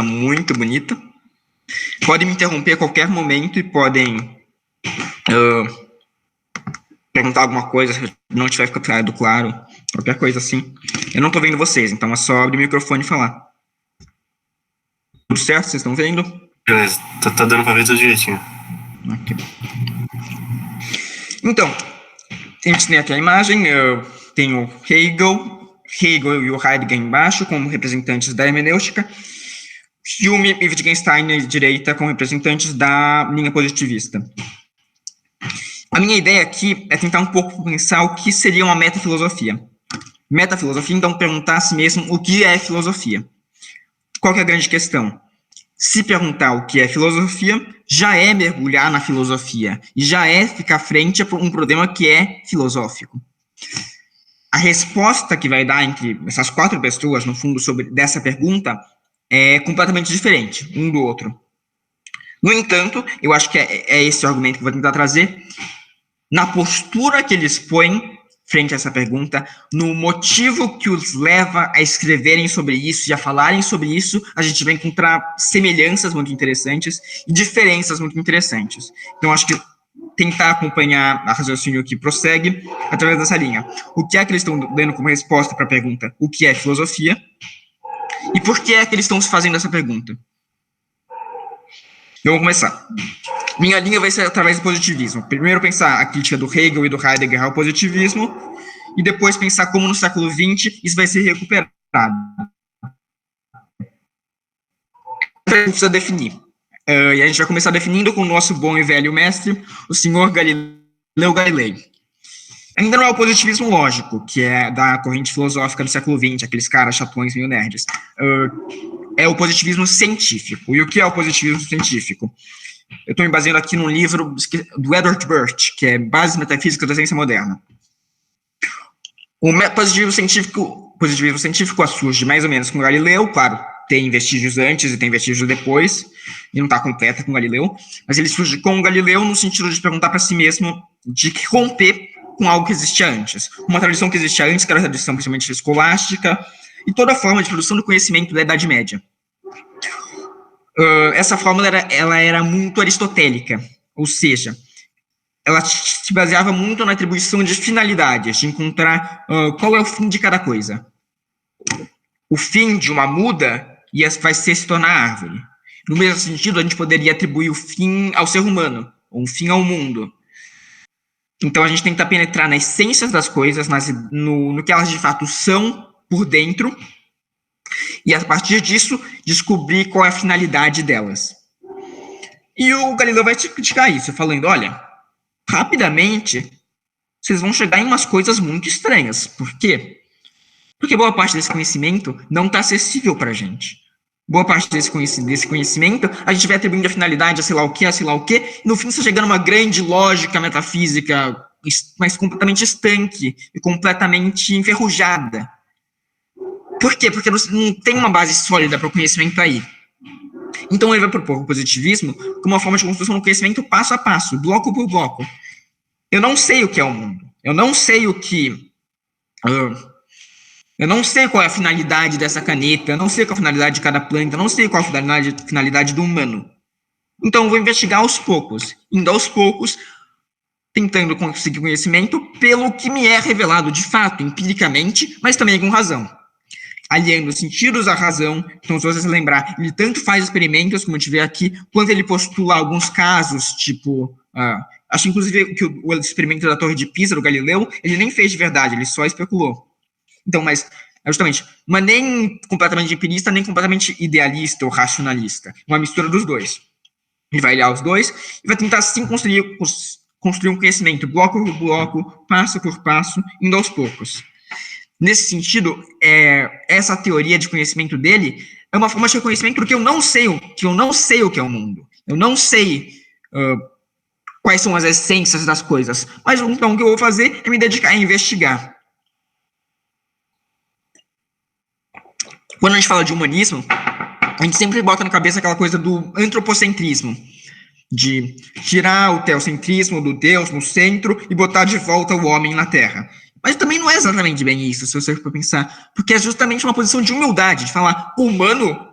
muito bonita. Podem me interromper a qualquer momento e podem perguntar alguma coisa, se não tiver ficado claro, qualquer coisa assim. Eu não tô vendo vocês, então é só abrir o microfone e falar. Tudo certo? Vocês estão vendo? Beleza, tá dando pra ver tudo direitinho. Ok. Então, a gente tem aqui a imagem, tem o Hegel e o Heidegger embaixo, como representantes da hermenêutica, Hume e Wittgenstein à direita, como representantes da linha positivista. A minha ideia aqui é tentar um pouco pensar o que seria uma metafilosofia. Metafilosofia, então, perguntar a si mesmo o que é filosofia. Qual que é a grande questão? Se perguntar o que é filosofia, já é mergulhar na filosofia, e já é ficar frente a um problema que é filosófico. A resposta que vai dar entre essas quatro pessoas, no fundo, sobre dessa pergunta, é completamente diferente um do outro. No entanto, eu acho que é esse o argumento que eu vou tentar trazer, na postura que eles põem frente a essa pergunta, no motivo que os leva a escreverem sobre isso e a falarem sobre isso, a gente vai encontrar semelhanças muito interessantes e diferenças muito interessantes. Então, acho que tentar acompanhar a raciocínio que prossegue através dessa linha. O que é que eles estão dando como resposta para a pergunta? O que é filosofia? E por que é que eles estão se fazendo essa pergunta? Então, vamos começar. Minha linha vai ser através do positivismo. Primeiro pensar a crítica do Hegel e do Heidegger ao positivismo, e depois pensar como no século XX isso vai ser recuperado. Precisa definir. E a gente vai começar definindo com o nosso bom e velho mestre, o senhor Galileu Galilei. Ainda não é o positivismo lógico, que é da corrente filosófica do século XX, aqueles caras chatões meio nerds. É o positivismo científico. E o que é o positivismo científico? Eu estou me baseando aqui num livro do Edward Burch, que é Bases Metafísicas da Ciência Moderna. O positivismo científico surge mais ou menos com Galileu, claro, tem vestígios antes e tem vestígios depois, e não está completa com Galileu, mas ele surge com Galileu no sentido de perguntar para si mesmo, de romper com algo que existia antes. Uma tradição que existia antes, que era a tradição principalmente escolástica, e toda a forma de produção do conhecimento da Idade Média. Essa fórmula ela era muito aristotélica, ou seja, ela se baseava muito na atribuição de finalidades, de encontrar qual é o fim de cada coisa. O fim de uma muda vai ser se tornar árvore. No mesmo sentido, a gente poderia atribuir o fim ao ser humano, ou um fim ao mundo. Então, a gente tenta penetrar nas essências das coisas, no que elas de fato são por dentro, e a partir disso, descobrir qual é a finalidade delas. E o Galileu vai te criticar isso, falando, olha, rapidamente, vocês vão chegar em umas coisas muito estranhas. Por quê? Porque boa parte desse conhecimento não está acessível para a gente. Boa parte desse conhecimento, a gente vai atribuindo a finalidade a sei lá o quê, e no fim você chega numa grande lógica metafísica, mas completamente estanque e completamente enferrujada. Por quê? Porque não tem uma base sólida para o conhecimento aí. Então ele vai propor o positivismo como uma forma de construção do conhecimento passo a passo, bloco por bloco. Eu não sei o que é o mundo. Eu não sei o que... eu não sei qual é a finalidade dessa caneta, eu não sei qual é a finalidade de cada planta, eu não sei qual é a finalidade do humano. Então eu vou investigar aos poucos, indo aos poucos, tentando conseguir conhecimento pelo que me é revelado de fato, empiricamente, mas também com razão. Aliando os sentidos à razão. Então, se você se lembrar, ele tanto faz experimentos, como a gente vê aqui, quanto ele postula alguns casos, tipo... acho, inclusive, que o experimento da Torre de Pisa, do Galileu, ele nem fez de verdade, ele só especulou. Então, mas, justamente, mas nem completamente empirista, nem completamente idealista ou racionalista. Uma mistura dos dois. Ele vai olhar os dois e vai tentar, sim, construir um conhecimento bloco por bloco, passo por passo, indo aos poucos. Nesse sentido, essa teoria de conhecimento dele é uma forma de reconhecimento do que eu não sei o que é o mundo. Eu não sei quais são as essências das coisas. Mas então o que eu vou fazer é me dedicar a investigar. Quando a gente fala de humanismo, a gente sempre bota na cabeça aquela coisa do antropocentrismo, de tirar o teocentrismo do Deus no centro e botar de volta o homem na Terra. Mas também não é exatamente bem isso, se você for pensar, porque é justamente uma posição de humildade, de falar, o humano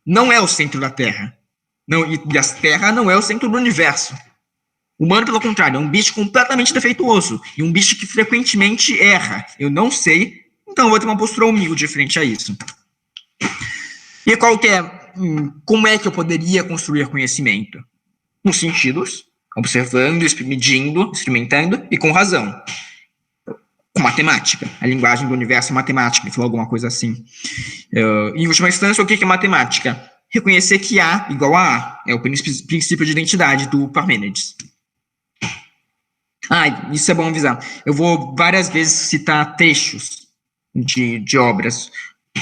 não é o centro da Terra. Não, e a Terra não é o centro do universo. O humano, pelo contrário, é um bicho completamente defeituoso e um bicho que frequentemente erra. Eu não sei, então eu vou ter uma postura humilde frente a isso. E como é que eu poderia construir conhecimento? Com sentidos, observando, medindo, experimentando e com razão. Com matemática. A linguagem do universo é matemática, ele falou alguma coisa assim. Em última instância, o que é matemática? Reconhecer que A igual a A. É o princípio de identidade do Parmênides. Isso é bom avisar. Eu vou várias vezes citar trechos de obras,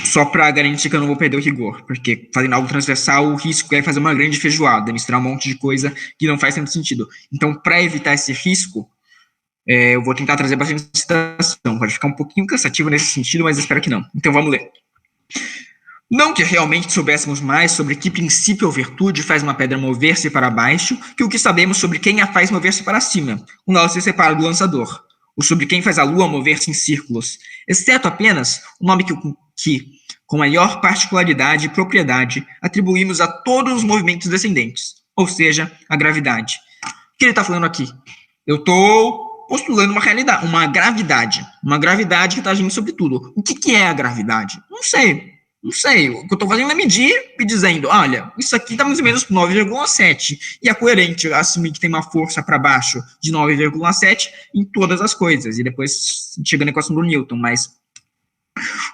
só para garantir que eu não vou perder o rigor, porque fazendo algo transversal, o risco é fazer uma grande feijoada, misturar um monte de coisa que não faz tanto sentido. Então, para evitar esse risco, eu vou tentar trazer bastante citação. Pode ficar um pouquinho cansativo nesse sentido, mas espero que não. Então, vamos ler. Não que realmente soubéssemos mais sobre que princípio ou virtude faz uma pedra mover-se para baixo, que o que sabemos sobre quem a faz mover-se para cima, quando ela se separa do lançador, ou sobre quem faz a lua mover-se em círculos, exceto apenas o nome que, com maior particularidade e propriedade, atribuímos a todos os movimentos descendentes, ou seja, a gravidade. O que ele está falando aqui? Eu estou postulando uma realidade, uma gravidade que está agindo sobre tudo. O que é a gravidade? Não sei. O que eu estou fazendo é medir e dizendo, olha, isso aqui está mais ou menos 9,7. E é coerente assumir que tem uma força para baixo de 9,7 em todas as coisas. E depois chega na equação do Newton. Mas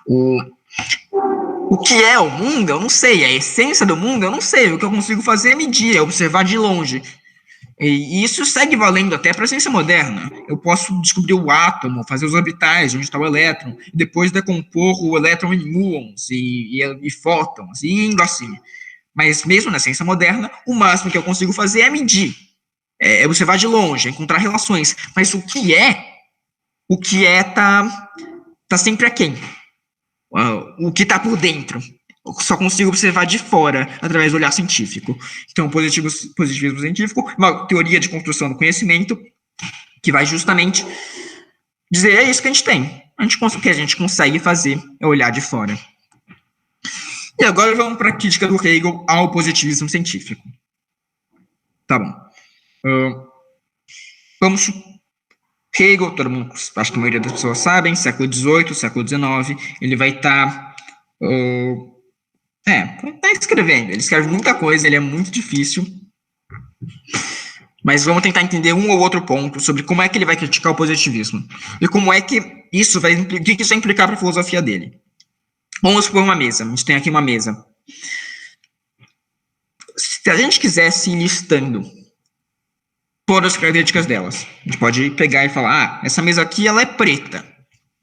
o que é o mundo, eu não sei. A essência do mundo, eu não sei. O que eu consigo fazer é medir, é observar de longe. E isso segue valendo até para a ciência moderna. Eu posso descobrir o átomo, fazer os orbitais, onde está o elétron, e depois decompor o elétron em muons e fótons, e indo assim. Mas mesmo na ciência moderna, o máximo que eu consigo fazer é medir, é observar de longe, é encontrar relações. Mas o que é tá sempre aquém. O que está por dentro. Eu só consigo observar de fora através do olhar científico. Então, o positivismo científico é uma teoria de construção do conhecimento que vai justamente dizer é isso que a gente tem. O que a gente consegue fazer é olhar de fora. E agora vamos para a crítica do Hegel ao positivismo científico. Tá bom. Vamos. Hegel, todo mundo, acho que a maioria das pessoas sabem, século XVIII, século XIX, ele vai estar... tá escrevendo. Ele escreve muita coisa, ele é muito difícil. Mas vamos tentar entender um ou outro ponto sobre como é que ele vai criticar o positivismo. E como é que isso vai implicar para a filosofia dele. Vamos supor uma mesa. A gente tem aqui uma mesa. Se a gente quisesse ir listando todas as características delas, a gente pode pegar e falar, essa mesa aqui ela é preta,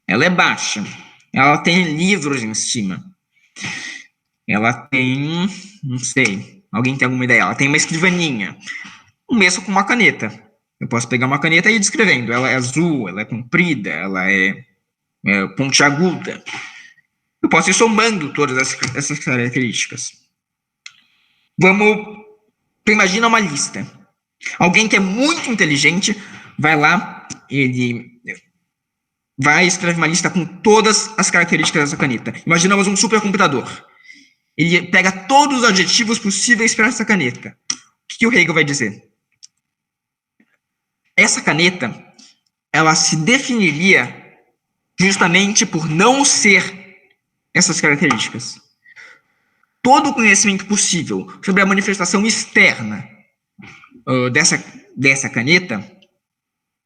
ela é baixa, ela tem livros em cima. Ela tem, não sei, alguém tem alguma ideia? Ela tem uma escrivaninha, mesmo com uma caneta. Eu posso pegar uma caneta e ir descrevendo. Ela é azul, ela é comprida, ela é pontiaguda. Eu posso ir somando todas essas características. Imagina uma lista. Alguém que é muito inteligente vai lá, ele vai escrever uma lista com todas as características dessa caneta. Imaginamos um supercomputador. Ele pega todos os adjetivos possíveis para essa caneta. O que o Hegel vai dizer? Essa caneta, ela se definiria justamente por não ser essas características. Todo o conhecimento possível sobre a manifestação externa dessa caneta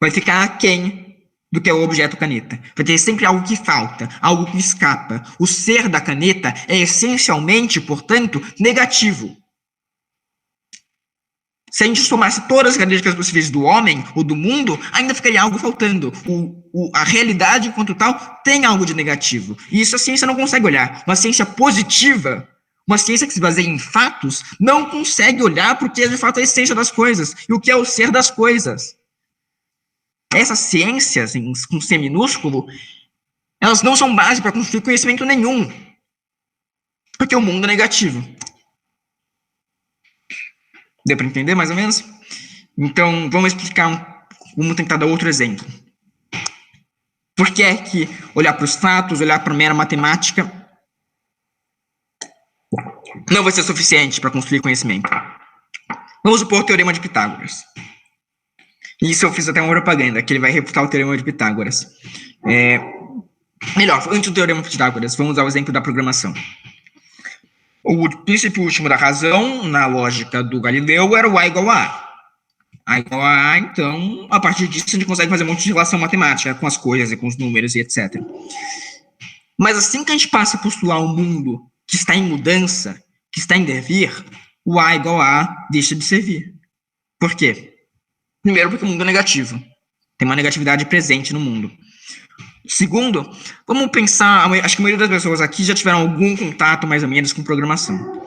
vai ficar aquém do que é o objeto caneta. Vai ter sempre algo que falta, algo que escapa. O ser da caneta é essencialmente, portanto, negativo. Se a gente somasse todas as características possíveis do homem ou do mundo, ainda ficaria algo faltando. A realidade, enquanto tal, tem algo de negativo. E isso a ciência não consegue olhar. Uma ciência positiva, uma ciência que se baseia em fatos, não consegue olhar para o que é de fato a essência das coisas e o que é o ser das coisas. Essas ciências, com C minúsculo, elas não são base para construir conhecimento nenhum. Porque o mundo é negativo. Deu para entender, mais ou menos? Então, vamos tentar dar outro exemplo. Por que é que olhar para os fatos, olhar para a mera matemática, não vai ser suficiente para construir conhecimento. Vamos supor o teorema de Pitágoras. Isso eu fiz até uma propaganda, que ele vai refutar o teorema de Pitágoras. Melhor, antes do teorema de Pitágoras, vamos usar o exemplo da programação. O princípio último da razão, na lógica do Galileu, era o A igual a A. A igual a A, então, a partir disso a gente consegue fazer um monte de relação matemática com as coisas e com os números e etc. Mas assim que a gente passa a postular um mundo que está em mudança, que está em devir, o A igual a A deixa de servir. Por quê? Primeiro, porque o mundo é negativo. Tem uma negatividade presente no mundo. Segundo, vamos pensar, acho que a maioria das pessoas aqui já tiveram algum contato, mais ou menos, com programação.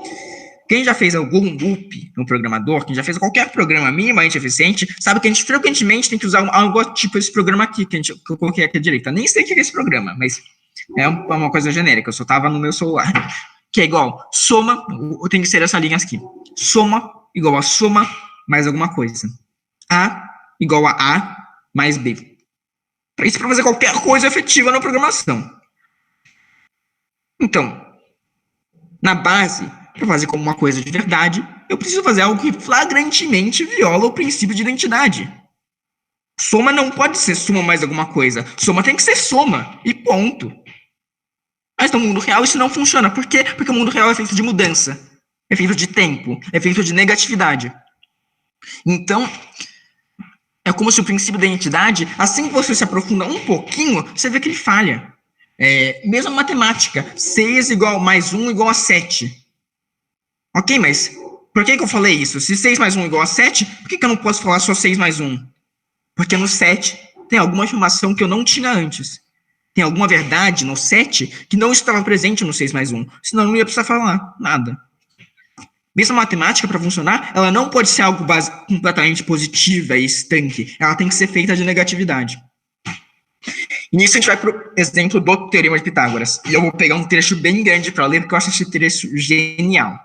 Quem já fez algum loop no programador, quem já fez qualquer programa minimamente eficiente, sabe que a gente frequentemente tem que usar algo tipo esse programa aqui, que eu coloquei aqui à direita. Nem sei o que é esse programa, mas é uma coisa genérica, eu só estava no meu celular. Que é igual, soma, tem que ser essa linha aqui. Soma igual a soma mais alguma coisa. A igual a A mais B. Isso para fazer qualquer coisa efetiva na programação. Então, na base, para fazer como uma coisa de verdade, eu preciso fazer algo que flagrantemente viola o princípio de identidade. Soma não pode ser soma mais alguma coisa. Soma tem que ser soma, e ponto. Mas no mundo real isso não funciona. Por quê? Porque o mundo real é feito de mudança, é feito de tempo, é feito de negatividade. Então, é como se o princípio da identidade, assim que você se aprofunda um pouquinho, você vê que ele falha. Mesmo matemática, 6 igual mais 1 igual a 7. Ok, mas por que eu falei isso? Se 6 mais 1 igual a 7, por que eu não posso falar só 6 mais 1? Porque no 7 tem alguma informação que eu não tinha antes. Tem alguma verdade no 7 que não estava presente no 6 mais 1. Senão eu não ia precisar falar nada. Mesmo a matemática, para funcionar, ela não pode ser algo completamente positiva e estanque. Ela tem que ser feita de negatividade. E nisso a gente vai para o exemplo do teorema de Pitágoras. E eu vou pegar um trecho bem grande para ler, porque eu acho esse trecho genial.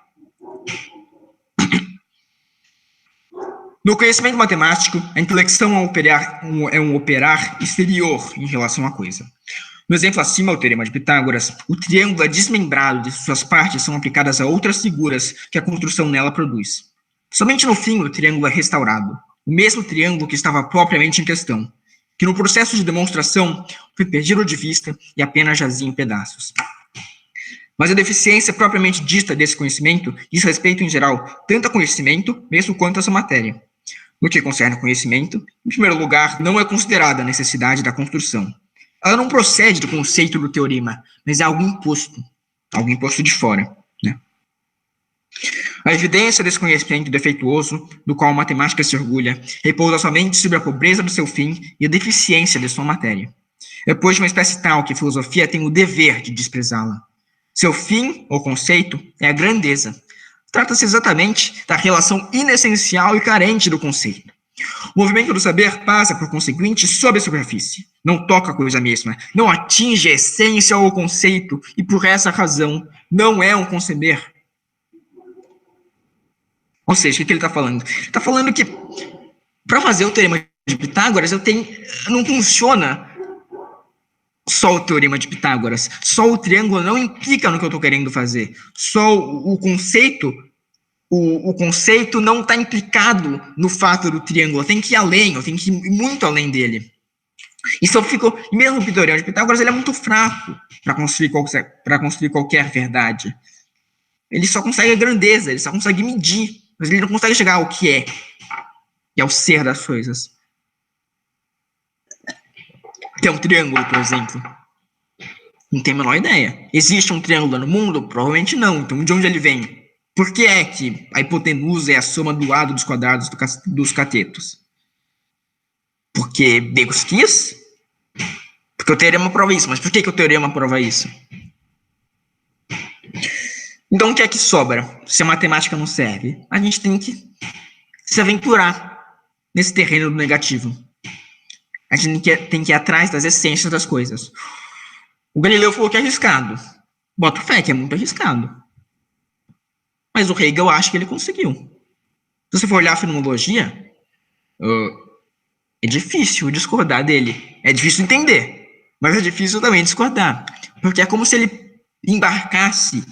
No conhecimento matemático, a intelecção é um operar exterior em relação à coisa. No exemplo acima, o teorema de Pitágoras, o triângulo é desmembrado e suas partes são aplicadas a outras figuras que a construção nela produz. Somente no fim o triângulo é restaurado, o mesmo triângulo que estava propriamente em questão, que no processo de demonstração foi perdido de vista e apenas jazia em pedaços. Mas a deficiência propriamente dita desse conhecimento diz respeito, em geral, tanto a conhecimento, mesmo quanto a sua matéria. No que concerne ao conhecimento, em primeiro lugar, não é considerada a necessidade da construção. Ela não procede do conceito do teorema, mas é algo imposto de fora. Né? A evidência desse conhecimento defeituoso, do qual a matemática se orgulha, repousa somente sobre a pobreza do seu fim e a deficiência de sua matéria. Depois de uma espécie tal que a filosofia tem o dever de desprezá-la. Seu fim, ou conceito, é a grandeza. Trata-se exatamente da relação inessencial e carente do conceito. O movimento do saber passa, por conseguinte, sob a superfície. Não toca a coisa mesma, não atinge a essência ou o conceito, e por essa razão não é um conceber. Ou seja, o que ele está falando? Ele está falando que, para fazer o teorema de Pitágoras, não funciona só o teorema de Pitágoras. Só o triângulo não implica no que eu estou querendo fazer. Só o conceito... O conceito não está implicado no fato do triângulo, eu tenho que ir além, eu tenho que ir muito além dele. E mesmo o teorema de Pitágoras, ele é muito fraco para construir qualquer verdade. Ele só consegue a grandeza, ele só consegue medir, mas ele não consegue chegar ao que é, e ao ser das coisas. Tem um triângulo, por exemplo. Não tem a menor ideia. Existe um triângulo no mundo? Provavelmente não. Então, de onde ele vem? Por que é que a hipotenusa é a soma do lado dos quadrados dos catetos? Porque Deus quis? Porque o teorema prova isso. Mas por que o teorema prova isso? Então, o que é que sobra se a matemática não serve? A gente tem que se aventurar nesse terreno do negativo. A gente tem que ir atrás das essências das coisas. O Galileu falou que é arriscado. Bota fé que é muito arriscado. Mas o Hegel acha que ele conseguiu. Se você for olhar a fenomenologia, é difícil discordar dele. É difícil entender, mas é difícil também discordar. Porque é como se ele embarcasse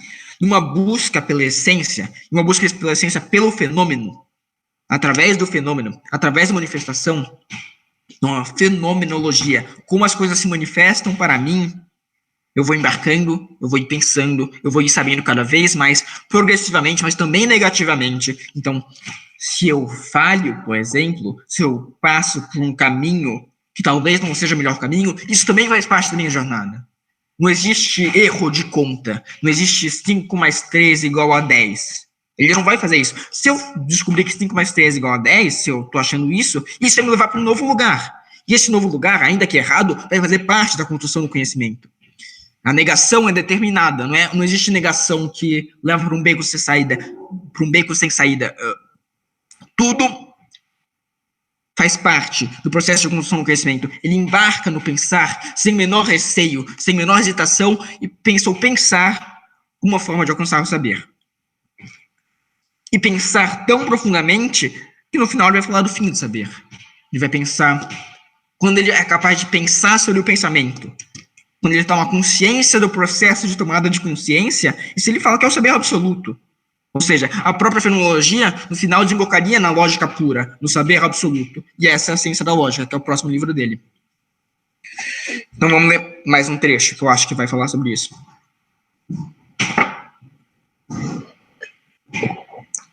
numa busca pela essência, uma busca pela essência pelo fenômeno, através do fenômeno, através da manifestação, uma fenomenologia, como as coisas se manifestam para mim, eu vou embarcando, eu vou ir pensando, eu vou ir sabendo cada vez mais, progressivamente, mas também negativamente. Então, se eu falho, por exemplo, se eu passo por um caminho que talvez não seja o melhor caminho, isso também faz parte da minha jornada. Não existe erro de conta, não existe 5 mais 3 igual a 10. Ele não vai fazer isso. Se eu descobrir que 5 mais 3 é igual a 10, se eu estou achando isso vai me levar para um novo lugar. E esse novo lugar, ainda que errado, vai fazer parte da construção do conhecimento. A negação é determinada, não existe negação que leva para um beco sem saída. Tudo faz parte do processo de construção do conhecimento. Ele embarca no pensar sem menor receio, sem menor hesitação, e pensou pensar uma forma de alcançar o saber. E pensar tão profundamente que no final ele vai falar do fim do saber. Ele vai pensar, quando ele é capaz de pensar sobre o pensamento, quando ele toma consciência do processo de tomada de consciência, e se ele fala que é o saber absoluto. Ou seja, a própria fenomenologia, no final, desembocaria na lógica pura, no saber absoluto. E essa é a ciência da lógica, que é o próximo livro dele. Então vamos ler mais um trecho, que eu acho que vai falar sobre isso.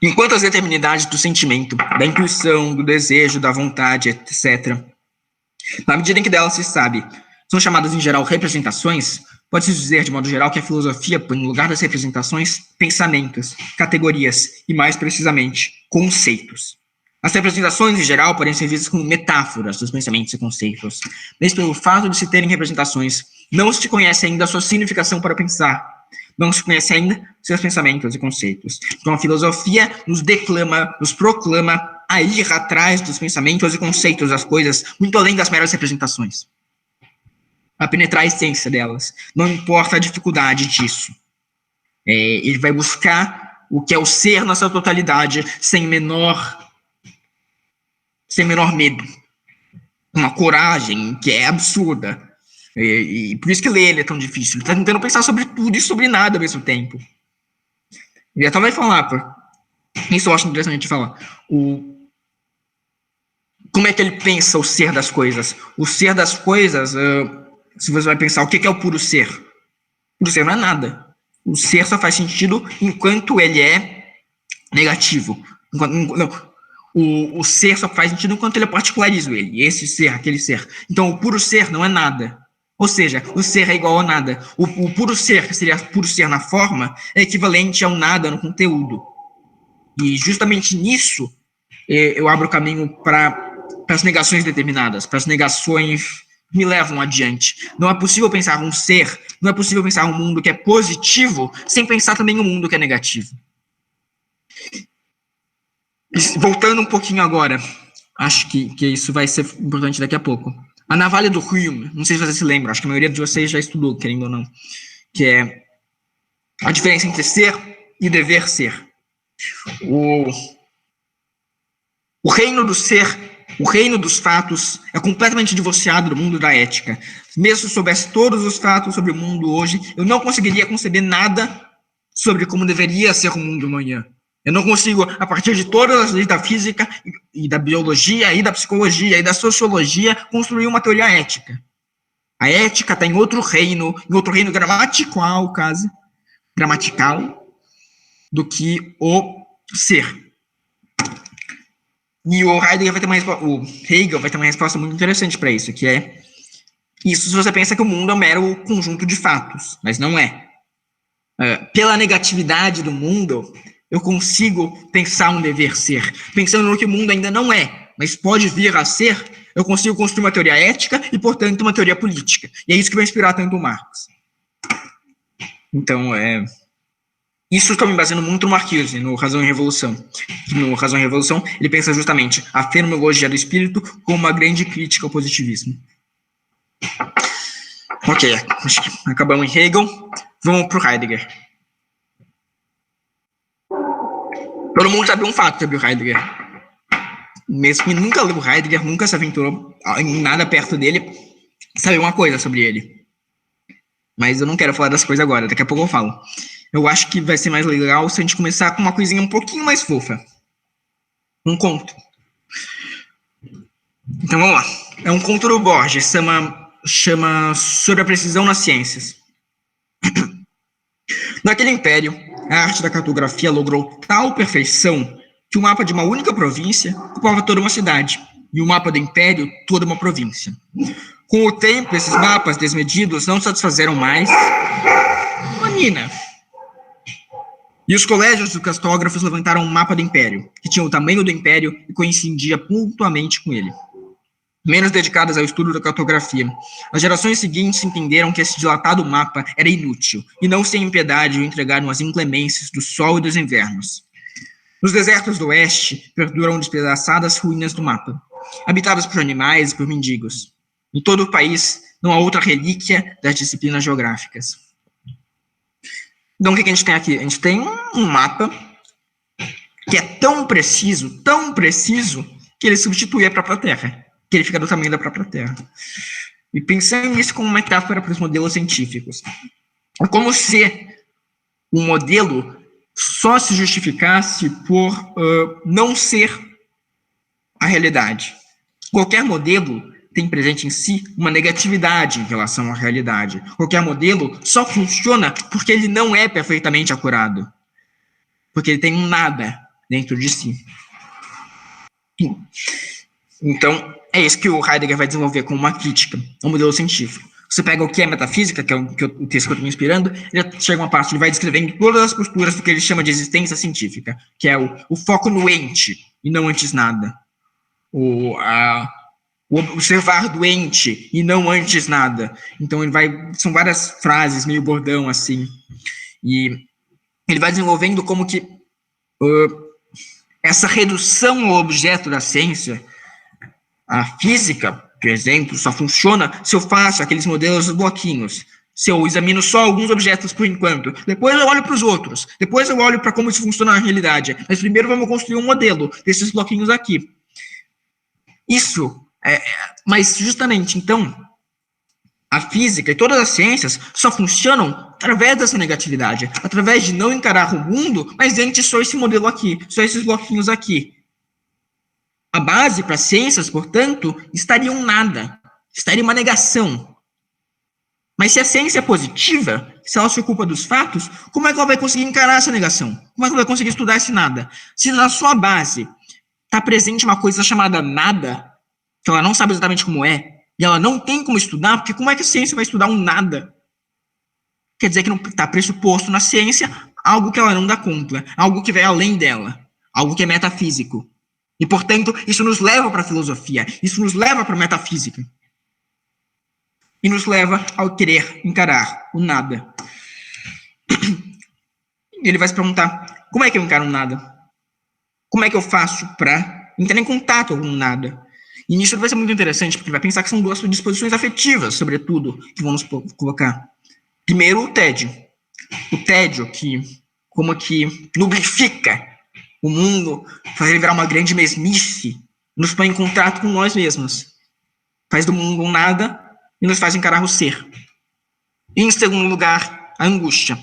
Enquanto as determinidades do sentimento, da intuição, do desejo, da vontade, etc., na medida em que delas se sabe, são chamadas em geral representações, pode-se dizer de modo geral que a filosofia põe no lugar das representações pensamentos, categorias e, mais precisamente, conceitos. As representações, em geral, podem ser vistas como metáforas dos pensamentos e conceitos, mas pelo fato de se terem representações, não se conhece ainda a sua significação para pensar, não se conhece ainda seus pensamentos e conceitos. Então a filosofia nos declama, nos proclama a ir atrás dos pensamentos e conceitos das coisas, muito além das meras representações. A penetrar a essência delas. Não importa a dificuldade disso. Ele vai buscar o que é o ser na sua totalidade, sem menor medo. Uma coragem que é absurda. E por isso que ler ele é tão difícil. Ele está tentando pensar sobre tudo e sobre nada ao mesmo tempo. Ele até vai falar, isso eu acho interessante de falar, como é que ele pensa o ser das coisas. O ser das coisas, se você vai pensar o que é o puro ser. O puro ser não é nada. O ser só faz sentido enquanto ele é negativo. O ser só faz sentido enquanto ele particulariza ele. Esse ser, aquele ser. Então, o puro ser não é nada. Ou seja, o ser é igual a nada. O puro ser, que seria puro ser na forma, é equivalente ao nada no conteúdo. E justamente nisso, eu abro o caminho para as negações determinadas, para as negações que me levam adiante. Não é possível pensar um ser, não é possível pensar um mundo que é positivo, sem pensar também um mundo que é negativo. Voltando um pouquinho agora, acho que isso vai ser importante daqui a pouco. A navalha do Hume, não sei se vocês se lembram, acho que a maioria de vocês já estudou, querendo ou não, que é a diferença entre ser e dever ser. O reino do ser, o reino dos fatos, é completamente divorciado do mundo da ética. Mesmo se eu soubesse todos os fatos sobre o mundo hoje, eu não conseguiria conceber nada sobre como deveria ser o mundo amanhã. Eu não consigo, a partir de todas as leis da física e da biologia e da psicologia e da sociologia, construir uma teoria ética. A ética está em outro reino gramatical, do que o ser. E o Hegel vai ter uma resposta muito interessante para isso, que é isso se você pensa que o mundo é um mero conjunto de fatos, mas não é. Pela negatividade do mundo, eu consigo pensar um dever ser. Pensando no que o mundo ainda não é, mas pode vir a ser, eu consigo construir uma teoria ética e, portanto, uma teoria política. E é isso que vai inspirar tanto o Marx. Então, isso está me baseando muito no Marcuse, no Razão e Revolução. No Razão e Revolução, ele pensa justamente a fenomenologia do espírito como uma grande crítica ao positivismo. Ok, acho que acabamos em Hegel. Vamos para o Heidegger. Todo mundo sabe um fato sobre o Heidegger. Mesmo que nunca leu o Heidegger, nunca se aventurou em nada perto dele, sabe uma coisa sobre ele. Mas eu não quero falar das coisas agora, daqui a pouco eu falo. Eu acho que vai ser mais legal se a gente começar com uma coisinha um pouquinho mais fofa. Um conto. Então vamos lá. É um conto do Borges, chama Sobre a Precisão nas Ciências. Naquele império, a arte da cartografia logrou tal perfeição que o mapa de uma única província ocupava toda uma cidade, e o mapa do império toda uma província. Com o tempo, esses mapas desmedidos não satisfazeram mais uma mina. E os colégios dos cartógrafos levantaram um mapa do império, que tinha o tamanho do império e coincidia pontualmente com ele. Menos dedicadas ao estudo da cartografia. As gerações seguintes entenderam que esse dilatado mapa era inútil, e não sem impiedade o entregaram às inclemências do sol e dos invernos. Nos desertos do oeste, perduram despedaçadas ruínas do mapa, habitadas por animais e por mendigos. Em todo o país, não há outra relíquia das disciplinas geográficas. Então, o que a gente tem aqui? A gente tem um mapa que é tão preciso, que ele substitui a própria Terra, que ele fica do tamanho da própria Terra. E pensando nisso como metáfora para os modelos científicos. É como se o modelo só se justificasse por não ser a realidade. Qualquer modelo tem presente em si uma negatividade em relação à realidade. Qualquer modelo só funciona porque ele não é perfeitamente acurado. Porque ele tem um nada dentro de si. Então, é isso que o Heidegger vai desenvolver como uma crítica ao modelo científico. Você pega o que é metafísica, que é o texto que eu estou me inspirando, ele chega uma parte, ele vai descrevendo todas as posturas do que ele chama de existência científica, que é o foco no ente e não antes nada. O observar do ente e não antes nada. Então, são várias frases, meio bordão, assim. E ele vai desenvolvendo como que essa redução ao objeto da ciência, a física, por exemplo, só funciona se eu faço aqueles modelos dos bloquinhos. Se eu examino só alguns objetos por enquanto. Depois eu olho para os outros. Depois eu olho para como isso funciona na realidade. Mas primeiro vamos construir um modelo desses bloquinhos aqui. Mas justamente, então, a física e todas as ciências só funcionam através dessa negatividade. Através de não encarar o mundo, mas antes só esse modelo aqui. Só esses bloquinhos aqui. A base para as ciências, portanto, estaria um nada, estaria uma negação. Mas se a ciência é positiva, se ela se ocupa dos fatos, como é que ela vai conseguir encarar essa negação? Como é que ela vai conseguir estudar esse nada? Se na sua base está presente uma coisa chamada nada, que ela não sabe exatamente como é, e ela não tem como estudar, porque como é que a ciência vai estudar um nada? Quer dizer que não está pressuposto na ciência algo que ela não dá conta, algo que vai além dela, algo que é metafísico. E, portanto, isso nos leva para a filosofia, isso nos leva para a metafísica. E nos leva ao querer encarar o nada. E ele vai se perguntar, como é que eu encaro um nada? Como é que eu faço para entrar em contato com o nada? E nisso vai ser muito interessante, porque vai pensar que são duas disposições afetivas, sobretudo, que vamos colocar. Primeiro, o tédio. O tédio como que lubrifica o mundo, faz ele virar uma grande mesmice, nos põe em contato com nós mesmos. Faz do mundo um nada e nos faz encarar o ser. E, em segundo lugar, a angústia.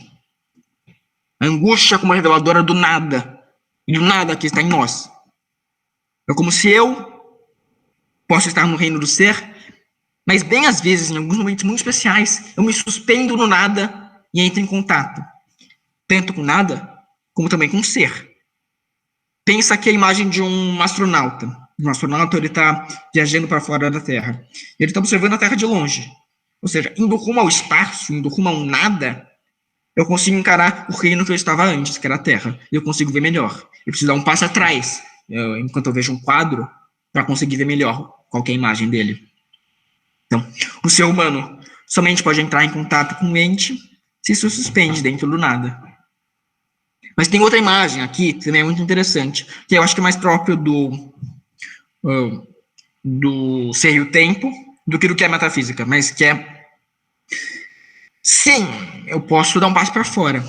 A angústia como reveladora do nada. E do nada que está em nós. É como se eu posso estar no reino do ser, mas bem às vezes, em alguns momentos muito especiais, eu me suspendo no nada e entro em contato. Tanto com nada, como também com o ser. Pensa aqui a imagem de um astronauta. Um astronauta, ele está viajando para fora da Terra. Ele está observando a Terra de longe. Ou seja, indo rumo ao espaço, indo rumo a um nada, eu consigo encarar o reino que eu estava antes, que era a Terra. E eu consigo ver melhor. Eu preciso dar um passo atrás, enquanto eu vejo um quadro, para conseguir ver melhor qual é a imagem dele. Então, o ser humano somente pode entrar em contato com o ente se se suspende dentro do nada. Mas tem outra imagem aqui, que também é muito interessante, que eu acho que é mais próprio do ser e o tempo do que a metafísica, mas que é, sim, eu posso dar um passo para fora,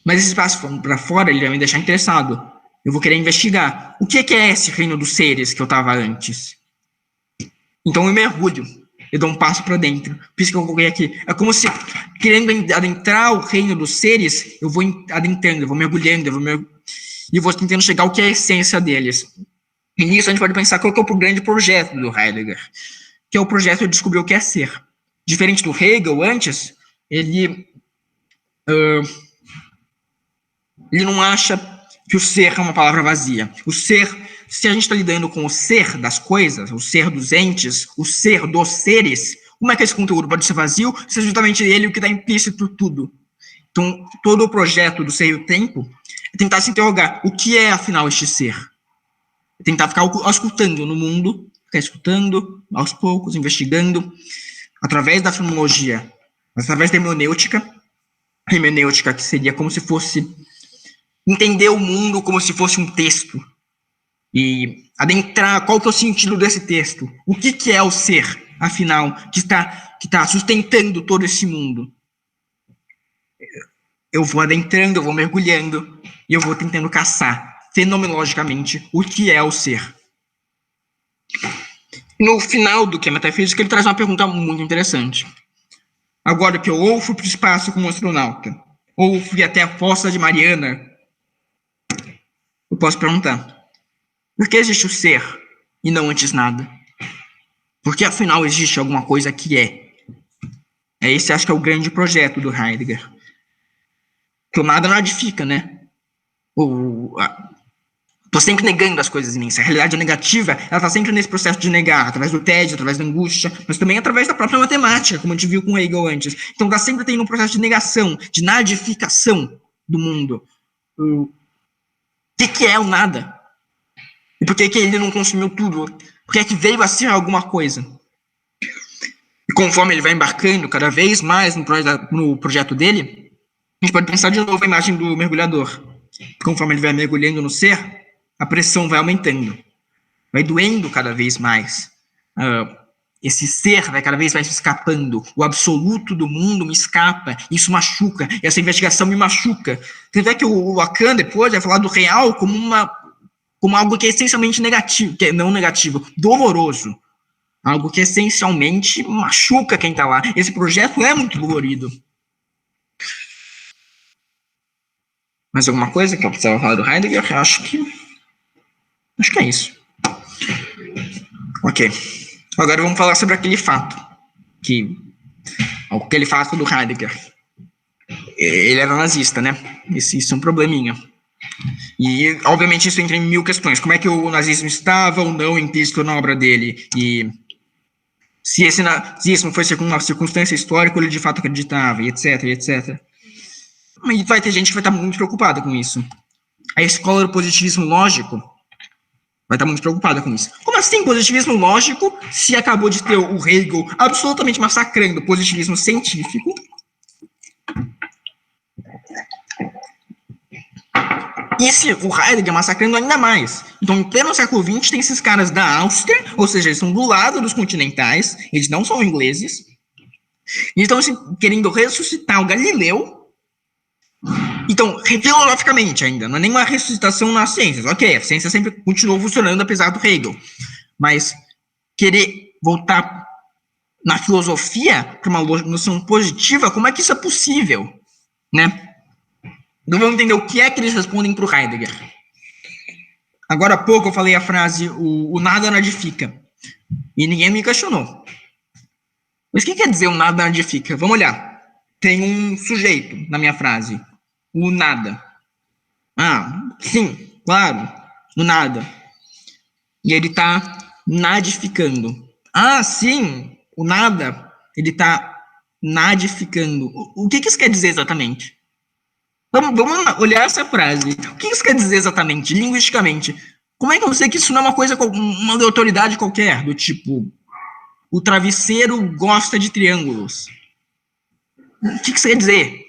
mas esse passo para fora, ele vai me deixar interessado. Eu vou querer investigar. O que é esse reino dos seres que eu estava antes? Então eu mergulho. eu dou um passo para dentro. Por isso que eu coloquei aqui. É como se, querendo adentrar o reino dos seres, eu vou adentrando, eu vou mergulhando, e vou tentando chegar ao que é a essência deles. E nisso a gente pode pensar qual que é o grande projeto do Heidegger, que é o projeto de descobrir o que é ser. Diferente do Hegel antes, ele não acha que o ser é uma palavra vazia. O ser, se a gente está lidando com o ser das coisas, o ser dos entes, o ser dos seres, como é que esse conteúdo pode ser vazio se é justamente ele o que dá implícito tudo? Então, todo o projeto do Ser e o Tempo é tentar se interrogar o que é, afinal, este ser. É tentar ficar escutando no mundo, ficar escutando, aos poucos, investigando, através da fenomenologia, através da hermenêutica que seria como se fosse entender o mundo como se fosse um texto e adentrar qual que é o sentido desse texto, o que é o ser, afinal, que está sustentando todo esse mundo. Eu vou adentrando, eu vou mergulhando e eu vou tentando caçar fenomenologicamente o que é o ser. No final do que é metafísica, ele traz uma pergunta muito interessante. Agora que eu ou fui para o espaço como astronauta, ou fui até a fossa de Mariana, eu posso perguntar, por que existe o ser e não antes nada? Porque afinal existe alguma coisa que é. Esse acho que é o grande projeto do Heidegger. Que o nada não edifica, né? Tô sempre negando as coisas em mim. Se a realidade é negativa, ela tá sempre nesse processo de negar, através do tédio, através da angústia, mas também através da própria matemática, como a gente viu com Hegel antes. Então tá sempre tendo um processo de negação, de nadificação do mundo. O que é o nada? E por que ele não consumiu tudo? Por que veio a ser alguma coisa? E conforme ele vai embarcando cada vez mais no projeto dele, a gente pode pensar de novo a imagem do mergulhador. Conforme ele vai mergulhando no ser, a pressão vai aumentando, vai doendo cada vez mais. Esse ser vai cada vez mais escapando. O absoluto do mundo me escapa. Isso machuca. Essa investigação me machuca. Tanto é que o Lacan depois vai falar do real como algo que é essencialmente negativo, que é não negativo, doloroso. Algo que essencialmente machuca quem está lá. Esse projeto é muito dolorido. Mais alguma coisa que eu precisava falar do Heidegger? Acho que é isso. Ok. Agora vamos falar sobre aquele fato. Aquele fato do Heidegger. Ele era nazista, né? Isso é um probleminha. E, obviamente, isso entra em mil questões. Como é que o nazismo estava ou não implícito na obra dele? E se esse nazismo foi uma circunstância histórica, ele de fato acreditava, e etc, e etc. E vai ter gente que vai estar muito preocupada com isso. A escola do positivismo lógico vai estar muito preocupada com isso. Como assim positivismo lógico se acabou de ter o Hegel absolutamente massacrando o positivismo científico? E o Heidegger massacrando ainda mais. Então, em pleno século XX, tem esses caras da Áustria, ou seja, eles estão do lado dos continentais, eles não são ingleses, e estão querendo ressuscitar o Galileu. Então, filosoficamente ainda, não é nenhuma ressuscitação nas ciências. Ok, a ciência sempre continuou funcionando apesar do Hegel. Mas querer voltar na filosofia para uma noção positiva, como é que isso é possível? Né? Então vamos entender o que é que eles respondem para o Heidegger. Agora há pouco eu falei a frase, o nada nadifica. E ninguém me questionou. Mas o que quer dizer o nada nadifica? Vamos olhar. Tem um sujeito na minha frase. O nada. Sim, claro. O nada. E ele está nadificando. Sim, o nada. Ele está nadificando. O que isso quer dizer exatamente? Vamos olhar essa frase. O que isso quer dizer exatamente, linguisticamente? Como é que eu sei que isso não é uma coisa, uma autoridade qualquer, do tipo, o travesseiro gosta de triângulos? O que isso quer dizer?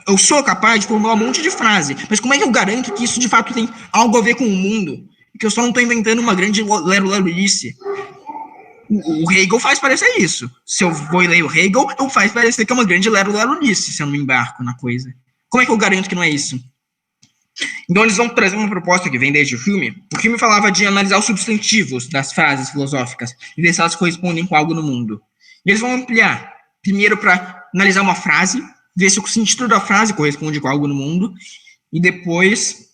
Eu sou capaz de formular um monte de frase, mas como é que eu garanto que isso de fato tem algo a ver com o mundo? Que eu só não estou inventando uma grande lero-lerolice. O Hegel faz parecer isso. Se eu vou ler o Hegel, eu faz parecer que é uma grande lero-lerolice se eu não me embarco na coisa. Como é que eu garanto que não é isso? Então eles vão trazer uma proposta que vem desde o filme. O filme falava de analisar os substantivos das frases filosóficas e ver se elas correspondem com algo no mundo. E eles vão ampliar, primeiro para analisar uma frase, ver se o sentido da frase corresponde com algo no mundo, e depois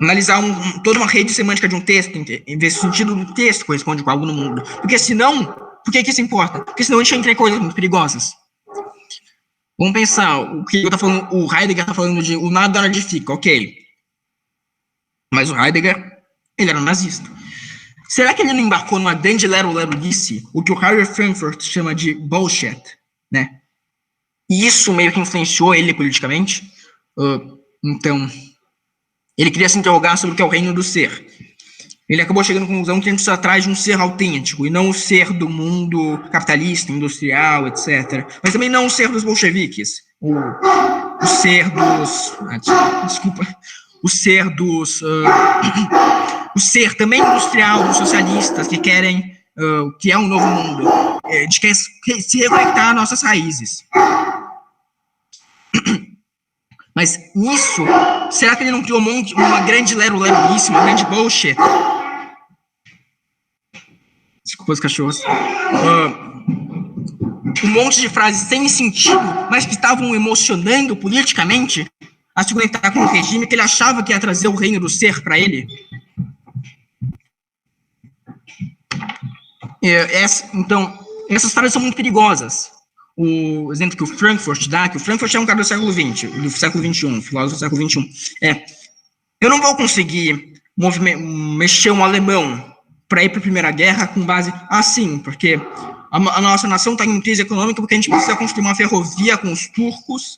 analisar toda uma rede semântica de um texto, e ver se o sentido do texto corresponde com algo no mundo. Porque senão, por que isso importa? Porque senão a gente entra em coisas muito perigosas. Vamos pensar, o que tá falando, o Heidegger está falando de o nada nadifica, ok. Mas o Heidegger, ele era nazista. Será que ele não embarcou numa grande lero-lerolice, o que o Harry Frankfurt chama de bullshit, né? E isso meio que influenciou ele politicamente. Então, ele queria se interrogar sobre o que é o reino do ser. Ele acabou chegando à conclusão que a gente precisa atrás de um ser autêntico, e não o ser do mundo capitalista, industrial, etc. Mas também não o ser dos bolcheviques, o ser dos... O ser dos... o ser também industrial dos socialistas que querem... que é um novo mundo. A gente quer se reconectar às nossas raízes. Mas nisso, será que ele não criou uma grande lero-lerolice, uma grande bullshit? Desculpa os cachorros. Um monte de frases sem sentido, mas que estavam emocionando politicamente a se conectar com o regime que ele achava que ia trazer o reino do ser para ele. Então, essas frases são muito perigosas. O exemplo que o Frankfurt dá, que o Frankfurt é um cara do século XX, do século XXI, filósofo do século XXI, eu não vou conseguir mexer um alemão para ir para a Primeira Guerra com base assim, porque a nossa nação está em crise econômica porque a gente precisa construir uma ferrovia com os turcos,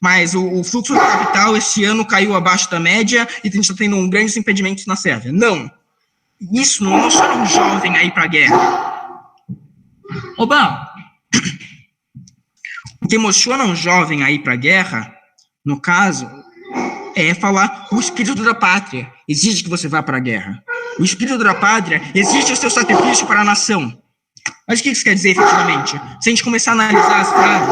mas o fluxo de capital esse ano caiu abaixo da média e a gente está tendo grandes impedimentos na Sérvia. Não. Isso não emociona um jovem a ir para a guerra. Oba! O que emociona um jovem a ir para a guerra, no caso, é falar o espírito da pátria exige que você vá para a guerra. O espírito da pátria exige o seu sacrifício para a nação. Mas o que isso quer dizer, efetivamente? Se a gente começar a analisar as frases...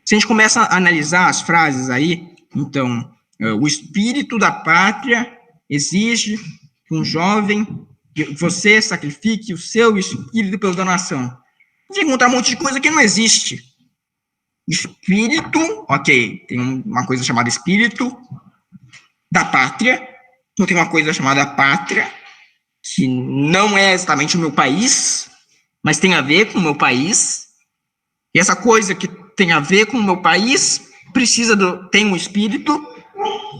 Se a gente começa a analisar as frases aí, então, o espírito da pátria exige que um jovem, que você sacrifique o seu espírito pela nação. A gente vai encontrar um monte de coisa que não existe. Espírito, ok, tem uma coisa chamada espírito da pátria, não tem uma coisa chamada pátria, que não é exatamente o meu país, mas tem a ver com o meu país, e essa coisa que tem a ver com o meu país tem um espírito,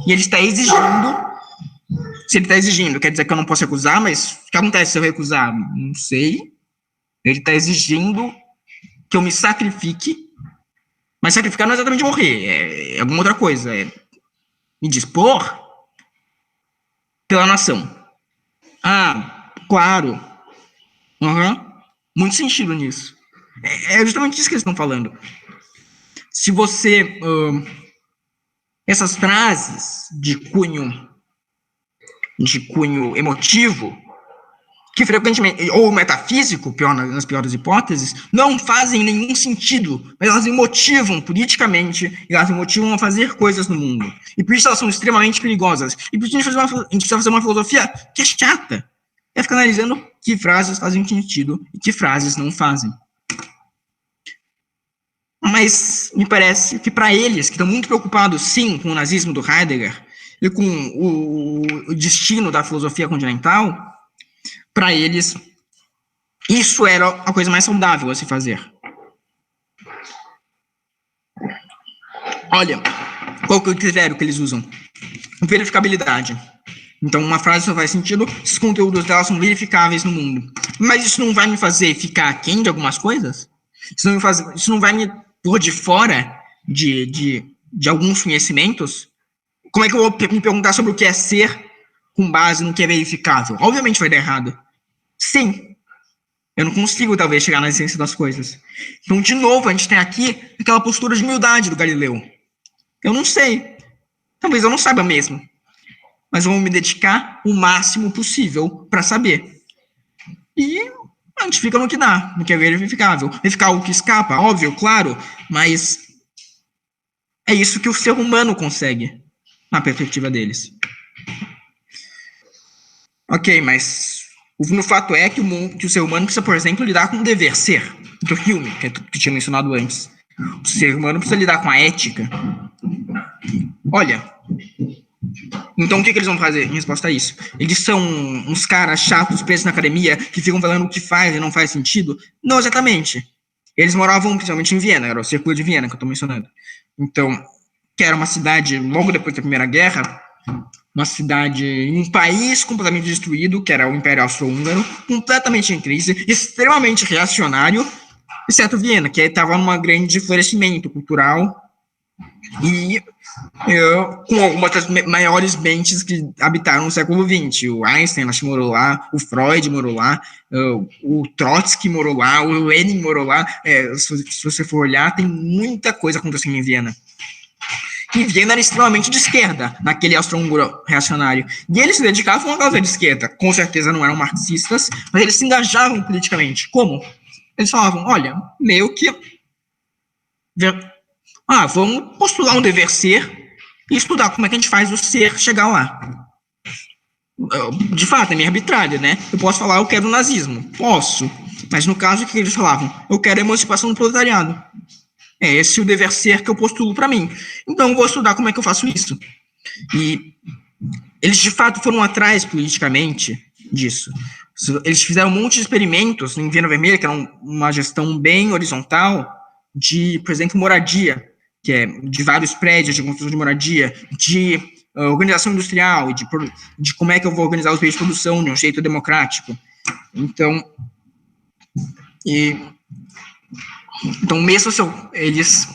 e ele está exigindo. Se ele está exigindo, quer dizer que eu não posso recusar, mas o que acontece se eu recusar? Não sei. Ele está exigindo que eu me sacrifique, mas sacrificar não é exatamente morrer, é alguma outra coisa, é me dispor pela nação. Ah, claro. Muito sentido nisso. É justamente isso que eles estão falando. Se você... essas frases de cunho emotivo, que frequentemente, ou metafísico, nas piores hipóteses, não fazem nenhum sentido, mas elas me motivam politicamente, e elas me motivam a fazer coisas no mundo. E por isso elas são extremamente perigosas. E por isso a gente precisa fazer uma filosofia que é chata. É ficar analisando que frases fazem sentido e que frases não fazem. Mas me parece que para eles, que estão muito preocupados, sim, com o nazismo do Heidegger e com o destino da filosofia continental, para eles, isso era a coisa mais saudável a se fazer. Olha, qual que é o critério que eles usam? Verificabilidade. Então, uma frase só faz sentido se os conteúdos dela são verificáveis no mundo. Mas isso não vai me fazer ficar aquém de algumas coisas? Isso não vai me pôr de fora de alguns conhecimentos? Como é que eu vou me perguntar sobre o que é ser com base no que é verificável? Obviamente vai dar errado. Sim. Eu não consigo, talvez, chegar na essência das coisas. Então, de novo, a gente tem aqui aquela postura de humildade do Galileu. Eu não sei. Talvez eu não saiba mesmo. Mas eu vou me dedicar o máximo possível para saber. E a gente fica no que dá, no que é verificável. Verificar o que escapa, óbvio, claro, mas É isso que o ser humano consegue, na perspectiva deles. Ok, mas no fato é que o ser humano precisa, por exemplo, lidar com o dever ser, do Hume, que eu tinha mencionado antes. O ser humano precisa lidar com a ética. Olha, então o que eles vão fazer em resposta a isso? Eles são uns caras chatos presos na academia que ficam falando o que faz e não faz sentido? Não exatamente. Eles moravam principalmente em Viena, era o Círculo de Viena que eu estou mencionando. Então, que era uma cidade, logo depois da Primeira Guerra, uma cidade em um país completamente destruído, que era o Império Austro-Húngaro, completamente em crise, extremamente reacionário, exceto Viena, que estava num grande florescimento cultural e com algumas das maiores mentes que habitaram o século XX. O Einstein, acho que morou lá, o Freud morou lá, o Trotsky morou lá, o Lenin morou lá. Se você for olhar, tem muita coisa acontecendo em Viena. E Viena era extremamente de esquerda, naquele austro-húngaro reacionário. E eles se dedicavam à causa de esquerda. Com certeza não eram marxistas, mas eles se engajavam politicamente. Como? Eles falavam, olha, meio que... vamos postular um dever ser e estudar como é que a gente faz o ser chegar lá. De fato, é meio arbitrário, né? Eu posso falar, eu quero o nazismo. Posso. Mas no caso, o que eles falavam? Eu quero a emancipação do proletariado. É esse o dever ser que eu postulo para mim. Então, eu vou estudar como é que eu faço isso. E eles, de fato, foram atrás politicamente disso. Eles fizeram um monte de experimentos em Viena Vermelha, que era uma gestão bem horizontal, de, por exemplo, moradia, que é de vários prédios de construção de moradia, de organização industrial, de como é que eu vou organizar os meios de produção de um jeito democrático. Então, mesmo se eles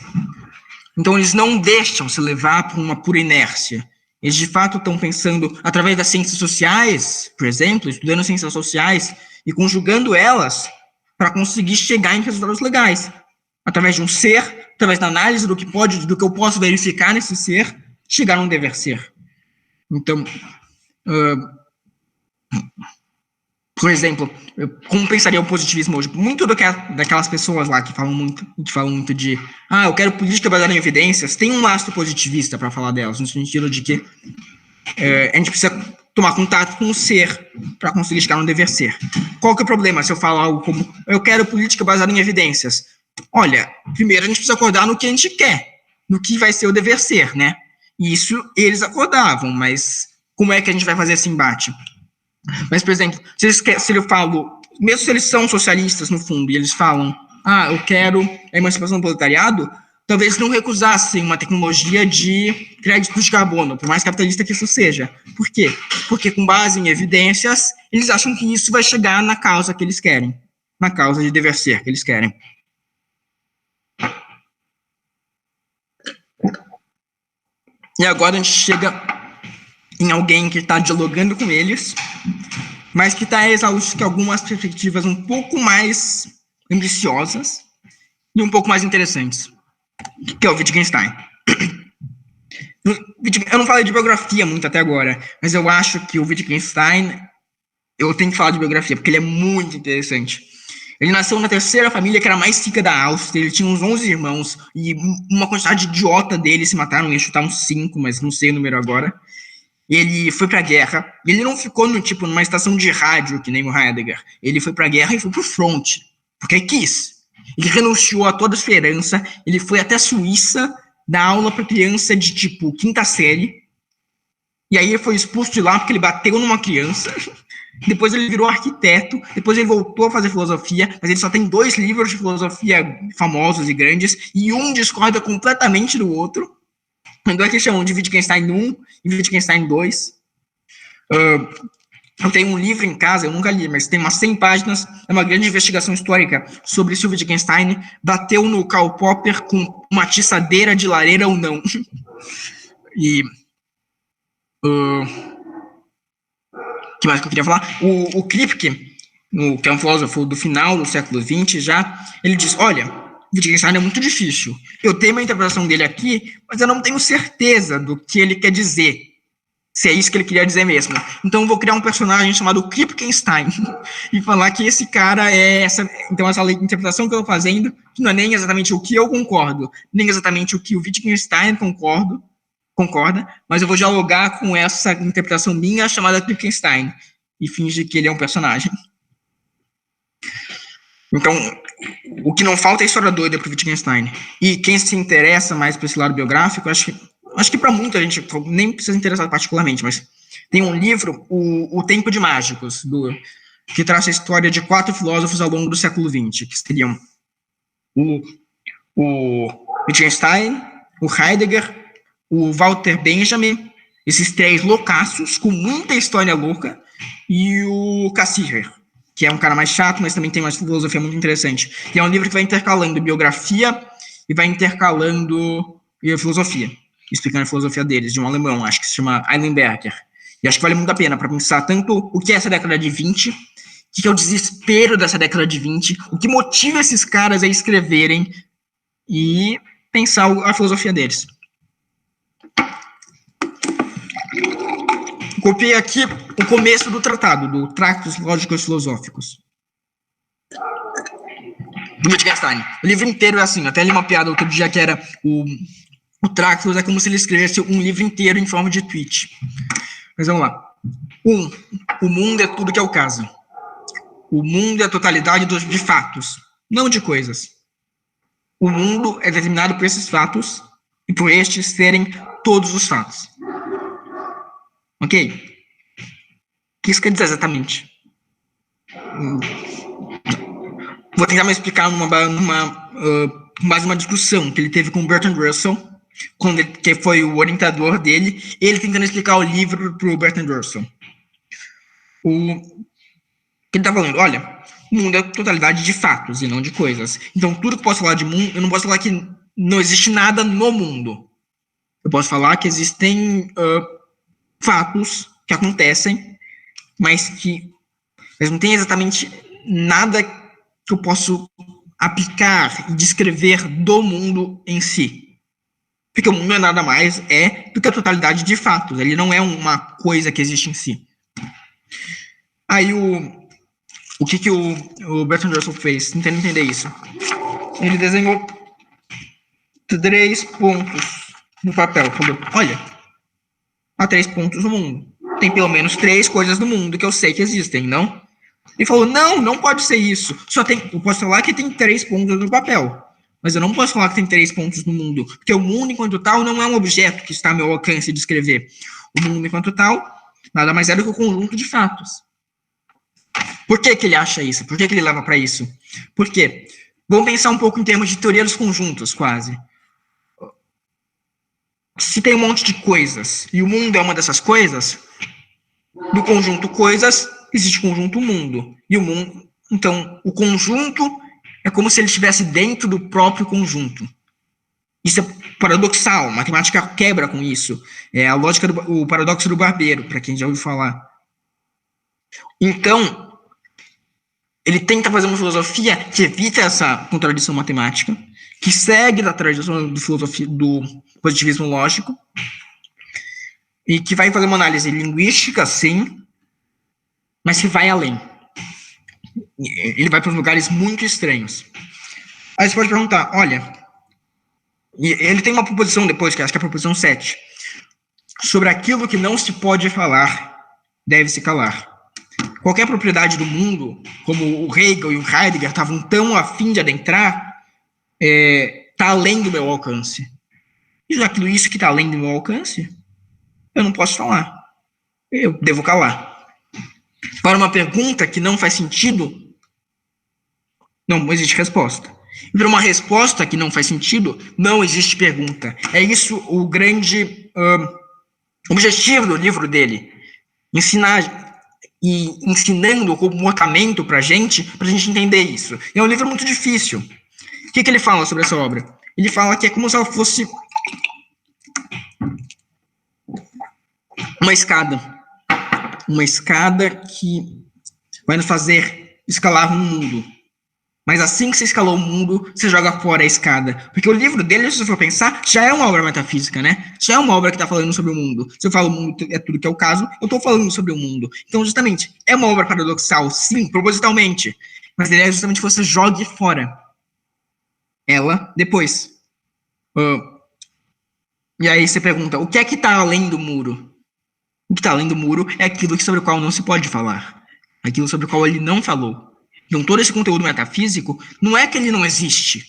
não deixam se levar por uma pura inércia. Eles, de fato, estão pensando, através das ciências sociais, por exemplo, estudando ciências sociais e conjugando elas para conseguir chegar em resultados legais. Através de um ser, através da análise do que eu posso verificar nesse ser, chegar a um dever ser. Então, por exemplo, como pensaria o positivismo hoje? Muito daquelas pessoas lá que falam muito de eu quero política baseada em evidências, tem um lastro positivista para falar delas, no sentido de que a gente precisa tomar contato com o ser para conseguir chegar no dever ser. Qual que é o problema se eu falar algo como eu quero política baseada em evidências? Olha, primeiro a gente precisa acordar no que a gente quer, no que vai ser o dever ser, né? E isso eles acordavam, mas como é que a gente vai fazer esse embate? Mas, por exemplo, se eu falo, mesmo se eles são socialistas no fundo, e eles falam, eu quero a emancipação do proletariado, talvez não recusassem uma tecnologia de crédito de carbono, por mais capitalista que isso seja. Por quê? Porque, com base em evidências, eles acham que isso vai chegar na causa que eles querem, na causa de dever ser que eles querem. E agora a gente chega em alguém que está dialogando com eles, mas que está exausto de algumas perspectivas um pouco mais ambiciosas e um pouco mais interessantes, que é o Wittgenstein. Eu não falei de biografia muito até agora, mas eu acho que o Wittgenstein, eu tenho que falar de biografia, porque ele é muito interessante. Ele nasceu na terceira família, que era a mais rica da Áustria, ele tinha uns 11 irmãos, e uma quantidade idiota deles se mataram, ia chutar uns 5, mas não sei o número agora. Ele foi pra guerra, e ele não ficou numa estação de rádio, que nem o Heidegger. Ele foi pra guerra e foi pro front, porque ele quis. Ele renunciou a toda esperança, ele foi até a Suíça dar aula pra criança de, quinta série, e aí ele foi expulso de lá porque ele bateu numa criança. Depois ele virou arquiteto, depois ele voltou a fazer filosofia, mas ele só tem 2 livros de filosofia famosos e grandes, e um discorda completamente do outro. Então é que chamam de Wittgenstein 1 e Wittgenstein 2. Eu tenho um livro em casa, eu nunca li, mas tem umas 100 páginas, é uma grande investigação histórica sobre se o Wittgenstein bateu no Karl Popper com uma atiçadeira de lareira ou não. E... que mais que eu queria falar? O Kripke, que é um filósofo do final do século XX já, ele diz, olha, Wittgenstein é muito difícil. Eu tenho uma interpretação dele aqui, mas eu não tenho certeza do que ele quer dizer. se é isso que ele queria dizer mesmo. Então eu vou criar um personagem chamado Kripkenstein e falar que esse cara é essa. Então essa interpretação que eu estou fazendo não é nem exatamente o que eu concordo, nem exatamente o que o Wittgenstein concorda, mas eu vou dialogar com essa interpretação minha chamada Kripkenstein e fingir que ele é um personagem. Então, o que não falta é história doida para o Wittgenstein. E quem se interessa mais por esse lado biográfico, acho que para muita gente, nem precisa se interessar particularmente, mas tem um livro, O Tempo de Mágicos, que traz a história de 4 filósofos ao longo do século XX, que seriam o Wittgenstein, o Heidegger, o Walter Benjamin, esses 3 loucaços, com muita história louca, e o Cassirer, que é um cara mais chato, mas também tem uma filosofia muito interessante. E é um livro que vai intercalando biografia e vai intercalando filosofia, explicando a filosofia deles, de um alemão, acho que se chama Eilenberger. E acho que vale muito a pena para pensar tanto o que é essa década de 20, o que é o desespero dessa década de 20, o que motiva esses caras a escreverem e pensar a filosofia deles. Copiei aqui o começo do tratado, do Tractatus Lógicos Filosóficos, do Wittgenstein. O livro inteiro é assim, até li uma piada outro dia que era o Tractatus é como se ele escrevesse um livro inteiro em forma de tweet. Mas vamos lá. O mundo é tudo que é o caso. O mundo é a totalidade de fatos, não de coisas. O mundo é determinado por esses fatos e por estes serem todos os fatos. Ok? O que isso quer dizer exatamente? Vou tentar me explicar numa base de uma discussão que ele teve com o Bertrand Russell, que foi o orientador dele, ele tentando explicar o livro para o Bertrand Russell. Que ele está falando, olha, o mundo é a totalidade de fatos e não de coisas. Então, tudo que eu posso falar de mundo, eu não posso falar que não existe nada no mundo. Eu posso falar que existem fatos que acontecem, mas não tem exatamente nada que eu posso aplicar e descrever do mundo em si. Porque o mundo não é nada mais do que a totalidade de fatos. Ele não é uma coisa que existe em si. Aí o que o Bertrand Russell fez, tentando entender isso? Ele desenhou 3 pontos no papel. Falou, olha, há 3 pontos no mundo. Tem pelo menos 3 coisas no mundo que eu sei que existem, não? Ele falou, não pode ser isso. Eu posso falar que tem 3 pontos no papel, mas eu não posso falar que tem 3 pontos no mundo, porque o mundo enquanto tal não é um objeto que está ao meu alcance de escrever. O mundo enquanto tal nada mais é do que um conjunto de fatos. Por que ele acha isso? Por que ele leva para isso? Por quê? Vamos pensar um pouco em termos de teoria dos conjuntos, quase. Se tem um monte de coisas, e o mundo é uma dessas coisas, do conjunto coisas, existe o conjunto mundo. E o mundo, então, o conjunto é como se ele estivesse dentro do próprio conjunto. Isso é paradoxal, matemática quebra com isso. É a lógica o paradoxo do barbeiro, para quem já ouviu falar. Então, ele tenta fazer uma filosofia que evita essa contradição matemática, que segue da tradição do filosofia do positivismo lógico, e que vai fazer uma análise linguística, sim, mas que vai além. Ele vai para lugares muito estranhos. Aí você pode perguntar, olha, e ele tem uma proposição depois, que acho que é a proposição 7, sobre aquilo que não se pode falar, deve-se calar. Qualquer propriedade do mundo, como o Hegel e o Heidegger estavam tão afim de adentrar, está além do meu alcance. E aquilo isso que está além do meu alcance, eu não posso falar. Eu devo calar. Para uma pergunta que não faz sentido, não existe resposta. E para uma resposta que não faz sentido, não existe pergunta. É isso o grande objetivo do livro dele. Ensinar e ensinando o comportamento para a gente entender isso. E é um livro muito difícil. O que ele fala sobre essa obra? Ele fala que é como se ela fosse uma escada. Uma escada que vai nos fazer escalar um mundo. Mas assim que você escalou o mundo, você joga fora a escada. Porque o livro dele, se você for pensar, já é uma obra metafísica, né? Já é uma obra que está falando sobre o mundo. Se eu falo o mundo é tudo que é o caso, eu estou falando sobre o mundo. Então, justamente, é uma obra paradoxal, sim, propositalmente. Mas a ideia é justamente que você jogue fora ela depois. E aí você pergunta, o que é que está além do muro? O que está além do muro é aquilo sobre o qual não se pode falar. Aquilo sobre o qual ele não falou. Então, todo esse conteúdo metafísico não é que ele não existe,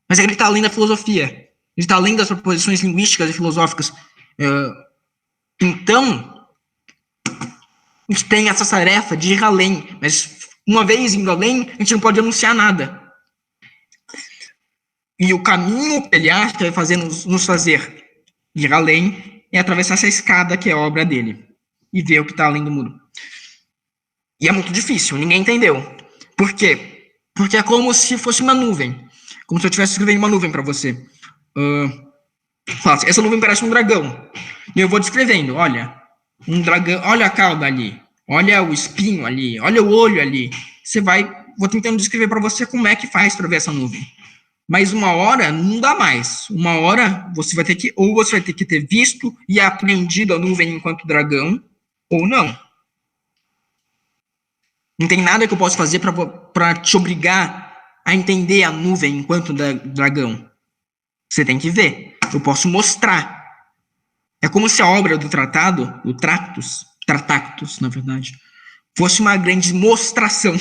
mas é que ele está além da filosofia. Ele está além das proposições linguísticas e filosóficas. Então, a gente tem essa tarefa de ir além, mas uma vez indo além, a gente não pode anunciar nada. E o caminho que ele acha que vai fazer nos fazer ir além é atravessar essa escada que é a obra dele e ver o que está além do muro. E é muito difícil, ninguém entendeu. Por quê? Porque é como se fosse uma nuvem. Como se eu estivesse escrevendo uma nuvem para você. Essa nuvem parece um dragão. E eu vou descrevendo, olha, um dragão, olha a cauda ali, olha o espinho ali, olha o olho ali. Vou tentando descrever para você como é que faz para ver essa nuvem. Mas uma hora não dá mais. Uma hora você vai ter que ter visto e aprendido a nuvem enquanto dragão, ou não. Não tem nada que eu possa fazer para te obrigar a entender a nuvem enquanto dragão. Você tem que ver. Eu posso mostrar. É como se a obra do tratado, o Tratactus, na verdade, fosse uma grande mostração.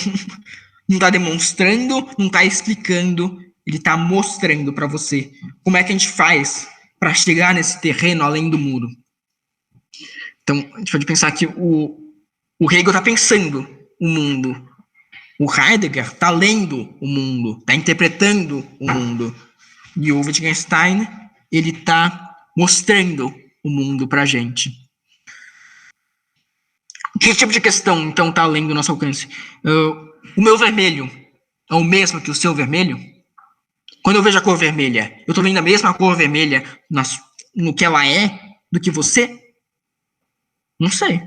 Não está demonstrando, não está explicando, ele está mostrando para você como é que a gente faz para chegar nesse terreno além do muro. Então, a gente pode pensar que o Hegel está pensando o mundo. O Heidegger está lendo o mundo, está interpretando o mundo. E o Wittgenstein, ele está mostrando o mundo para a gente. Que tipo de questão, então, está além do nosso alcance? O meu vermelho é o mesmo que o seu vermelho? Quando eu vejo a cor vermelha, eu estou vendo a mesma cor vermelha no que ela é do que você? Não sei.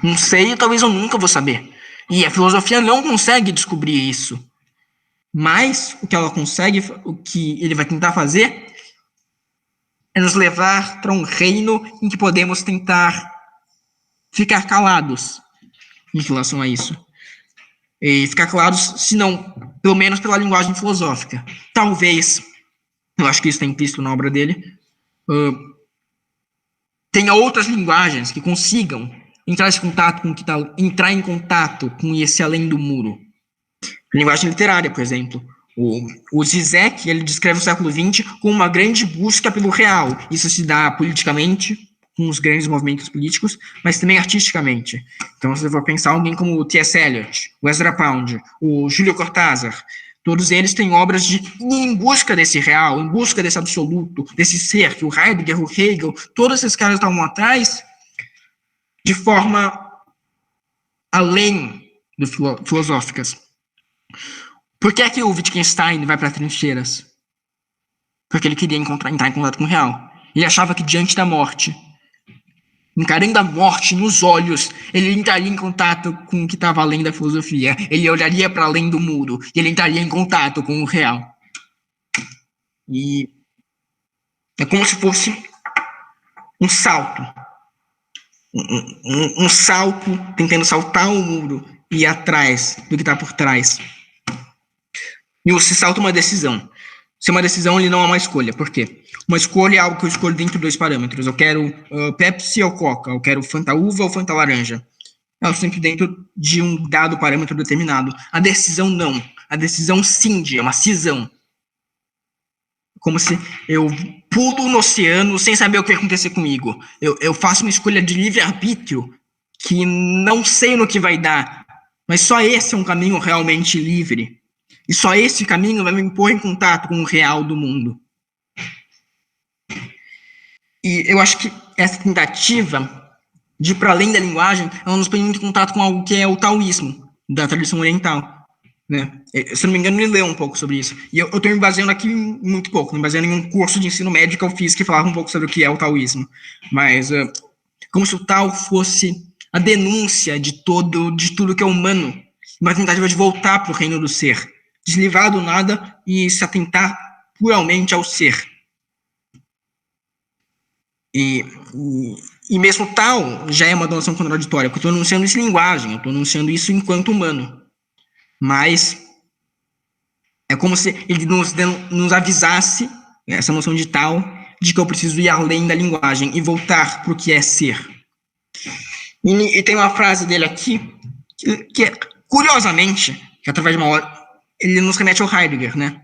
Não sei e talvez eu nunca vou saber. E a filosofia não consegue descobrir isso. Mas o que ela consegue, o que ele vai tentar fazer, é nos levar para um reino em que podemos tentar ficar calados em relação a isso. E ficar calados, se não, pelo menos pela linguagem filosófica. Talvez, eu acho que isso está implícito na obra dele, tenha outras linguagens que consigam entrar em contato com esse além do muro. Linguagem literária, por exemplo. O Zizek, ele descreve o século XX como uma grande busca pelo real. Isso se dá politicamente, com os grandes movimentos políticos, mas também artisticamente. Então, se você for pensar alguém como o T.S. Eliot, o Ezra Pound, o Júlio Cortázar, todos eles têm obras em busca desse real, em busca desse absoluto, desse ser, que o Heidegger, o Hegel, todos esses caras estavam atrás de forma além do filosóficas. Por que é que o Wittgenstein vai para trincheiras? Porque ele queria entrar em contato com o real. Ele achava que diante da morte, encarando a morte nos olhos, ele entraria em contato com o que estava além da filosofia. Ele olharia para além do muro e ele entraria em contato com o real. E é como se fosse um salto. Um salto tentando saltar o muro e ir atrás do que está por trás. E esse salto é uma decisão. Se é uma decisão, ele não é uma escolha. Por quê? Uma escolha é algo que eu escolho dentro de dois parâmetros. Eu quero Pepsi ou Coca. Eu quero Fanta Uva ou Fanta Laranja. É sempre dentro de um dado parâmetro determinado. A decisão não. A decisão cinge, é uma cisão. Como se eu pulo no oceano sem saber o que vai acontecer comigo. Eu faço uma escolha de livre-arbítrio que não sei no que vai dar. Mas só esse é um caminho realmente livre. E só esse caminho vai me pôr em contato com o real do mundo. E eu acho que essa tentativa de ir para além da linguagem, ela nos põe muito em contato com algo que é o taoísmo, da tradição oriental. Né? Se não me engano, ele leu um pouco sobre isso. E eu estou me baseando aqui muito pouco, me baseando em um curso de ensino médio que eu fiz que falava um pouco sobre o que é o taoísmo. Mas como se o Tao fosse a denúncia de tudo que é humano, uma tentativa de voltar para o reino do ser. deslivar do nada e se atentar puramente ao ser. E mesmo tal já é uma doação contraditória, porque eu estou anunciando isso em linguagem, eu estou anunciando isso enquanto humano. Mas é como se ele nos avisasse, essa noção de tal, de que eu preciso ir além da linguagem e voltar para o que é ser. E tem uma frase dele aqui, que curiosamente, que através de uma hora, ele nos remete ao Heidegger, né?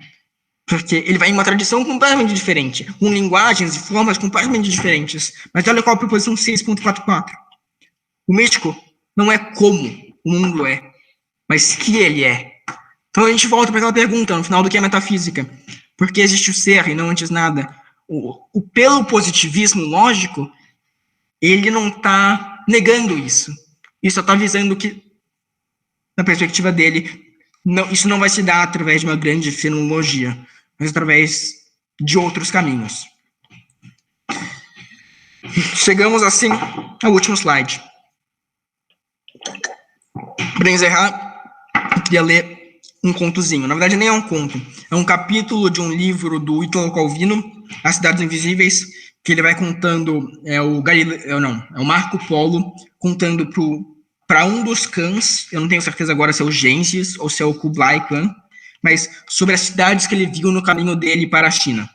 Porque ele vai em uma tradição completamente diferente, com linguagens e formas completamente diferentes. Mas olha qual a proposição 6.44. O místico não é como o mundo é, mas que ele é. Então a gente volta para aquela pergunta, no final, do que é metafísica. Por que existe o ser e não antes nada? Pelo positivismo lógico, ele não está negando isso. Ele só está avisando que, na perspectiva dele, não, isso não vai se dar através de uma grande fenomenologia, mas através de outros caminhos. Chegamos, assim, ao último slide. Para encerrar, eu queria ler um contozinho. Na verdade, nem é um conto. É um capítulo de um livro do Italo Calvino, As Cidades Invisíveis, que ele vai contando, é o Marco Polo, contando para um dos cães, eu não tenho certeza agora se é o Gengis ou se é o Kublai Khan, mas sobre as cidades que ele viu no caminho dele para a China.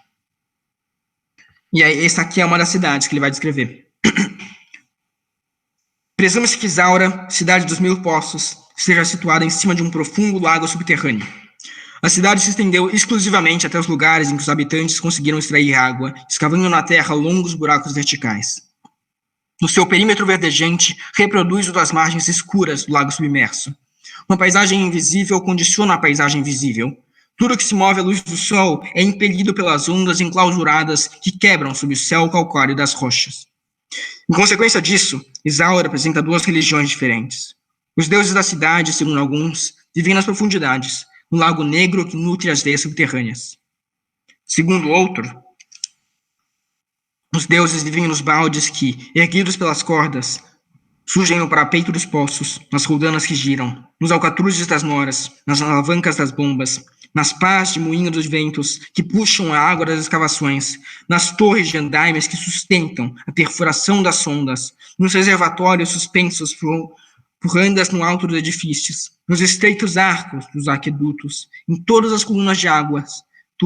E aí, essa aqui é uma das cidades que ele vai descrever. Presume-se que Zaura, cidade dos 1000 poços, esteja situada em cima de um profundo lago subterrâneo. A cidade se estendeu exclusivamente até os lugares em que os habitantes conseguiram extrair água, escavando na terra longos buracos verticais. No seu perímetro verdejante, reproduz o das margens escuras do lago submerso. Uma paisagem invisível condiciona a paisagem visível. Tudo que se move à luz do sol é impelido pelas ondas enclausuradas que quebram sob o céu calcário das rochas. Em consequência disso, Isaura apresenta duas religiões diferentes. Os deuses da cidade, segundo alguns, vivem nas profundidades, no lago negro que nutre as veias subterrâneas. Segundo outro, os deuses vivem nos baldes que, erguidos pelas cordas, surgem no parapeito dos poços, nas roldanas que giram, nos alcatruzes das noras, nas alavancas das bombas, nas pás de moinho dos ventos que puxam a água das escavações, nas torres de andaimes que sustentam a perfuração das sondas, nos reservatórios suspensos por andas no alto dos edifícios, nos estreitos arcos dos aquedutos, em todas as colunas de águas,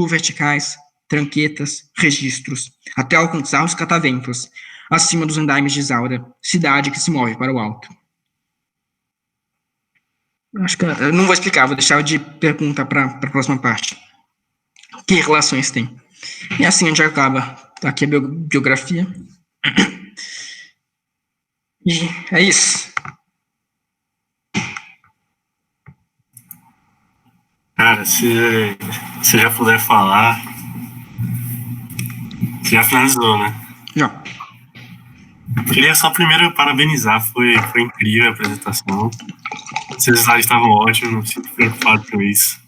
verticais, tranquetas, registros, até alcançar os cataventos, acima dos andaimes de Zaura, cidade que se move para o alto. Acho que eu não vou explicar, vou deixar de pergunta para a próxima parte. Que relações tem? E assim a gente acaba. Aqui a biografia. E é isso. Cara, se você já puder falar. Você já finalizou, né? Já. Queria só primeiro parabenizar, foi incrível a apresentação. Seus slides estavam ótimos, não fico preocupado com isso.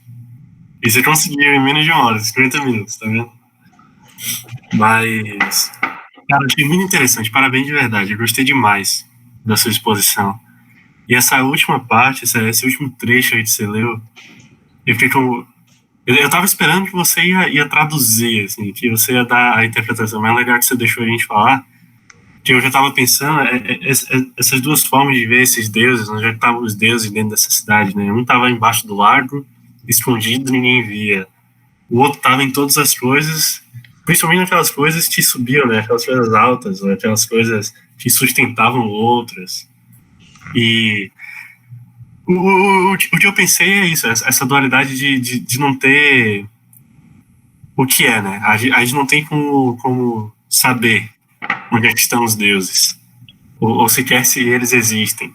E você conseguiu em menos de 1 hora, 50 minutos, tá vendo? Mas, cara, achei muito interessante, parabéns de verdade, eu gostei demais da sua exposição. E essa última parte, esse último trecho aí que você leu, eu fiquei com... Eu tava esperando que você ia traduzir, assim, que você ia dar a interpretação, mas é legal que você deixou a gente falar, que eu já tava pensando, essas duas formas de ver esses deuses, onde estavam os deuses dentro dessa cidade, né? Um tava embaixo do lago, escondido, ninguém via. O outro tava em todas as coisas, principalmente naquelas coisas que subiam, né? Aquelas coisas altas, ou aquelas coisas que sustentavam outras. E o que eu pensei é isso, essa dualidade de não ter o que é, né? A gente não tem como saber onde é que estão os deuses, ou sequer se eles existem.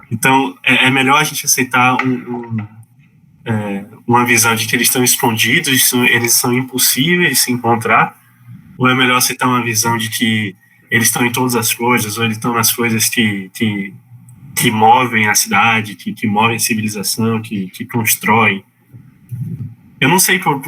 Então, é melhor a gente aceitar uma visão de que eles estão escondidos, eles são impossíveis de se encontrar, ou é melhor aceitar uma visão de que eles estão em todas as coisas, ou eles estão nas coisas que movem a cidade, que movem a civilização, que constroem. Eu não sei qual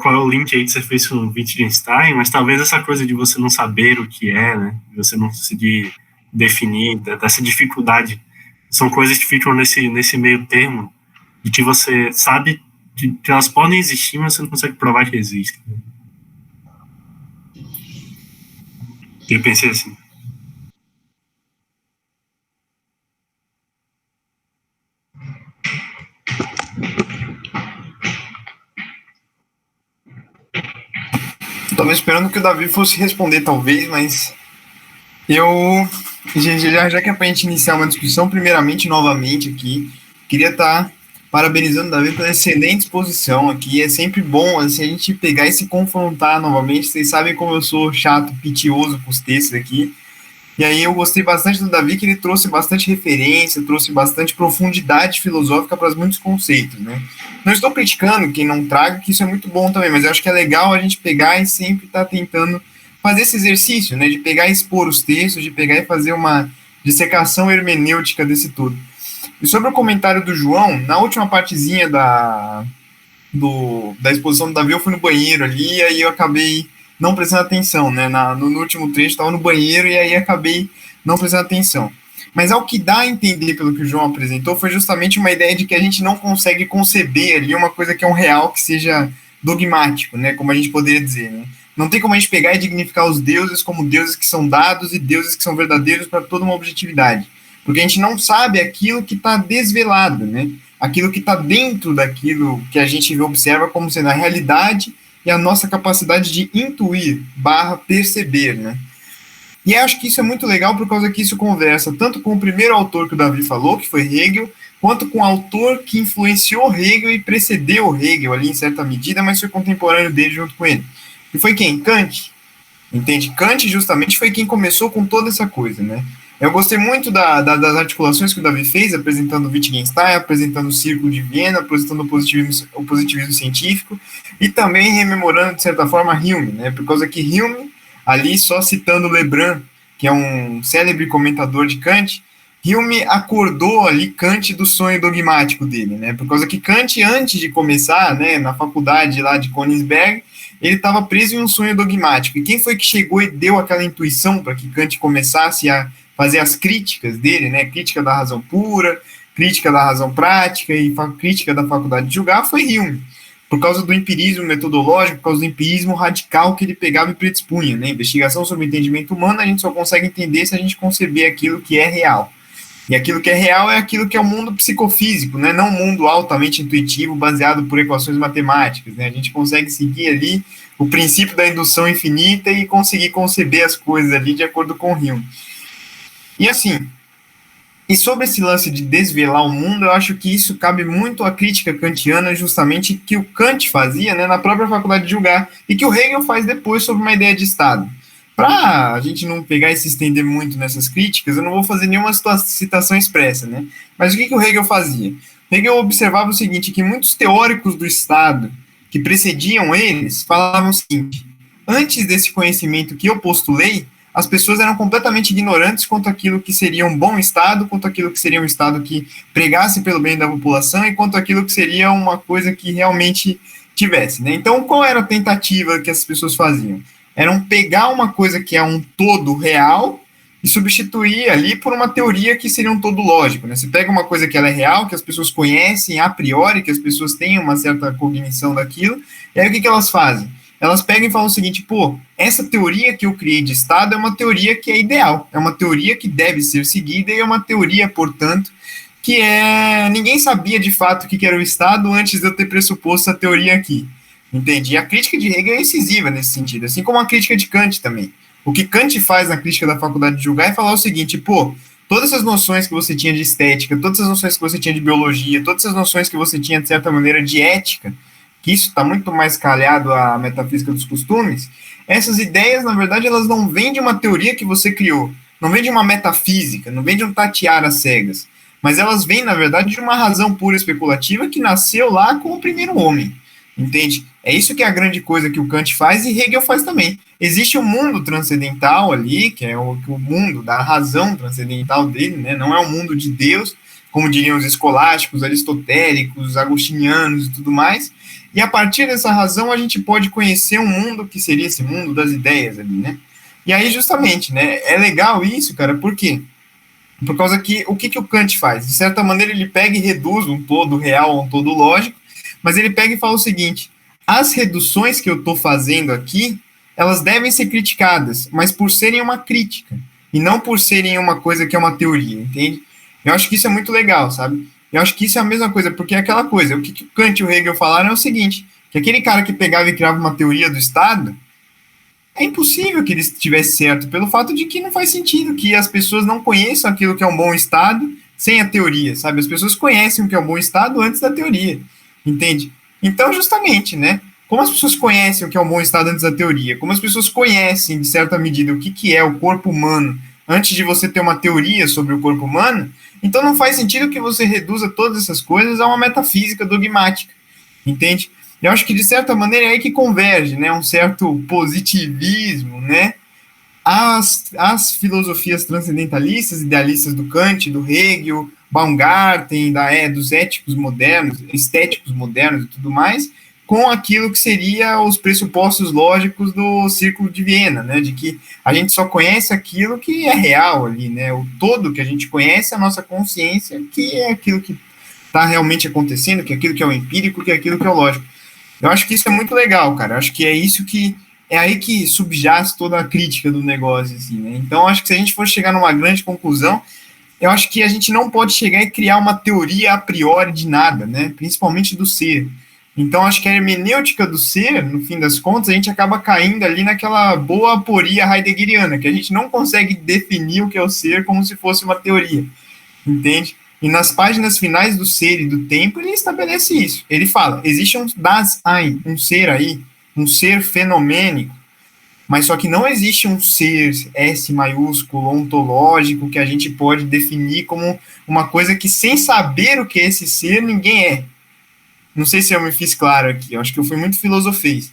é o link aí que você fez com o Wittgenstein, mas talvez essa coisa de você não saber o que é, né, de você não conseguir definir, dessa dificuldade, são coisas que ficam nesse meio termo, de que você sabe que elas podem existir, mas você não consegue provar que existem. E eu pensei assim. Tava esperando que o Davi fosse responder, talvez, mas eu, já que é pra gente iniciar uma discussão, primeiramente, novamente aqui, queria estar parabenizando o Davi pela excelente exposição aqui. É sempre bom assim, a gente pegar e se confrontar novamente. Vocês sabem como eu sou chato, pitioso com os textos aqui. E aí eu gostei bastante do Davi, que ele trouxe bastante referência, trouxe bastante profundidade filosófica para muitos conceitos, né? Não estou criticando quem não traga, que isso é muito bom também, mas eu acho que é legal a gente pegar e sempre estar tentando fazer esse exercício, né? De pegar e expor os textos, de pegar e fazer uma dissecação hermenêutica desse todo. E sobre o comentário do João, na última partezinha da exposição do Davi, eu fui no banheiro ali, e aí eu acabei não prestando atenção, né? No último trecho, estava no banheiro e aí acabei não prestando atenção. Mas ao que dá a entender pelo que o João apresentou foi justamente uma ideia de que a gente não consegue conceber ali uma coisa que é um real que seja dogmático, né? Como a gente poderia dizer, né? Não tem como a gente pegar e dignificar os deuses como deuses que são dados e deuses que são verdadeiros para toda uma objetividade. Porque a gente não sabe aquilo que está desvelado, né? Aquilo que está dentro daquilo que a gente observa como sendo a realidade e a nossa capacidade de intuir / perceber, né? E acho que isso é muito legal por causa que isso conversa tanto com o primeiro autor que o Davi falou, que foi Hegel, quanto com o autor que influenciou Hegel e precedeu Hegel ali em certa medida, mas foi contemporâneo dele junto com ele. E foi quem? Kant. Entende? Kant justamente foi quem começou com toda essa coisa, né? Eu gostei muito das articulações que o Davi fez, apresentando o Wittgenstein, apresentando o Círculo de Viena, apresentando o positivismo científico, e também rememorando, de certa forma, Hume, né? Por causa que Hume, ali só citando Lebrun, que é um célebre comentador de Kant, Hume acordou ali Kant do sonho dogmático dele, né? Por causa que Kant, antes de começar, né, na faculdade lá de Königsberg, ele estava preso em um sonho dogmático. E quem foi que chegou e deu aquela intuição para que Kant começasse a fazer as críticas dele, né? Crítica da razão pura, crítica da razão prática e crítica da faculdade de julgar, foi Hume. Por causa do empirismo metodológico, por causa do empirismo radical que ele pegava e predispunha, né? Investigação sobre o entendimento humano, a gente só consegue entender se a gente conceber aquilo que é real. E aquilo que é real é aquilo que é o mundo psicofísico, né? Não um mundo altamente intuitivo, baseado por equações matemáticas, né? A gente consegue seguir ali o princípio da indução infinita e conseguir conceber as coisas ali de acordo com Hume. E assim, e sobre esse lance de desvelar o mundo, eu acho que isso cabe muito à crítica kantiana, justamente que o Kant fazia, né, na própria faculdade de julgar, e que o Hegel faz depois sobre uma ideia de Estado. Para a gente não pegar e se estender muito nessas críticas, eu não vou fazer nenhuma citação expressa, né? Mas o que o Hegel fazia? O Hegel observava o seguinte, que muitos teóricos do Estado que precediam eles falavam o seguinte: antes desse conhecimento que eu postulei, as pessoas eram completamente ignorantes quanto àquilo que seria um bom Estado, quanto àquilo que seria um Estado que pregasse pelo bem da população e quanto àquilo que seria uma coisa que realmente tivesse, né? Então, qual era a tentativa que as pessoas faziam? Eram pegar uma coisa que é um todo real e substituir ali por uma teoria que seria um todo lógico, né? Você pega uma coisa que ela é real, que as pessoas conhecem a priori, que as pessoas têm uma certa cognição daquilo, e aí o que elas fazem? Elas pegam e falam o seguinte: pô, essa teoria que eu criei de Estado é uma teoria que é ideal, é uma teoria que deve ser seguida e é uma teoria, portanto, que ninguém sabia de fato o que era o Estado antes de eu ter pressuposto essa teoria aqui, entende? E a crítica de Hegel é incisiva nesse sentido, assim como a crítica de Kant também. O que Kant faz na crítica da faculdade de julgar é falar o seguinte: pô, todas essas noções que você tinha de estética, todas as noções que você tinha de biologia, todas as noções que você tinha, de certa maneira, de ética, que isso está muito mais calhado à metafísica dos costumes, essas ideias, na verdade, elas não vêm de uma teoria que você criou, não vêm de uma metafísica, não vêm de um tatear às cegas, mas elas vêm, na verdade, de uma razão pura especulativa que nasceu lá com o primeiro homem, entende? É isso que é a grande coisa que o Kant faz e Hegel faz também. Existe um mundo transcendental ali, que é o mundo da razão transcendental dele, né? Não é o mundo de Deus, como diriam os escolásticos, aristotélicos, agostinianos e tudo mais. E a partir dessa razão a gente pode conhecer um mundo que seria esse mundo das ideias ali, né? E aí justamente, né, é legal isso, cara, por quê? Por causa que o que o Kant faz? De certa maneira ele pega e reduz um todo real a um todo lógico, Mas ele pega e fala o seguinte: as reduções que eu estou fazendo aqui, elas devem ser criticadas, mas por serem uma crítica, e não por serem uma coisa que é uma teoria, entende? Eu acho que isso é muito legal, sabe? Eu acho que isso é a mesma coisa, porque é aquela coisa, o que o Kant e o Hegel falaram é o seguinte, que aquele cara que pegava e criava uma teoria do Estado, é impossível que ele estivesse certo, pelo fato de que não faz sentido que as pessoas não conheçam aquilo que é um bom Estado sem a teoria, sabe? As pessoas conhecem o que é um bom Estado antes da teoria, entende? Então, justamente, né? Como as pessoas conhecem o que é um bom Estado antes da teoria, como as pessoas conhecem, de certa medida, o que é o corpo humano antes de você ter uma teoria sobre o corpo humano, então não faz sentido que você reduza todas essas coisas a uma metafísica dogmática, entende? Eu acho que, de certa maneira, é aí que converge, né, um certo positivismo, né, as filosofias transcendentalistas, idealistas do Kant, do Hegel, Baumgarten, dos éticos modernos, estéticos modernos e tudo mais, com aquilo que seria os pressupostos lógicos do Círculo de Viena, né, de que a gente só conhece aquilo que é real ali, né, o todo que a gente conhece, a nossa consciência, que é aquilo que está realmente acontecendo, que é aquilo que é o empírico, que é aquilo que é o lógico. Eu acho que isso é muito legal, cara, eu acho que é isso que, é aí que subjaz toda a crítica do negócio, assim, né, então eu acho que se a gente for chegar numa grande conclusão, eu acho que a gente não pode chegar e criar uma teoria a priori de nada, né, principalmente do ser. Então, acho que a hermenêutica do ser, no fim das contas, a gente acaba caindo ali naquela boa aporia heideggeriana, que a gente não consegue definir o que é o ser como se fosse uma teoria, entende? E nas páginas finais do Ser e do Tempo, ele estabelece isso. Ele fala, existe um Dasein, um ser aí, um ser fenomênico, mas só que não existe um ser, S maiúsculo, ontológico, que a gente pode definir como uma coisa que, sem saber o que é esse ser, ninguém é. Não sei se eu me fiz claro aqui, eu acho que eu fui muito filosofês.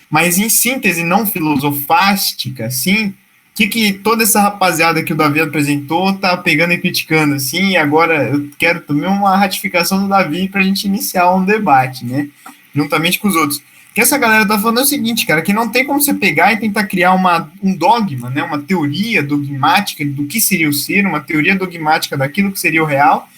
Mas em síntese não filosofástica, assim, o que toda essa rapaziada que o Davi apresentou tá pegando e criticando, assim, e agora eu quero também uma ratificação do Davi para a gente iniciar um debate, né, juntamente com os outros. Que essa galera tá falando é o seguinte, cara, que não tem como você pegar e tentar criar um dogma, né, uma teoria dogmática do que seria o ser, uma teoria dogmática daquilo que seria o real.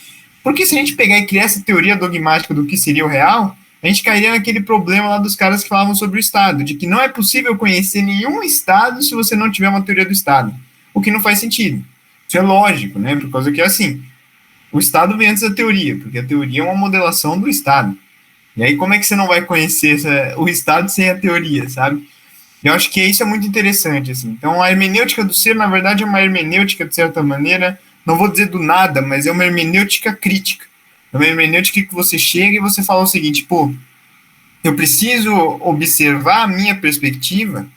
Porque se a gente pegar e criar essa teoria dogmática do que seria o real, a gente cairia naquele problema lá dos caras que falavam sobre o Estado, de que não é possível conhecer nenhum Estado se você não tiver uma teoria do Estado, o que não faz sentido. Isso é lógico, né? Por causa que, assim, o Estado vem antes da teoria, porque a teoria é uma modelação do Estado. E aí, como é que você não vai conhecer o Estado sem a teoria, sabe? Eu acho que isso é muito interessante, assim. Então, a hermenêutica do ser, na verdade, é uma hermenêutica, de certa maneira, não vou dizer do nada, mas é uma hermenêutica crítica. É uma hermenêutica que você chega e você fala o seguinte, pô, eu preciso observar a minha perspectiva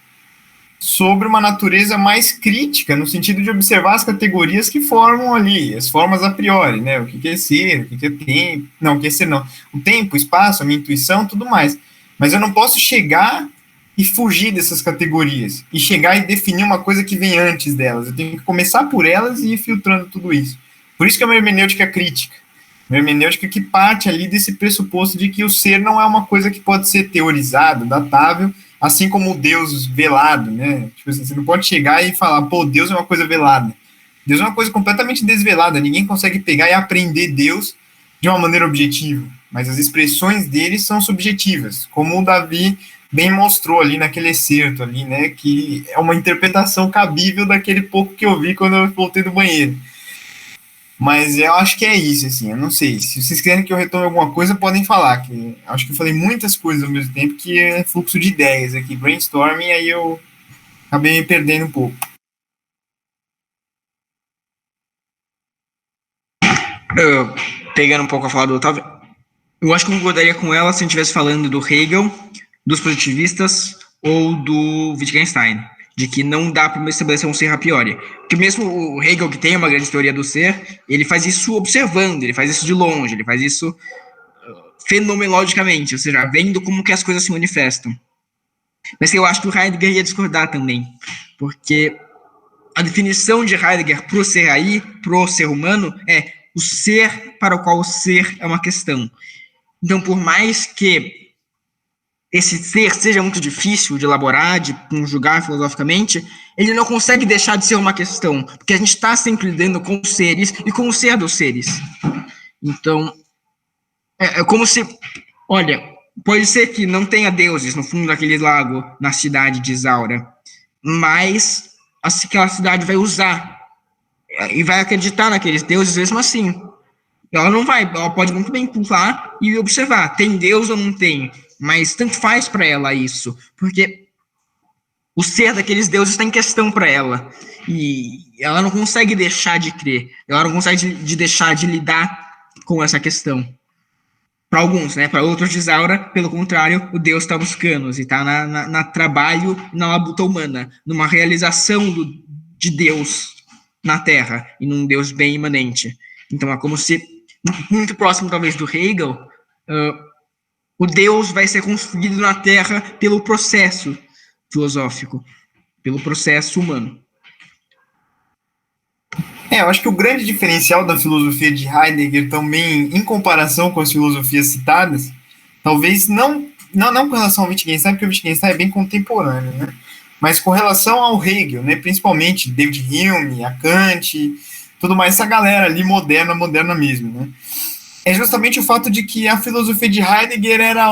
sobre uma natureza mais crítica, no sentido de observar as categorias que formam ali, as formas a priori, né? O que é ser, o que é tempo, não, o que é ser não, o tempo, o espaço, a minha intuição, tudo mais. Mas eu não posso chegar e fugir dessas categorias, e chegar e definir uma coisa que vem antes delas. Eu tenho que começar por elas e ir filtrando tudo isso. Por isso que é uma hermenêutica crítica. Uma hermenêutica que parte ali desse pressuposto de que o ser não é uma coisa que pode ser teorizada, datável, assim como o Deus velado, né? Tipo assim, você não pode chegar e falar, pô, Deus é uma coisa velada. Deus é uma coisa completamente desvelada, ninguém consegue pegar e aprender Deus de uma maneira objetiva, mas as expressões dele são subjetivas, como o Davi bem mostrou ali naquele excerto ali, né, que é uma interpretação cabível daquele pouco que eu vi quando eu voltei do banheiro. Mas eu acho que é isso, assim, eu não sei, se vocês querem que eu retome alguma coisa, podem falar, que acho que eu falei muitas coisas ao mesmo tempo, que é fluxo de ideias aqui, brainstorming, aí eu acabei me perdendo um pouco. Pegando um pouco a fala do Otávio, eu acho que eu concordaria com ela se a gente estivesse falando do Hegel, dos positivistas ou do Wittgenstein, de que não dá para estabelecer um ser a priori. Porque mesmo o Hegel, que tem uma grande teoria do ser, ele faz isso observando, ele faz isso de longe, ele faz isso fenomenologicamente, ou seja, vendo como que as coisas se manifestam. Mas eu acho que o Heidegger ia discordar também, porque a definição de Heidegger pro ser aí, pro ser humano, é o ser para o qual o ser é uma questão. Então, por mais que esse ser seja muito difícil de elaborar, de conjugar filosoficamente, ele não consegue deixar de ser uma questão, porque a gente está sempre lidando com os seres e com o ser dos seres. Então, é como se Olha, pode ser que não tenha deuses no fundo daquele lago, na cidade de Isaura, mas aquela cidade vai usar e vai acreditar naqueles deuses mesmo assim. Ela pode muito bem pular e observar, tem Deus ou não tem, mas tanto faz para ela isso, porque o ser daqueles deuses está em questão para ela, e ela não consegue deixar de crer, ela não consegue deixar de lidar com essa questão. Para alguns, né? Para outros de Zaura, pelo contrário, o Deus está buscando, e está na trabalho, na labuta humana, numa realização de Deus na Terra, e num Deus bem imanente. Então é como se, muito próximo talvez do Hegel, o Deus vai ser construído na Terra pelo processo filosófico, pelo processo humano. Eu acho que o grande diferencial da filosofia de Heidegger também, em comparação com as filosofias citadas, talvez não com relação ao Wittgenstein, porque o Wittgenstein é bem contemporâneo, né? Mas com relação ao Hegel, né? Principalmente David Hume, a Kant, tudo mais, essa galera ali moderna mesmo, né? É justamente o fato de que a filosofia de Heidegger era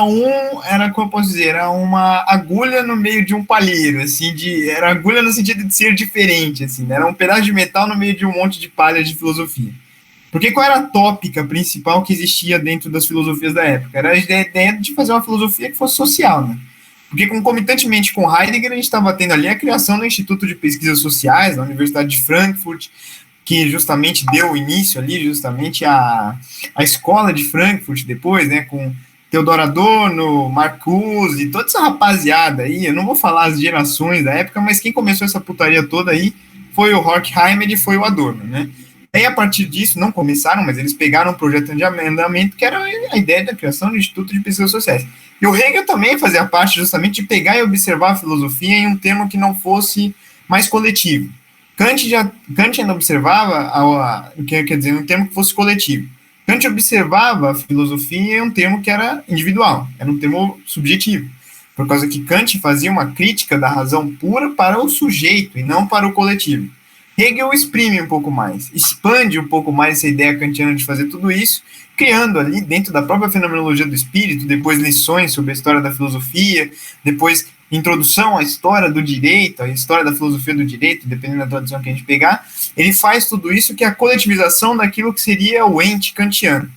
como eu posso dizer, era uma agulha no meio de um palheiro, assim, era agulha no sentido de ser diferente, assim, né? Era um pedaço de metal no meio de um monte de palhas de filosofia. Porque qual era a tópica principal que existia dentro das filosofias da época? Era a ideia de fazer uma filosofia que fosse social, né? Porque concomitantemente com Heidegger, a gente estava tendo ali a criação do Instituto de Pesquisas Sociais, na Universidade de Frankfurt, que justamente deu início ali, justamente a escola de Frankfurt depois, né, com Theodor Adorno, Marcuse, toda essa rapaziada aí, eu não vou falar as gerações da época, mas quem começou essa putaria toda aí foi o Horkheimer e foi o Adorno, né. Aí, a partir disso, não começaram, mas eles pegaram um projeto de andamento que era a ideia da criação do Instituto de Pesquisas Sociais. E o Hegel também fazia parte justamente de pegar e observar a filosofia em um termo que não fosse mais coletivo. Kant ainda observava, quer dizer, um termo que fosse coletivo. Kant observava a filosofia em um termo que era individual, era um termo subjetivo, por causa que Kant fazia uma crítica da razão pura para o sujeito e não para o coletivo. Hegel exprime um pouco mais, expande um pouco mais essa ideia kantiana de fazer tudo isso, criando ali dentro da própria fenomenologia do espírito, depois lições sobre a história da filosofia, depois introdução à história do direito, a história da filosofia do direito, dependendo da tradução que a gente pegar, ele faz tudo isso que é a coletivização daquilo que seria o ente kantiano.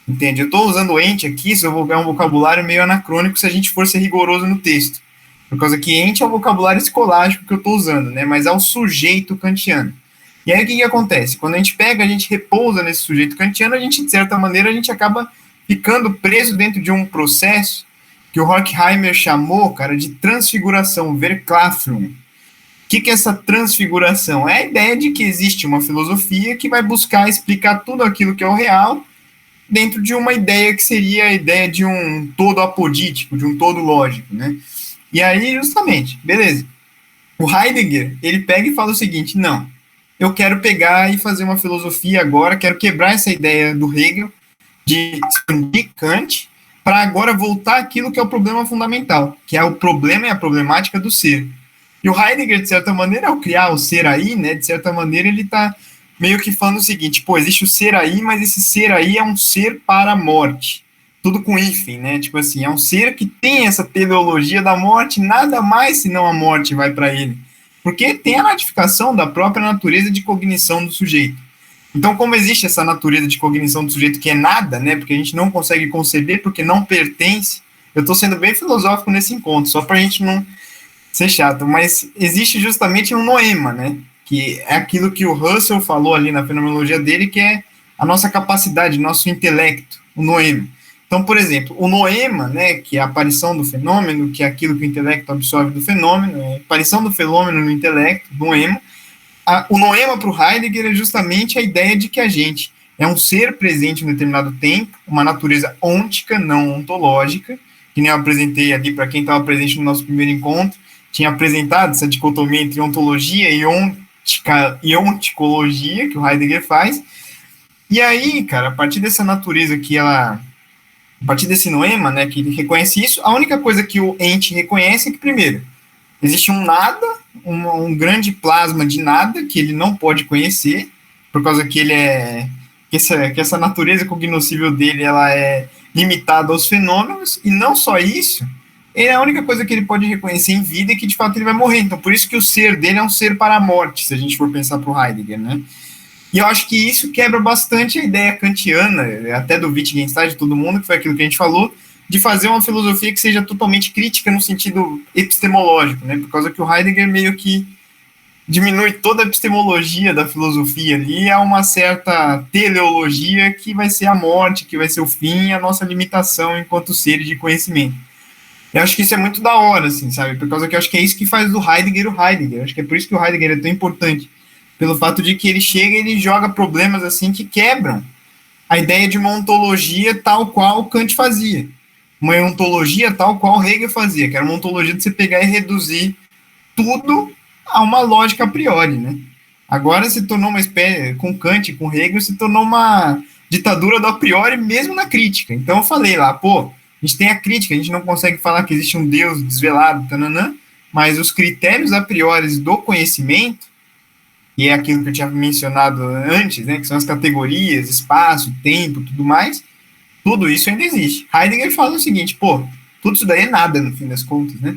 Entende? Eu estou usando o ente aqui, isso é um vocabulário meio anacrônico se a gente for ser rigoroso no texto. Por causa que ente é o vocabulário escolástico que eu estou usando, né? Mas é o sujeito kantiano. E aí o que acontece? Quando a gente pega, a gente repousa nesse sujeito kantiano, a gente, de certa maneira, a gente acaba ficando preso dentro de um processo que o Horkheimer chamou, cara, de transfiguração, Verklärung. O que é essa transfiguração? É a ideia de que existe uma filosofia que vai buscar explicar tudo aquilo que é o real dentro de uma ideia que seria a ideia de um todo apodítico, de um todo lógico, né? E aí, justamente, beleza. O Heidegger, ele pega e fala o seguinte, não, eu quero pegar e fazer uma filosofia agora, quero quebrar essa ideia do Hegel, de expandir Kant, para agora voltar àquilo que é o problema fundamental, que é o problema e a problemática do ser. E o Heidegger, de certa maneira, ao criar o ser aí, né, de certa maneira, ele está meio que falando o seguinte, pô, existe o ser aí, mas esse ser aí é um ser para a morte. Tudo com hífen, né? Tipo assim, é um ser que tem essa teleologia da morte, nada mais senão a morte vai para ele. Porque tem a ratificação da própria natureza de cognição do sujeito. Então, como existe essa natureza de cognição do sujeito que é nada, né? Porque a gente não consegue conceber, porque não pertence. Eu estou sendo bem filosófico nesse encontro, só para a gente não ser chato, mas existe justamente um noema, né? Que é aquilo que o Russell falou ali na fenomenologia dele, que é a nossa capacidade, nosso intelecto, o noema. Então, por exemplo, o noema, né, que é a aparição do fenômeno, que é aquilo que o intelecto absorve do fenômeno, a aparição do fenômeno no intelecto, noema. O noema para o Heidegger é justamente a ideia de que a gente é um ser presente em um determinado tempo, uma natureza ôntica, não ontológica, que nem eu apresentei ali para quem estava presente no nosso primeiro encontro, tinha apresentado essa dicotomia entre ontologia e onticologia, que o Heidegger faz. E aí, cara, a partir dessa natureza que ela... A partir desse noema, né, que ele reconhece isso, a única coisa que o ente reconhece é que, primeiro, existe um nada, um grande plasma de nada, que ele não pode conhecer, por causa que ele é... que essa natureza cognoscível dele, ela é limitado aos fenômenos, e não só isso, ele é a única coisa que ele pode reconhecer em vida é que, de fato, ele vai morrer. Então, por isso que o ser dele é um ser para a morte, se a gente for pensar para o Heidegger, né? E eu acho que isso quebra bastante a ideia kantiana, até do Wittgenstein, de todo mundo, que foi aquilo que a gente falou, de fazer uma filosofia que seja totalmente crítica no sentido epistemológico, né? Por causa que o Heidegger meio que diminui toda a epistemologia da filosofia ali a uma certa teleologia que vai ser a morte, que vai ser o fim, a nossa limitação enquanto seres de conhecimento. Eu acho que isso é muito da hora, assim, sabe? Por causa que eu acho que é isso que faz do Heidegger o Heidegger. Eu acho que é por isso que o Heidegger é tão importante. Pelo fato de que ele chega e ele joga problemas, assim, que quebram a ideia de uma ontologia tal qual Kant fazia. Uma ontologia tal qual Hegel fazia, que era uma ontologia de você pegar e reduzir tudo a uma lógica a priori, né? Agora se tornou uma espécie, com Kant, com Hegel, se tornou uma ditadura do a priori mesmo na crítica. Então eu falei lá, pô, a gente tem a crítica, a gente não consegue falar que existe um Deus desvelado, tananã, mas os critérios a priori do conhecimento, e é aquilo que eu tinha mencionado antes, né, que são as categorias, espaço, tempo, tudo mais, tudo isso ainda existe. Heidegger fala o seguinte, pô, tudo isso daí é nada, no fim das contas, né?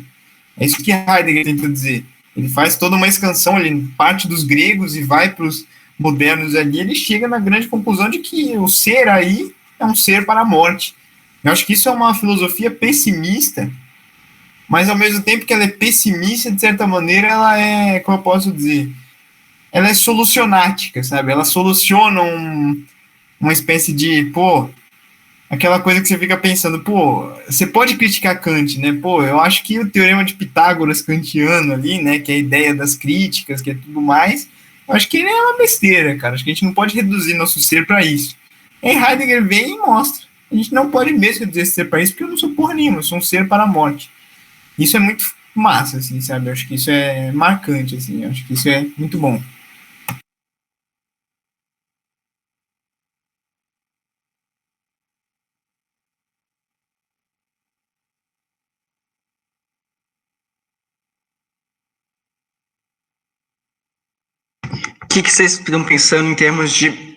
É isso que Heidegger tenta dizer. Ele faz toda uma expansão, ele parte dos gregos e vai para os modernos ali, ele chega na grande conclusão de que o ser aí é um ser para a morte. Eu acho que isso é uma filosofia pessimista, mas ao mesmo tempo que ela é pessimista, de certa maneira, ela é, como eu posso dizer, ela é solucionática, sabe? Ela soluciona uma espécie de, pô, aquela coisa que você fica pensando, pô, você pode criticar Kant, né? Pô, eu acho que o teorema de Pitágoras kantiano ali, né, que é a ideia das críticas, que é tudo mais, eu acho que ele é uma besteira, cara. Acho que a gente não pode reduzir nosso ser para isso. E Heidegger vem e mostra. A gente não pode mesmo reduzir esse ser para isso, porque eu não sou porra nenhuma, eu sou um ser para a morte. Isso é muito massa, assim, sabe? Eu acho que isso é marcante, assim, eu acho que isso é muito bom. O que vocês estão pensando em termos de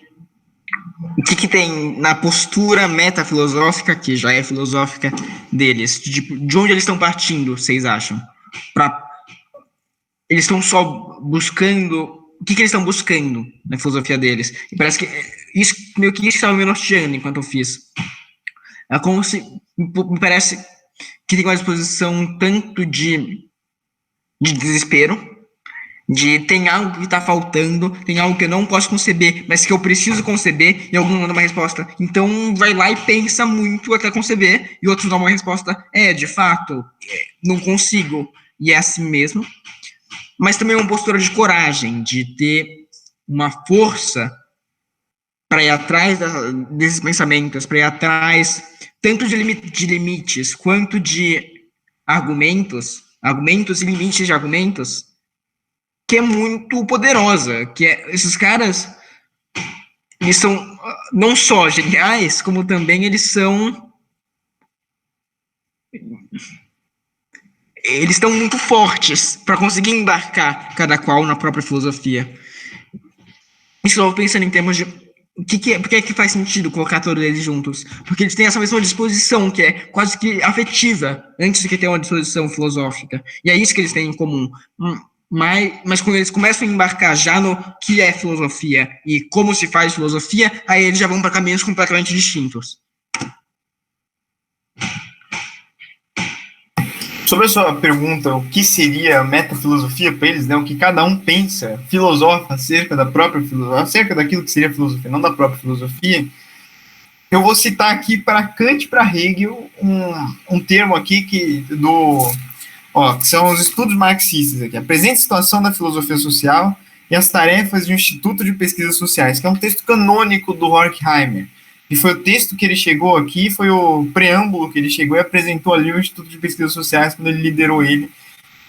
o que tem na postura metafilosófica, que já é filosófica deles? De onde eles estão partindo, vocês acham? Eles estão só buscando... O que eles estão buscando na filosofia deles? E parece que isso meio que isso estava me norteando enquanto eu fiz. É como se... Me parece que tem uma disposição tanto de desespero, de tem algo que está faltando, tem algo que eu não posso conceber, mas que eu preciso conceber, e algum dá uma resposta. Então vai lá e pensa muito até conceber, e outros dão uma resposta, de fato, não consigo, e é assim mesmo. Mas também uma postura de coragem, de ter uma força para ir atrás desses pensamentos, para ir atrás tanto de limites, quanto de argumentos e limites de argumentos, que é muito poderosa, esses caras, eles são não só geniais, como também eles estão muito fortes para conseguir embarcar cada qual na própria filosofia. Isso eu estou pensando em termos de por que é que faz sentido colocar todos eles juntos? Porque eles têm essa mesma disposição, que é quase que afetiva, antes de que tenha uma disposição filosófica. E é isso que eles têm em comum. Mas quando eles começam a embarcar já no que é filosofia e como se faz filosofia, aí eles já vão para caminhos completamente distintos. Sobre a sua pergunta, o que seria a metafilosofia para eles, né? O que cada um pensa, filosofa acerca da própria filosofia, acerca daquilo que seria filosofia, não da própria filosofia, eu vou citar aqui para Kant e para Hegel um termo aqui que são os estudos marxistas aqui, a presente situação da filosofia social e as tarefas de um Instituto de Pesquisas Sociais, que é um texto canônico do Horkheimer. E foi o texto que ele chegou aqui, foi o preâmbulo que ele chegou e apresentou ali o Instituto de Pesquisas Sociais quando ele liderou ele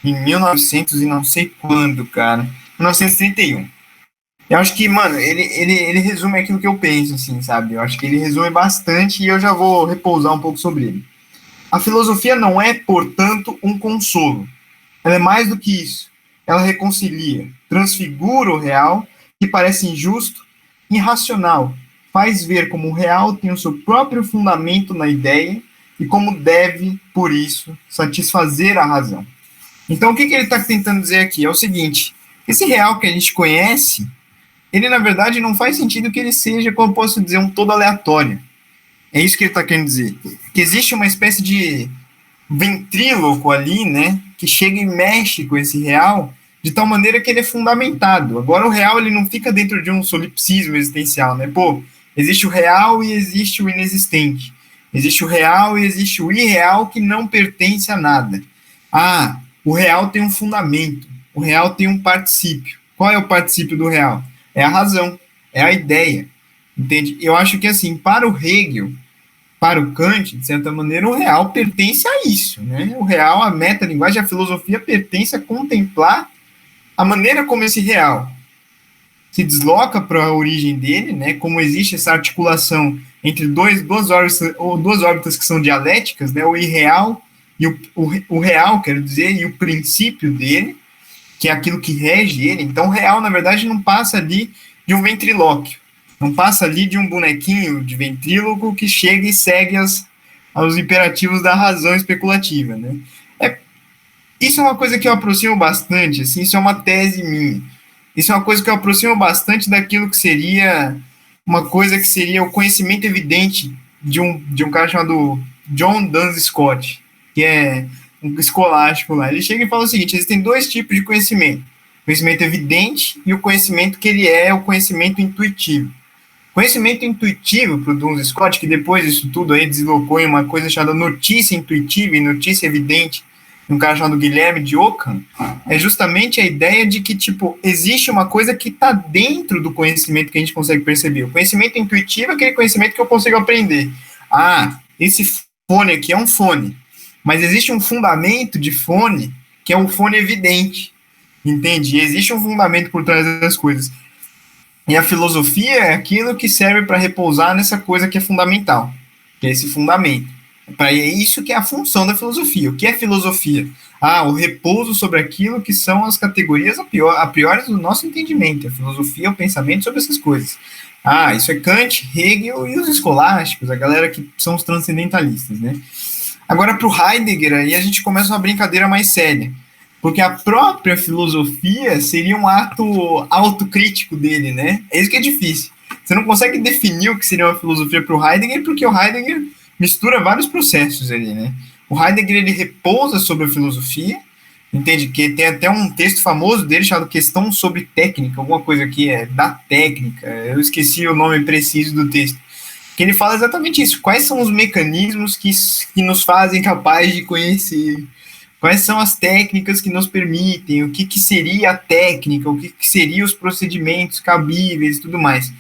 em 1900 e não sei quando, cara, 1931. Eu acho que, mano, ele resume aquilo que eu penso, assim, sabe? Eu acho que ele resume bastante e eu já vou repousar um pouco sobre ele. A filosofia não é, portanto, um consolo. Ela é mais do que isso. Ela reconcilia, transfigura o real, que parece injusto, irracional, faz ver como o real tem o seu próprio fundamento na ideia e como deve, por isso, satisfazer a razão. Então, o que ele está tentando dizer aqui? É o seguinte, esse real que a gente conhece, ele, na verdade, não faz sentido que ele seja, como eu posso dizer, um todo aleatório. É isso que ele está querendo dizer. Que existe uma espécie de ventríloco ali, né, que chega e mexe com esse real de tal maneira que ele é fundamentado. Agora, o real, ele não fica dentro de um solipsismo existencial, né? Pô, existe o real e existe o inexistente. Existe o real e existe o irreal que não pertence a nada. Ah, o real tem um fundamento. O real tem um particípio. Qual é o particípio do real? É a razão, é a ideia. Entende? Eu acho que, assim, para o Hegel, para o Kant, de certa maneira, o real pertence a isso, né? O real, a metalinguagem, a filosofia pertence a contemplar a maneira como esse real se desloca para a origem dele, né? Como existe essa articulação entre duas órbitas que são dialéticas, né? O irreal e o real, quero dizer, e o princípio dele, que é aquilo que rege ele. Então, o real, na verdade, não passa ali de um ventrilóquio, não passa ali de um bonequinho de ventríloco que chega e segue aos imperativos da razão especulativa, né? Isso é uma coisa que eu aproximo bastante, assim, isso é uma tese minha. Isso é uma coisa que eu aproximo bastante daquilo que seria uma coisa que seria o conhecimento evidente de um cara chamado John Duns Scott, que é um escolástico lá. Ele chega e fala o seguinte: existem dois tipos de conhecimento. O conhecimento evidente e o conhecimento que ele é o conhecimento intuitivo. Conhecimento intuitivo para o Duns Scott, que depois disso tudo aí deslocou em uma coisa chamada notícia intuitiva e notícia evidente, um cara chamado Guilherme de Ockham, é justamente a ideia de que, tipo, existe uma coisa que está dentro do conhecimento que a gente consegue perceber. O conhecimento intuitivo é aquele conhecimento que eu consigo aprender. Ah, esse fone aqui é um fone, mas existe um fundamento de fone que é um fone evidente, entende? E existe um fundamento por trás das coisas. E a filosofia é aquilo que serve para repousar nessa coisa que é fundamental, que é esse fundamento. É isso que é a função da filosofia. O que é filosofia? O repouso sobre aquilo que são as categorias a priori do nosso entendimento. A filosofia é o pensamento sobre essas coisas. Isso é Kant, Hegel e os escolásticos, a galera que são os transcendentalistas, né? Agora, para o Heidegger, aí a gente começa uma brincadeira mais séria, porque a própria filosofia seria um ato autocrítico dele, né? É isso que é difícil. Você não consegue definir o que seria uma filosofia para o Heidegger, porque o Heidegger mistura vários processos ali, né? O Heidegger, ele repousa sobre a filosofia, entende? Que tem até um texto famoso dele chamado Questão sobre Técnica, alguma coisa aqui, da técnica, eu esqueci o nome preciso do texto, que ele fala exatamente isso: quais são os mecanismos que nos fazem capazes de conhecer, quais são as técnicas que nos permitem, o que seria a técnica, o que seriam os procedimentos cabíveis e tudo mais.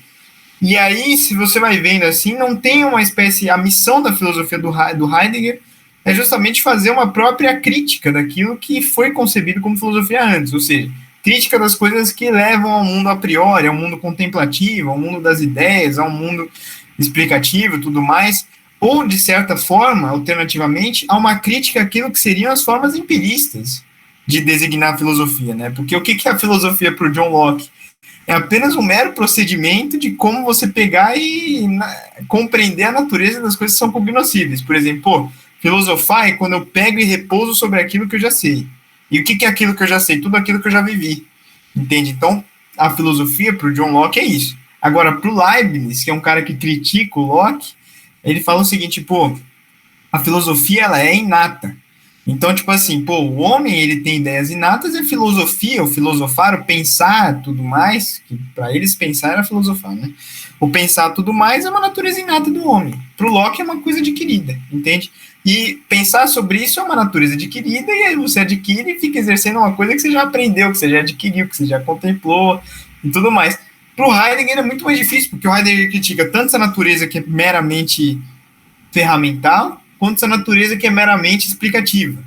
E aí, se você vai vendo assim, não tem uma espécie... A missão da filosofia do Heidegger é justamente fazer uma própria crítica daquilo que foi concebido como filosofia antes, ou seja, crítica das coisas que levam ao mundo a priori, ao mundo contemplativo, ao mundo das ideias, ao mundo explicativo e tudo mais, ou, de certa forma, alternativamente, a uma crítica àquilo que seriam as formas empiristas de designar a filosofia, né? Porque o que é a filosofia para o John Locke? É apenas um mero procedimento de como você pegar e compreender a natureza das coisas que são cognoscíveis. Por exemplo, filosofar é quando eu pego e repouso sobre aquilo que eu já sei. E o que é aquilo que eu já sei? Tudo aquilo que eu já vivi. Entende? Então, a filosofia para o John Locke é isso. Agora, para o Leibniz, que é um cara que critica o Locke, ele fala o seguinte: a filosofia, ela é inata. Então, tipo assim, o homem, ele tem ideias inatas, e a filosofia, o filosofar, o pensar, tudo mais, que para eles pensar era filosofar, né? O pensar tudo mais é uma natureza inata do homem. Para o Locke é uma coisa adquirida, entende? E pensar sobre isso é uma natureza adquirida, e aí você adquire e fica exercendo uma coisa que você já aprendeu, que você já adquiriu, que você já contemplou e tudo mais. Para o Heidegger é muito mais difícil, porque o Heidegger critica tanto essa natureza que é meramente ferramental, quanto essa natureza que é meramente explicativa.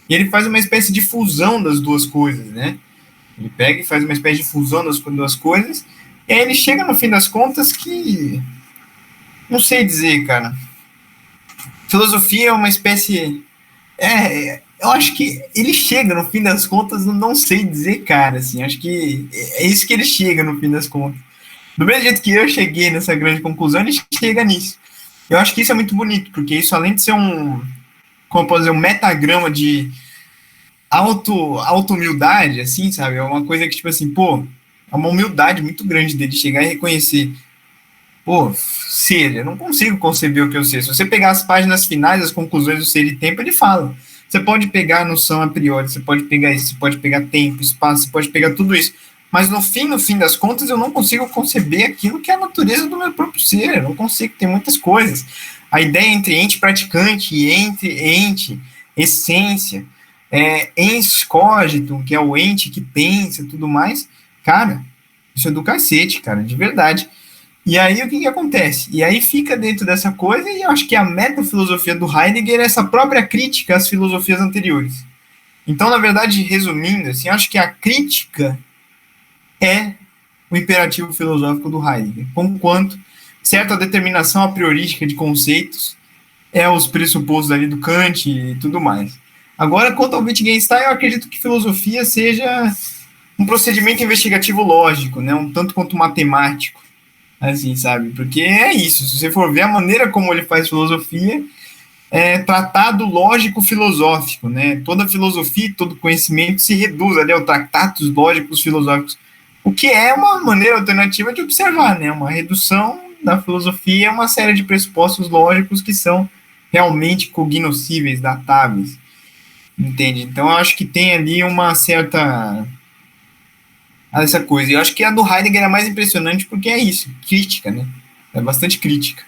E ele faz uma espécie de fusão das duas coisas, né? Ele pega e faz uma espécie de fusão das duas coisas, e aí ele chega, no fim das contas, que... Não sei dizer, cara. Filosofia é uma espécie... eu acho que ele chega, no fim das contas, não sei dizer, cara, assim. Acho que é isso que ele chega, no fim das contas. Do mesmo jeito que eu cheguei nessa grande conclusão, ele chega nisso. Eu acho que isso é muito bonito, porque isso, além de ser como eu posso dizer, um metagrama de auto-humildade, assim, sabe? É uma coisa que, tipo assim, pô, é uma humildade muito grande dele chegar e reconhecer, pô, ser, eu não consigo conceber o que eu sei. Se você pegar as páginas finais, as conclusões do Ser e Tempo, ele fala. Você pode pegar a noção a priori, você pode pegar isso, você pode pegar tempo, espaço, você pode pegar tudo isso. Mas no fim das contas, eu não consigo conceber aquilo que é a natureza do meu próprio ser. Eu não consigo, tem muitas coisas. A ideia entre ente praticante e entre ente, essência, ens cogito, que é o ente que pensa, tudo mais, cara, isso é do cacete, cara, de verdade. E aí o que acontece? E aí fica dentro dessa coisa, e eu acho que a metafilosofia do Heidegger é essa própria crítica às filosofias anteriores. Então, na verdade, resumindo, assim, eu acho que a crítica é o imperativo filosófico do Heidegger, conquanto certa determinação a priorística de conceitos é os pressupostos ali do Kant e tudo mais. Agora, quanto ao Wittgenstein, eu acredito que filosofia seja um procedimento investigativo lógico, né, um tanto quanto matemático, assim, sabe? Porque é isso, se você for ver a maneira como ele faz filosofia, é tratado lógico-filosófico, né? Toda filosofia, todo conhecimento se reduz ali ao tratados lógicos filosóficos, o que é uma maneira alternativa de observar, né? Uma redução da filosofia a uma série de pressupostos lógicos que são realmente cognoscíveis, datáveis, entende? Então, eu acho que tem ali uma certa essa coisa. E eu acho que a do Heidegger é mais impressionante porque é isso, crítica, né? É bastante crítica.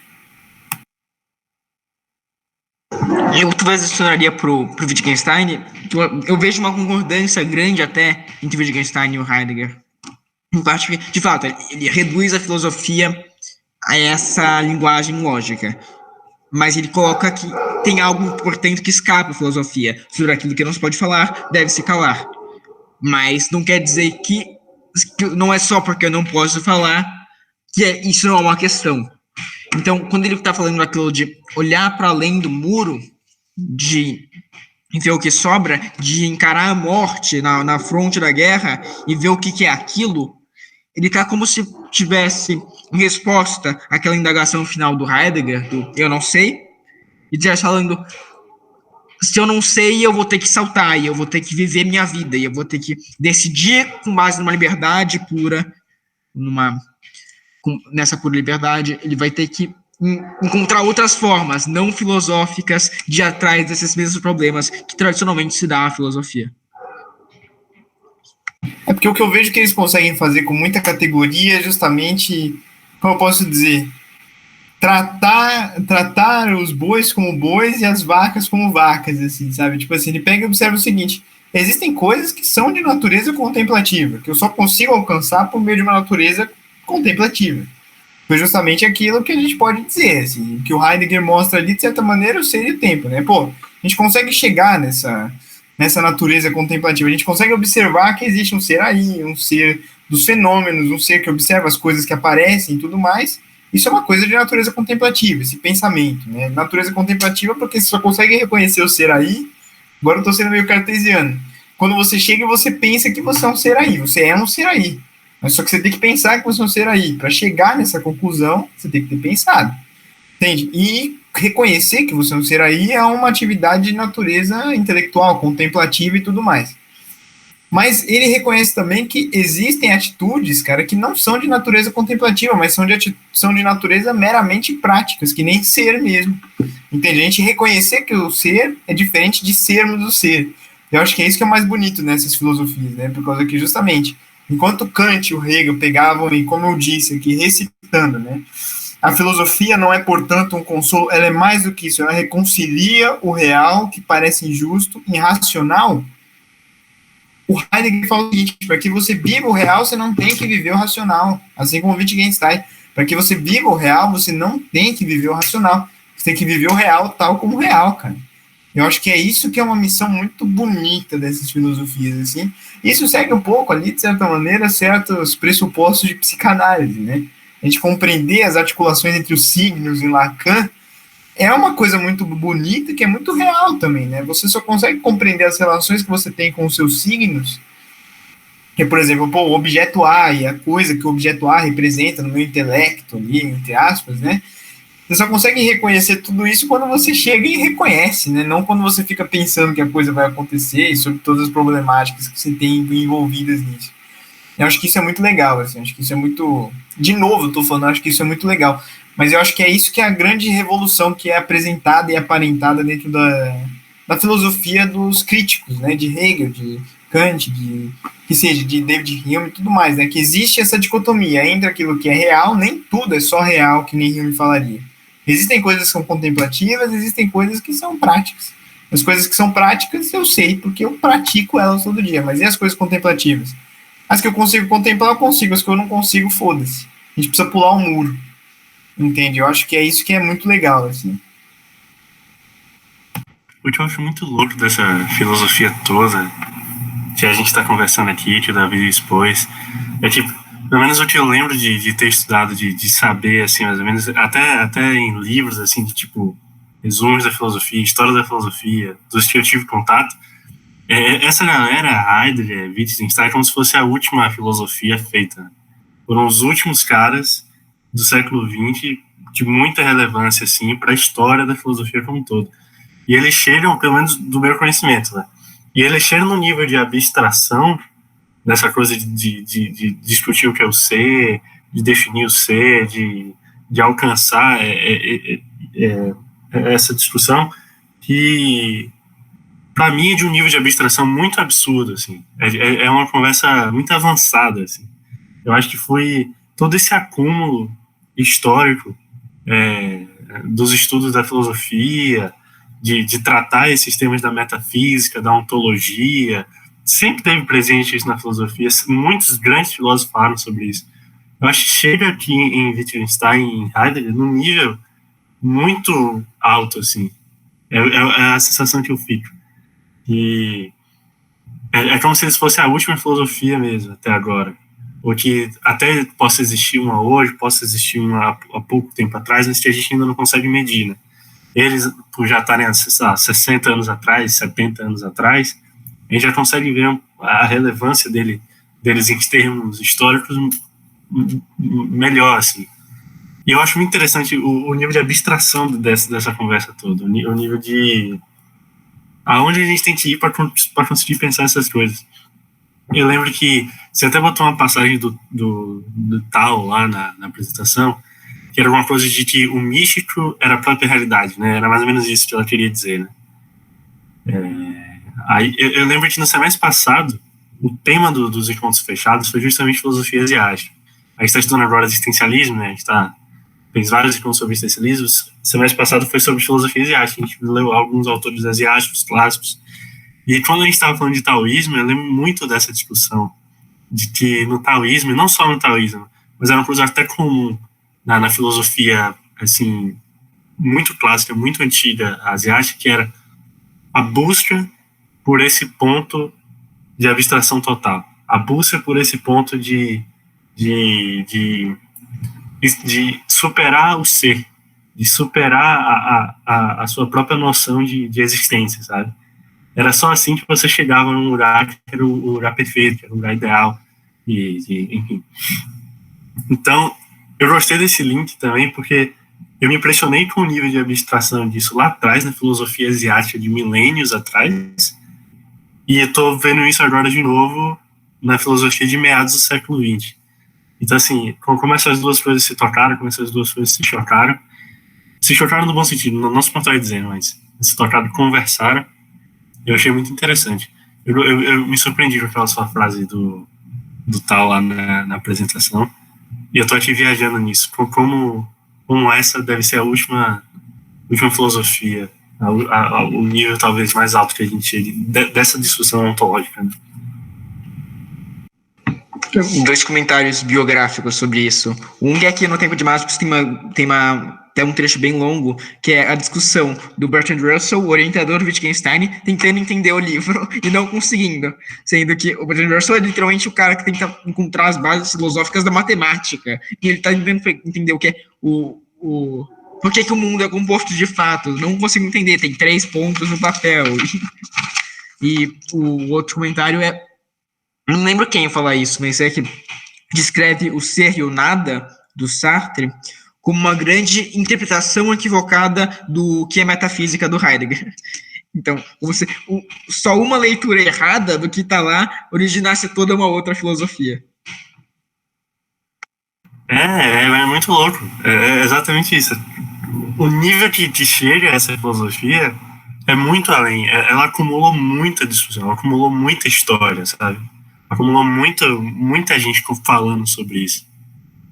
Eu talvez adicionaria pro Wittgenstein, que eu vejo uma concordância grande até entre Wittgenstein e o Heidegger. Em parte que, de fato, ele reduz a filosofia a essa linguagem lógica, mas ele coloca que tem algo importante que escapa à filosofia. Sobre aquilo que não se pode falar, deve se calar. Mas não quer dizer que não é só porque eu não posso falar que isso não é uma questão. Então, quando ele está falando aquilo de olhar para além do muro, de ver o que sobra, de encarar a morte na fronte da guerra e ver o que é aquilo, ele está como se tivesse em resposta àquela indagação final do Heidegger, do eu não sei, e estivesse falando, se eu não sei, eu vou ter que saltar, e eu vou ter que viver minha vida, e eu vou ter que decidir com base numa liberdade pura, nessa pura liberdade, ele vai ter que encontrar outras formas não filosóficas de ir atrás desses mesmos problemas que tradicionalmente se dá à filosofia. É porque o que eu vejo que eles conseguem fazer com muita categoria é justamente, como eu posso dizer, tratar os bois como bois e as vacas como vacas, assim, sabe? Tipo assim, ele pega e observa o seguinte, existem coisas que são de natureza contemplativa, que eu só consigo alcançar por meio de uma natureza contemplativa. Foi justamente aquilo que a gente pode dizer, assim, que o Heidegger mostra ali, de certa maneira, o ser e o tempo, né? Pô, a gente consegue chegar nessa natureza contemplativa, a gente consegue observar que existe um ser aí, um ser dos fenômenos, um ser que observa as coisas que aparecem e tudo mais. Isso é uma coisa de natureza contemplativa, esse pensamento, né? Natureza contemplativa porque você só consegue reconhecer o ser aí, agora eu estou sendo meio cartesiano, quando você chega e você pensa que você é um ser aí, você é um ser aí. Mas só que você tem que pensar que você é um ser aí. Para chegar nessa conclusão, você tem que ter pensado. Entende? E reconhecer que você é um ser aí é uma atividade de natureza intelectual, contemplativa e tudo mais. Mas ele reconhece também que existem atitudes, cara, que não são de natureza contemplativa, mas são de natureza meramente práticas, que nem ser mesmo. Entende? A gente reconhecer que o ser é diferente de sermos o ser. Eu acho que é isso que é mais bonito nessas filosofias, né? Por causa que, justamente, enquanto Kant e o Hegel pegavam, e como eu disse aqui, recitando, né? A filosofia não é, portanto, um consolo, ela é mais do que isso, ela reconcilia o real, que parece injusto, irracional. O Heidegger fala o seguinte, para que você viva o real, você não tem que viver o racional, assim como o Wittgenstein. Para que você viva o real, você não tem que viver o racional, você tem que viver o real tal como real, cara. Eu acho que é isso que é uma missão muito bonita dessas filosofias, assim. Isso segue um pouco ali, de certa maneira, certos pressupostos de psicanálise, né? A gente compreender as articulações entre os signos em Lacan é uma coisa muito bonita, que é muito real também, né? Você só consegue compreender as relações que você tem com os seus signos Que, por exemplo, pô, o objeto A e a coisa que o objeto A representa no meu intelecto ali, entre aspas, né? Você só consegue reconhecer tudo isso quando você chega e reconhece, né? Não quando você fica pensando que a coisa vai acontecer e sobre todas as problemáticas que você tem envolvidas nisso. Eu acho que isso é muito legal, assim, acho que isso é muito... De novo, eu tô falando, eu acho que isso é muito legal. Mas eu acho que é isso que é a grande revolução que é apresentada e aparentada dentro da filosofia dos críticos, né? De Hegel, de Kant, que seja, de David Hume e tudo mais, né? Que existe essa dicotomia entre aquilo que é real, nem tudo é só real, que nem Hume falaria. Existem coisas que são contemplativas, existem coisas que são práticas. As coisas que são práticas eu sei, porque eu pratico elas todo dia, mas e as coisas contemplativas? As que eu consigo contemplar, eu consigo. As que eu não consigo, foda-se. A gente precisa pular um muro. Entende? Eu acho que é isso que é muito legal, assim. O que eu acho muito louco dessa filosofia toda, que a gente está conversando aqui, que o Davi expôs, é que, pelo menos o que eu lembro de ter estudado, de saber, assim, mais ou menos, até em livros, assim, de tipo, resumos da filosofia, história da filosofia, dos que eu tive contato, essa galera, Heidegger, Wittgenstein, é como se fosse a última filosofia feita. Foram os últimos caras do século XX de muita relevância, assim, para a história da filosofia como um todo. E eles chegam, pelo menos do meu conhecimento, né? E eles chegam no nível de abstração, dessa coisa de discutir o que é o ser, de definir o ser, de alcançar essa discussão, que para mim é de um nível de abstração muito absurdo, assim. É uma conversa muito avançada, assim. Eu acho que foi todo esse acúmulo histórico dos estudos da filosofia, de tratar esses temas da metafísica, da ontologia, sempre teve presente isso na filosofia. Muitos grandes filósofos falaram sobre isso. Eu acho que chega aqui em Wittgenstein e em Heidegger num nível muito alto, assim. É a sensação que eu fico. E é como se eles fossem a última filosofia mesmo, até agora. Ou que até possa existir uma hoje, possa existir uma há pouco tempo atrás, mas que a gente ainda não consegue medir, né? Eles, por já estarem há 60 anos atrás, 70 anos atrás, a gente já consegue ver a relevância deles em termos históricos melhor, assim. E eu acho muito interessante o nível de abstração dessa conversa toda, o nível de aonde a gente tem que ir para conseguir pensar essas coisas. Eu lembro que você até botou uma passagem do Tal lá na apresentação, que era alguma coisa de que o místico era a própria realidade, né? Era mais ou menos isso que ela queria dizer, né? Aí eu lembro que no semestre passado, o tema dos encontros fechados foi justamente filosofia asiática. A gente está estudando agora existencialismo, né? A gente fez vários encontros sobre existencialismo. O semestre passado foi sobre filosofia asiática. A gente leu alguns autores asiáticos clássicos. E quando a gente estava falando de taoísmo, eu lembro muito dessa discussão, de que no taoísmo, e não só no taoísmo, mas era uma coisa até comum na filosofia, assim, muito clássica, muito antiga, asiática, que era a busca por esse ponto de abstração total, a busca por esse ponto de superar o ser, de superar a sua própria noção de existência, sabe? Era só assim que você chegava num lugar que era o lugar perfeito, que era o lugar ideal, enfim. Então, eu gostei desse link também, porque eu me impressionei com o nível de abstração disso lá atrás, na filosofia asiática de milênios atrás, e eu tô vendo isso agora de novo na filosofia de meados do século XX. Então, assim, como essas duas coisas se tocaram, como essas duas coisas se chocaram no bom sentido, não se pode dizer, mas se tocaram, conversaram, eu achei muito interessante. Eu me surpreendi com aquela sua frase do Tal lá na apresentação, e eu tô aqui viajando nisso, como essa deve ser a última filosofia, o nível talvez mais alto que a gente chegue dessa discussão ontológica, né? Dois comentários biográficos sobre isso. Um é que no Tempo de Mágicos tem até um trecho bem longo, que é a discussão do Bertrand Russell, o orientador do Wittgenstein, tentando entender o livro e não conseguindo. Sendo que o Bertrand Russell é literalmente o cara que tenta encontrar as bases filosóficas da matemática. E ele está tentando entender o que é por que o mundo é composto de fatos. Não consigo entender, tem 3 pontos no papel. E o outro comentário é Não lembro quem falar isso, mas é que descreve o ser e o nada do Sartre como uma grande interpretação equivocada do que é metafísica do Heidegger. Então, só uma leitura errada do que está lá originasse toda uma outra filosofia. É muito louco. É exatamente isso. O nível que chega essa filosofia é muito além. Ela acumulou muita discussão, ela acumulou muita história, sabe? Acumulou muita gente falando sobre isso.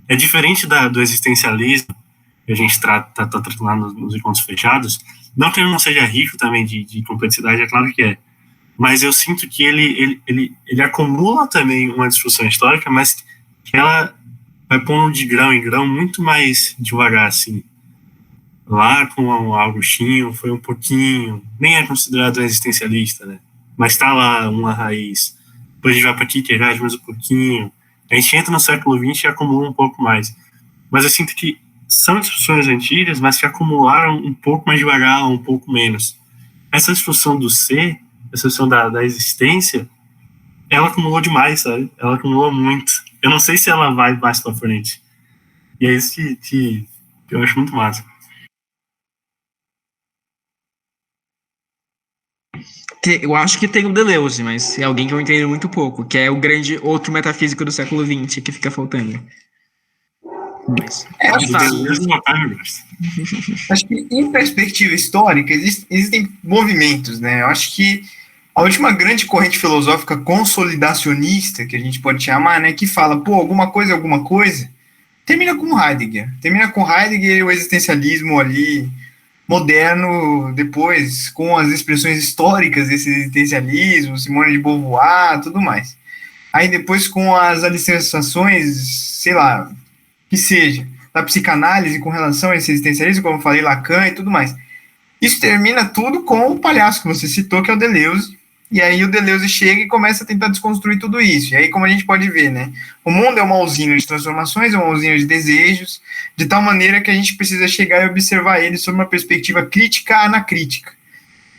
É diferente do existencialismo que a gente tá tratando lá nos encontros fechados. Não que ele não seja rico também de complexidade, é claro que é. Mas eu sinto que ele acumula também uma discussão histórica, mas que ela vai pondo de grão em grão muito mais devagar, assim. Lá com o Agostinho foi um pouquinho, nem é considerado um existencialista, né? Mas tá lá uma raiz. Depois a gente vai para Kierkegaard mais um pouquinho. A gente entra no século XX e acumula um pouco mais. Mas eu sinto que são discussões antigas, mas que acumularam um pouco mais devagar, um pouco menos. Essa discussão do ser, essa discussão da existência, ela acumulou demais, sabe? Ela acumulou muito. Eu não sei se ela vai mais para frente. E é isso que eu acho muito massa. Eu acho que tem o Deleuze, mas é alguém que eu entendo muito pouco, que é o grande outro metafísico do século XX que fica faltando. Mas, Acho que em perspectiva histórica existem movimentos, né? Eu acho que a última grande corrente filosófica consolidacionista, que a gente pode chamar, né, que fala, pô, alguma coisa, termina com Heidegger. Termina com Heidegger e o existencialismo ali moderno, depois com as expressões históricas desse existencialismo, Simone de Beauvoir, tudo mais. Aí depois com as alicerçações, sei lá, que seja, da psicanálise com relação a esse existencialismo, como eu falei, Lacan e tudo mais. Isso termina tudo com o palhaço que você citou, que é o Deleuze, e aí o Deleuze chega e começa a tentar desconstruir tudo isso. E aí, como a gente pode ver, né? O mundo é uma usina de transformações, é uma usina de desejos, de tal maneira que a gente precisa chegar e observar ele sob uma perspectiva crítica anacrítica.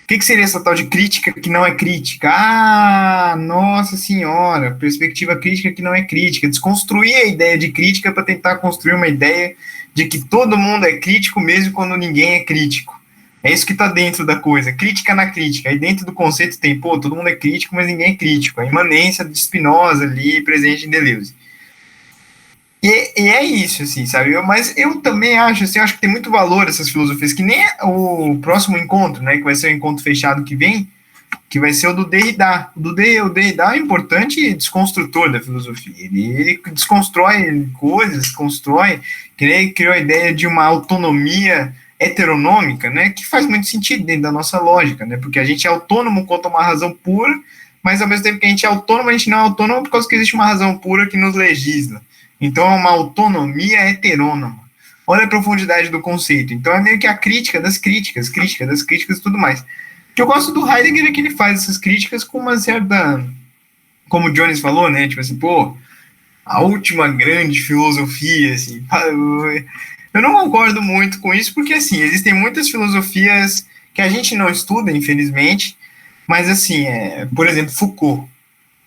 O que seria essa tal de crítica que não é crítica? Ah, nossa senhora, perspectiva crítica que não é crítica. Desconstruir a ideia de crítica para tentar construir uma ideia de que todo mundo é crítico mesmo quando ninguém é crítico. É isso que está dentro da coisa, crítica na crítica. Aí dentro do conceito tem, pô, todo mundo é crítico, mas ninguém é crítico. A imanência de Spinoza ali, presente em Deleuze. E é isso, assim, sabe? Mas eu também acho, assim, acho que tem muito valor essas filosofias, que nem o próximo encontro, né, que vai ser o encontro fechado que vem, que vai ser o do Derrida. O Derrida é um importante desconstrutor da filosofia. Ele desconstrói coisas, que ele criou a ideia de uma autonomia heteronômica, né, que faz muito sentido dentro da nossa lógica, né, porque a gente é autônomo quanto a uma razão pura, mas ao mesmo tempo que a gente é autônomo, a gente não é autônomo por causa que existe uma razão pura que nos legisla. Então é uma autonomia heterônoma. Olha a profundidade do conceito. Então é meio que a crítica das críticas e tudo mais. O que eu gosto do Heidegger é que ele faz essas críticas com uma certa, como o Jones falou, né, tipo assim, pô, a última grande filosofia, assim, eu não concordo muito com isso, porque, assim, existem muitas filosofias que a gente não estuda, infelizmente, mas, assim, por exemplo, Foucault.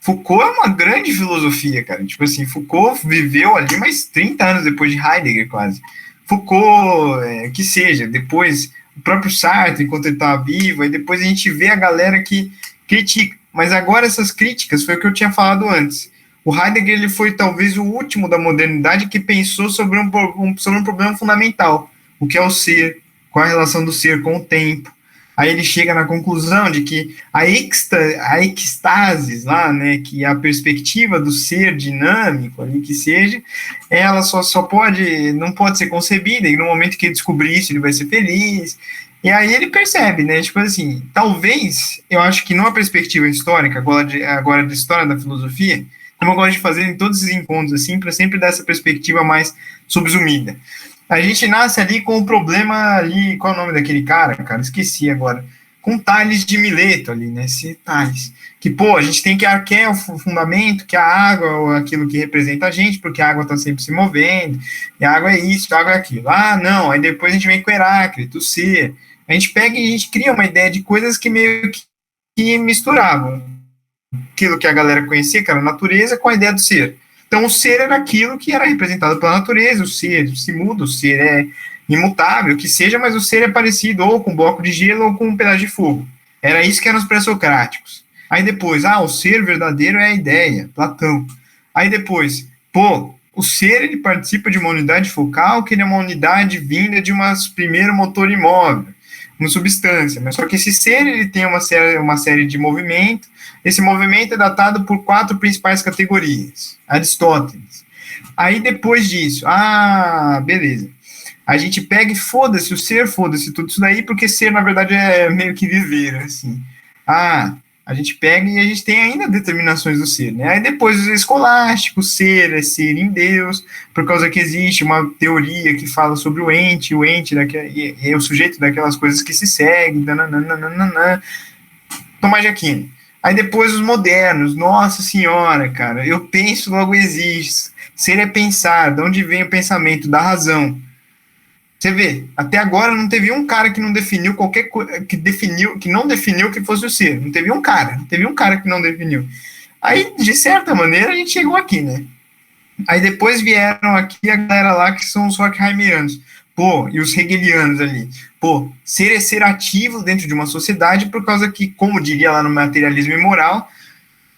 Foucault é uma grande filosofia, cara. Tipo assim, Foucault viveu ali mais 30 anos depois de Heidegger, quase. Foucault, que seja, depois o próprio Sartre, enquanto ele estava vivo, aí depois a gente vê a galera que critica. Mas agora essas críticas foi o que eu tinha falado antes. O Heidegger ele foi talvez o último da modernidade que pensou sobre um problema fundamental, o que é o ser, qual a relação do ser com o tempo. Aí ele chega na conclusão de que a ecstasis lá, né, que é a perspectiva do ser dinâmico ali que seja, ela não pode ser concebida, e no momento que ele descobrir isso, ele vai ser feliz. E aí ele percebe, né, tipo assim, talvez, eu acho que numa perspectiva histórica, agora de história da filosofia, como eu gosto de fazer em todos esses encontros, assim, para sempre dar essa perspectiva mais subsumida. A gente nasce ali com o problema ali, qual é o nome daquele cara, esqueci agora, com Tales de Mileto ali, né, esse Tales, que, pô, a gente tem que arquear o fundamento, que a água é aquilo que representa a gente, porque a água está sempre se movendo, e a água é isso, a água é aquilo. Ah, não, aí depois a gente vem com Heráclito, o ser, a gente pega e a gente cria uma ideia de coisas que meio que misturavam aquilo que a galera conhecia, que era a natureza, com a ideia do ser. Então, o ser era aquilo que era representado pela natureza, o ser se muda, o ser é imutável, que seja, mas o ser é parecido ou com um bloco de gelo ou com um pedaço de fogo. Era isso que eram os pré-socráticos. Aí depois, o ser verdadeiro é a ideia, Platão. Aí depois, o ser ele participa de uma unidade focal, que ele é uma unidade vinda de um primeiro motor imóvel, uma substância, mas só que esse ser ele tem uma série de movimentos. Esse movimento é datado por 4 principais categorias. Aristóteles. Aí depois disso, beleza. A gente pega e foda-se o ser, foda-se tudo isso daí, porque ser na verdade é meio que viver, assim. A gente pega e a gente tem ainda determinações do ser, né? Aí depois os escolásticos, ser é ser em Deus, por causa que existe uma teoria que fala sobre o ente é o sujeito daquelas coisas que se seguem, Tomás de Aquino. Aí depois os modernos, nossa senhora, cara, eu penso, logo existo. Ser é pensar, de onde vem o pensamento, da razão. Você vê, até agora não teve um cara que não definiu qualquer coisa, que não definiu o que fosse o ser. Não teve um cara que não definiu. Aí, de certa maneira, a gente chegou aqui, né? Aí depois vieram aqui a galera lá que são os Horkheimianos. E os hegelianos ali. Ser é ser ativo dentro de uma sociedade por causa que, como diria lá no Materialismo e Moral,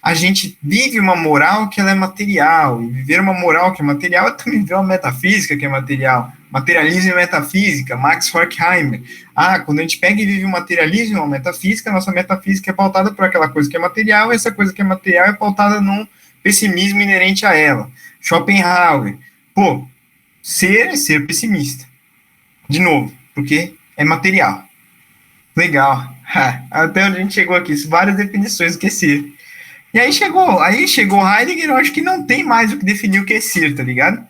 a gente vive uma moral que ela é material, e viver uma moral que é material é também viver uma metafísica que é material. Materialismo e metafísica, Max Horkheimer. Quando a gente pega e vive um materialismo e uma metafísica, nossa metafísica é pautada por aquela coisa que é material, e essa coisa que é material é pautada num pessimismo inerente a ela. Schopenhauer. Ser é ser pessimista. De novo, porque é material. Legal. Até onde a gente chegou aqui, várias definições do que é ser. E aí chegou Heidegger, eu acho que não tem mais o que definir o que é ser, tá ligado?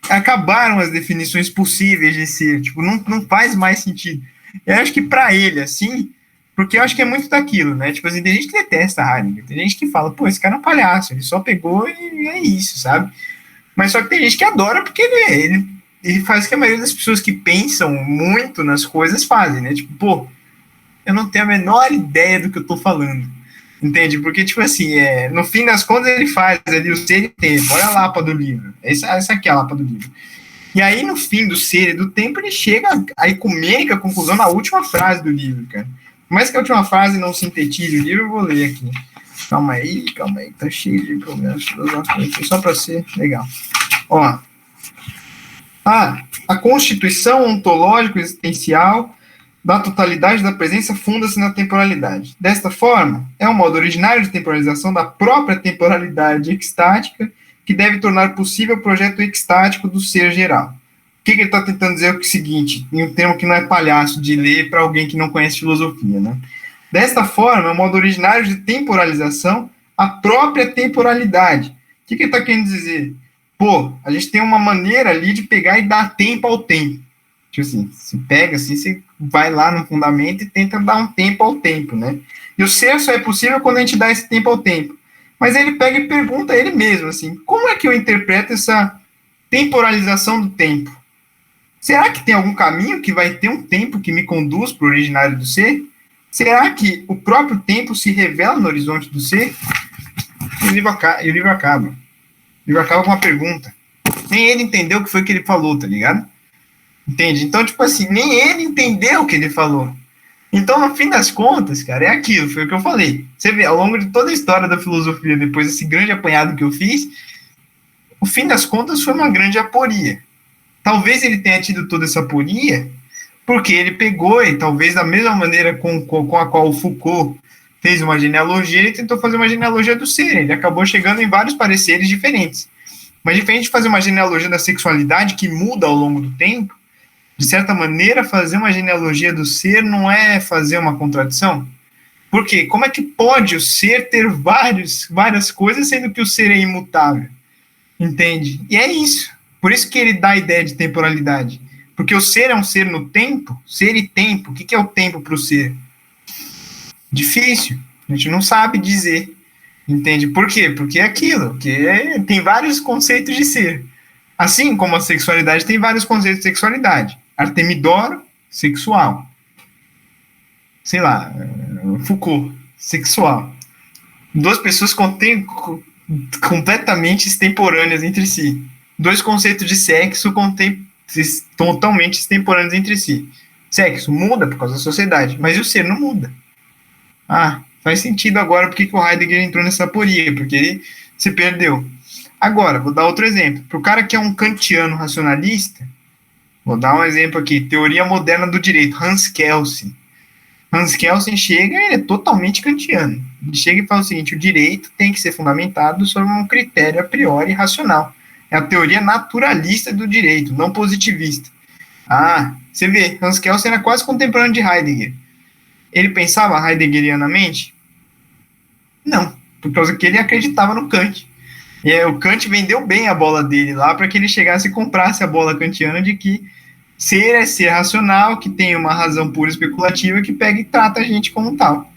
Acabaram as definições possíveis de ser, não faz mais sentido. Eu acho que para ele, assim, porque eu acho que é muito daquilo, né? Tipo assim, tem gente que detesta Heidegger, tem gente que fala, esse cara é um palhaço, ele só pegou e é isso, sabe? Mas só que tem gente que adora porque ele faz o que a maioria das pessoas que pensam muito nas coisas fazem, né? Eu não tenho a menor ideia do que eu tô falando. Entende? Porque, no fim das contas, ele faz ali o ser e tempo. Olha a lapa do livro. Essa aqui é a lapa do livro. E aí, no fim do ser e do tempo, ele chega à ecumênica conclusão na última frase do livro, cara. Por mais que a última frase não sintetize o livro, eu vou ler aqui. Calma aí, tá cheio de problemas filosóficos. Só para ser legal. A constituição ontológico-existencial da totalidade da presença funda-se na temporalidade. Desta forma, é um modo originário de temporalização da própria temporalidade extática que deve tornar possível o projeto extático do ser geral. O que ele está tentando dizer é o seguinte, em um termo que não é palhaço de ler para alguém que não conhece filosofia, né? Desta forma, é um modo originário de temporalização a própria temporalidade. O que ele está querendo dizer? A gente tem uma maneira ali de pegar e dar tempo ao tempo. Se pega assim, você vai lá no fundamento e tenta dar um tempo ao tempo, né? E o ser só é possível quando a gente dá esse tempo ao tempo. Mas ele pega e pergunta a ele mesmo, assim, como é que eu interpreto essa temporalização do tempo? Será que tem algum caminho que vai ter um tempo que me conduz para o originário do ser? Será que o próprio tempo se revela no horizonte do ser? E o livro acaba. O livro acaba com uma pergunta. Nem ele entendeu o que foi que ele falou, tá ligado? Entende? Então, nem ele entendeu o que ele falou. Então, no fim das contas, cara, é aquilo, foi o que eu falei. Você vê, ao longo de toda a história da filosofia, depois desse grande apanhado que eu fiz, o fim das contas foi uma grande aporia. Talvez ele tenha tido toda essa aporia porque ele pegou, e talvez da mesma maneira com a qual o Foucault fez uma genealogia, ele tentou fazer uma genealogia do ser. Ele acabou chegando em vários pareceres diferentes. Mas diferente de fazer uma genealogia da sexualidade que muda ao longo do tempo, de certa maneira, fazer uma genealogia do ser não é fazer uma contradição? Por quê? Como é que pode o ser ter várias coisas, sendo que o ser é imutável? Entende? E é isso. Por isso que ele dá a ideia de temporalidade. Porque o ser é um ser no tempo, ser e tempo. O que é o tempo para o ser? Difícil. A gente não sabe dizer. Entende? Por quê? Porque é aquilo. Tem vários conceitos de ser. Assim como a sexualidade tem vários conceitos de sexualidade. Artemidoro, sexual. Sei lá, Foucault, sexual. Duas pessoas completamente extemporâneas entre si. Dois conceitos de sexo totalmente extemporâneos entre si. Sexo muda por causa da sociedade, mas o ser não muda. Ah, faz sentido agora porque que o Heidegger entrou nessa aporia, porque ele se perdeu. Agora, vou dar outro exemplo. Para o cara que é um kantiano racionalista, vou dar um exemplo aqui, teoria moderna do direito, Hans Kelsen. Hans Kelsen chega e ele é totalmente kantiano. Ele chega e fala o seguinte, o direito tem que ser fundamentado sobre um critério a priori racional. É a teoria naturalista do direito, não positivista. Ah, você vê, Hans Kelsen era quase contemporâneo de Heidegger. Ele pensava heideggerianamente? Não, por causa que ele acreditava no Kant. E o Kant vendeu bem a bola dele lá para que ele chegasse e comprasse a bola kantiana de que ser é ser racional, que tem uma razão pura especulativa que pega e trata a gente como tal.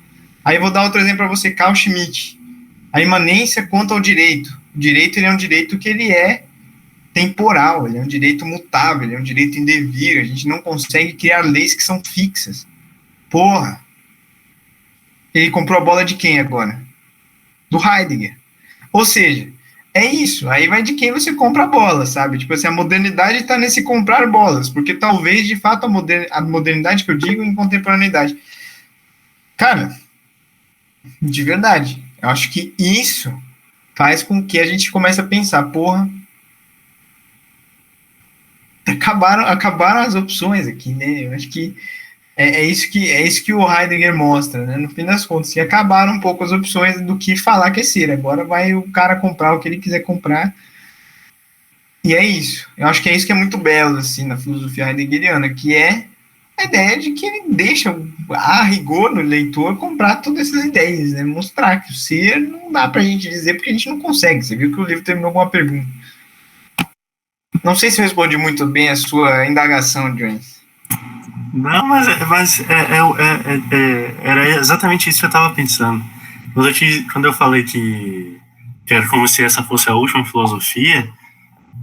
Aí eu vou dar outro exemplo para você, Carl Schmitt. A imanência quanto ao direito. O direito ele é um direito que ele é temporal, ele é um direito mutável, ele é um direito em devir, a gente não consegue criar leis que são fixas. Porra! Ele comprou a bola de quem agora? Do Heidegger. Ou seja, é isso, aí vai de quem você compra a bola, sabe? Tipo assim, a modernidade está nesse comprar bolas, porque talvez, de fato, a modernidade que eu digo em contemporaneidade. Cara, de verdade, eu acho que isso faz com que a gente comece a pensar, porra, acabaram as opções aqui, né? Eu acho que é isso que o Heidegger mostra, né? No fim das contas, que acabaram um pouco as opções do que falar que é ser. Agora vai o cara comprar o que ele quiser comprar. E é isso. Eu acho que é isso que é muito belo, assim, na filosofia heideggeriana, que é a ideia de que ele deixa, a rigor, no leitor comprar todas essas ideias, né? Mostrar que o ser não dá pra gente dizer porque a gente não consegue. Você viu que o livro terminou com uma pergunta. Não sei se eu respondi muito bem a sua indagação, Jones. Não, era exatamente isso que eu estava pensando. Quando eu falei que era como se essa fosse a última filosofia,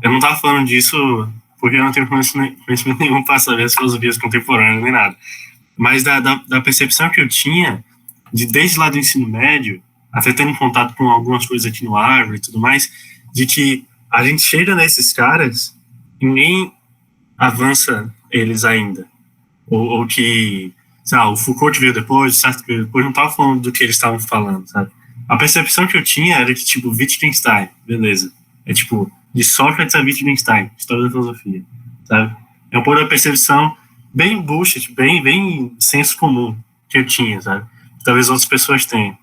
eu não estava falando disso porque eu não tenho conhecimento nenhum para saber as filosofias contemporâneas nem nada. Mas da percepção que eu tinha, desde lá do ensino médio, até tendo contato com algumas coisas aqui no Harvard e tudo mais, de que a gente chega nesses caras e nem avança eles ainda. Ou que, sei lá, o Foucault veio depois, certo? Depois não estava falando do que eles estavam falando, sabe? A percepção que eu tinha era que, tipo, Wittgenstein, beleza. É tipo, de Sócrates a Wittgenstein, história da filosofia, sabe? É um pouco da percepção bem bullshit, bem senso comum que eu tinha, sabe? Talvez outras pessoas tenham.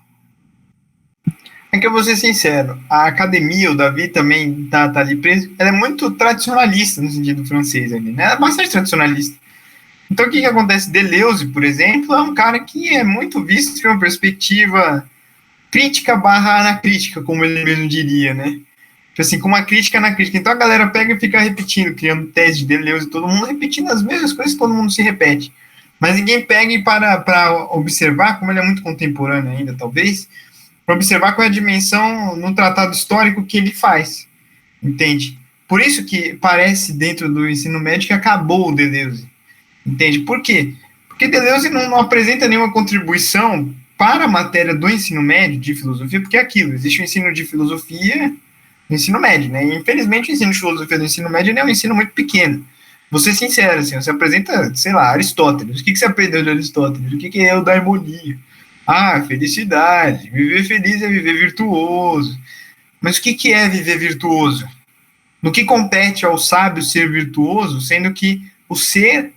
É que eu vou ser sincero, a academia, o Davi também tá ali preso, ela é muito tradicionalista no sentido francês ali, né? Ela é bastante tradicionalista. Então, o que acontece? Deleuze, por exemplo, é um cara que é muito visto de uma perspectiva crítica barra anacrítica, como ele mesmo diria, né? Tipo assim, com uma crítica anacrítica. Então, a galera pega e fica repetindo, criando tese de Deleuze, todo mundo repetindo as mesmas coisas, todo mundo se repete. Mas ninguém pega e para observar, como ele é muito contemporâneo ainda, talvez, para observar qual é a dimensão no tratado histórico que ele faz, entende? Por isso que parece, dentro do ensino médio, que acabou o Deleuze. Entende? Por quê? Porque Deleuze não apresenta nenhuma contribuição para a matéria do ensino médio de filosofia, porque é aquilo, existe o ensino de filosofia no ensino médio, né? E, infelizmente, o ensino de filosofia no ensino médio é um ensino muito pequeno. Vou ser sincero, assim, você apresenta, sei lá, Aristóteles. O que você aprendeu de Aristóteles? O que é eudaimonia? Ah, felicidade. Viver feliz é viver virtuoso. Mas o que é viver virtuoso? No que compete ao sábio ser virtuoso, sendo que o ser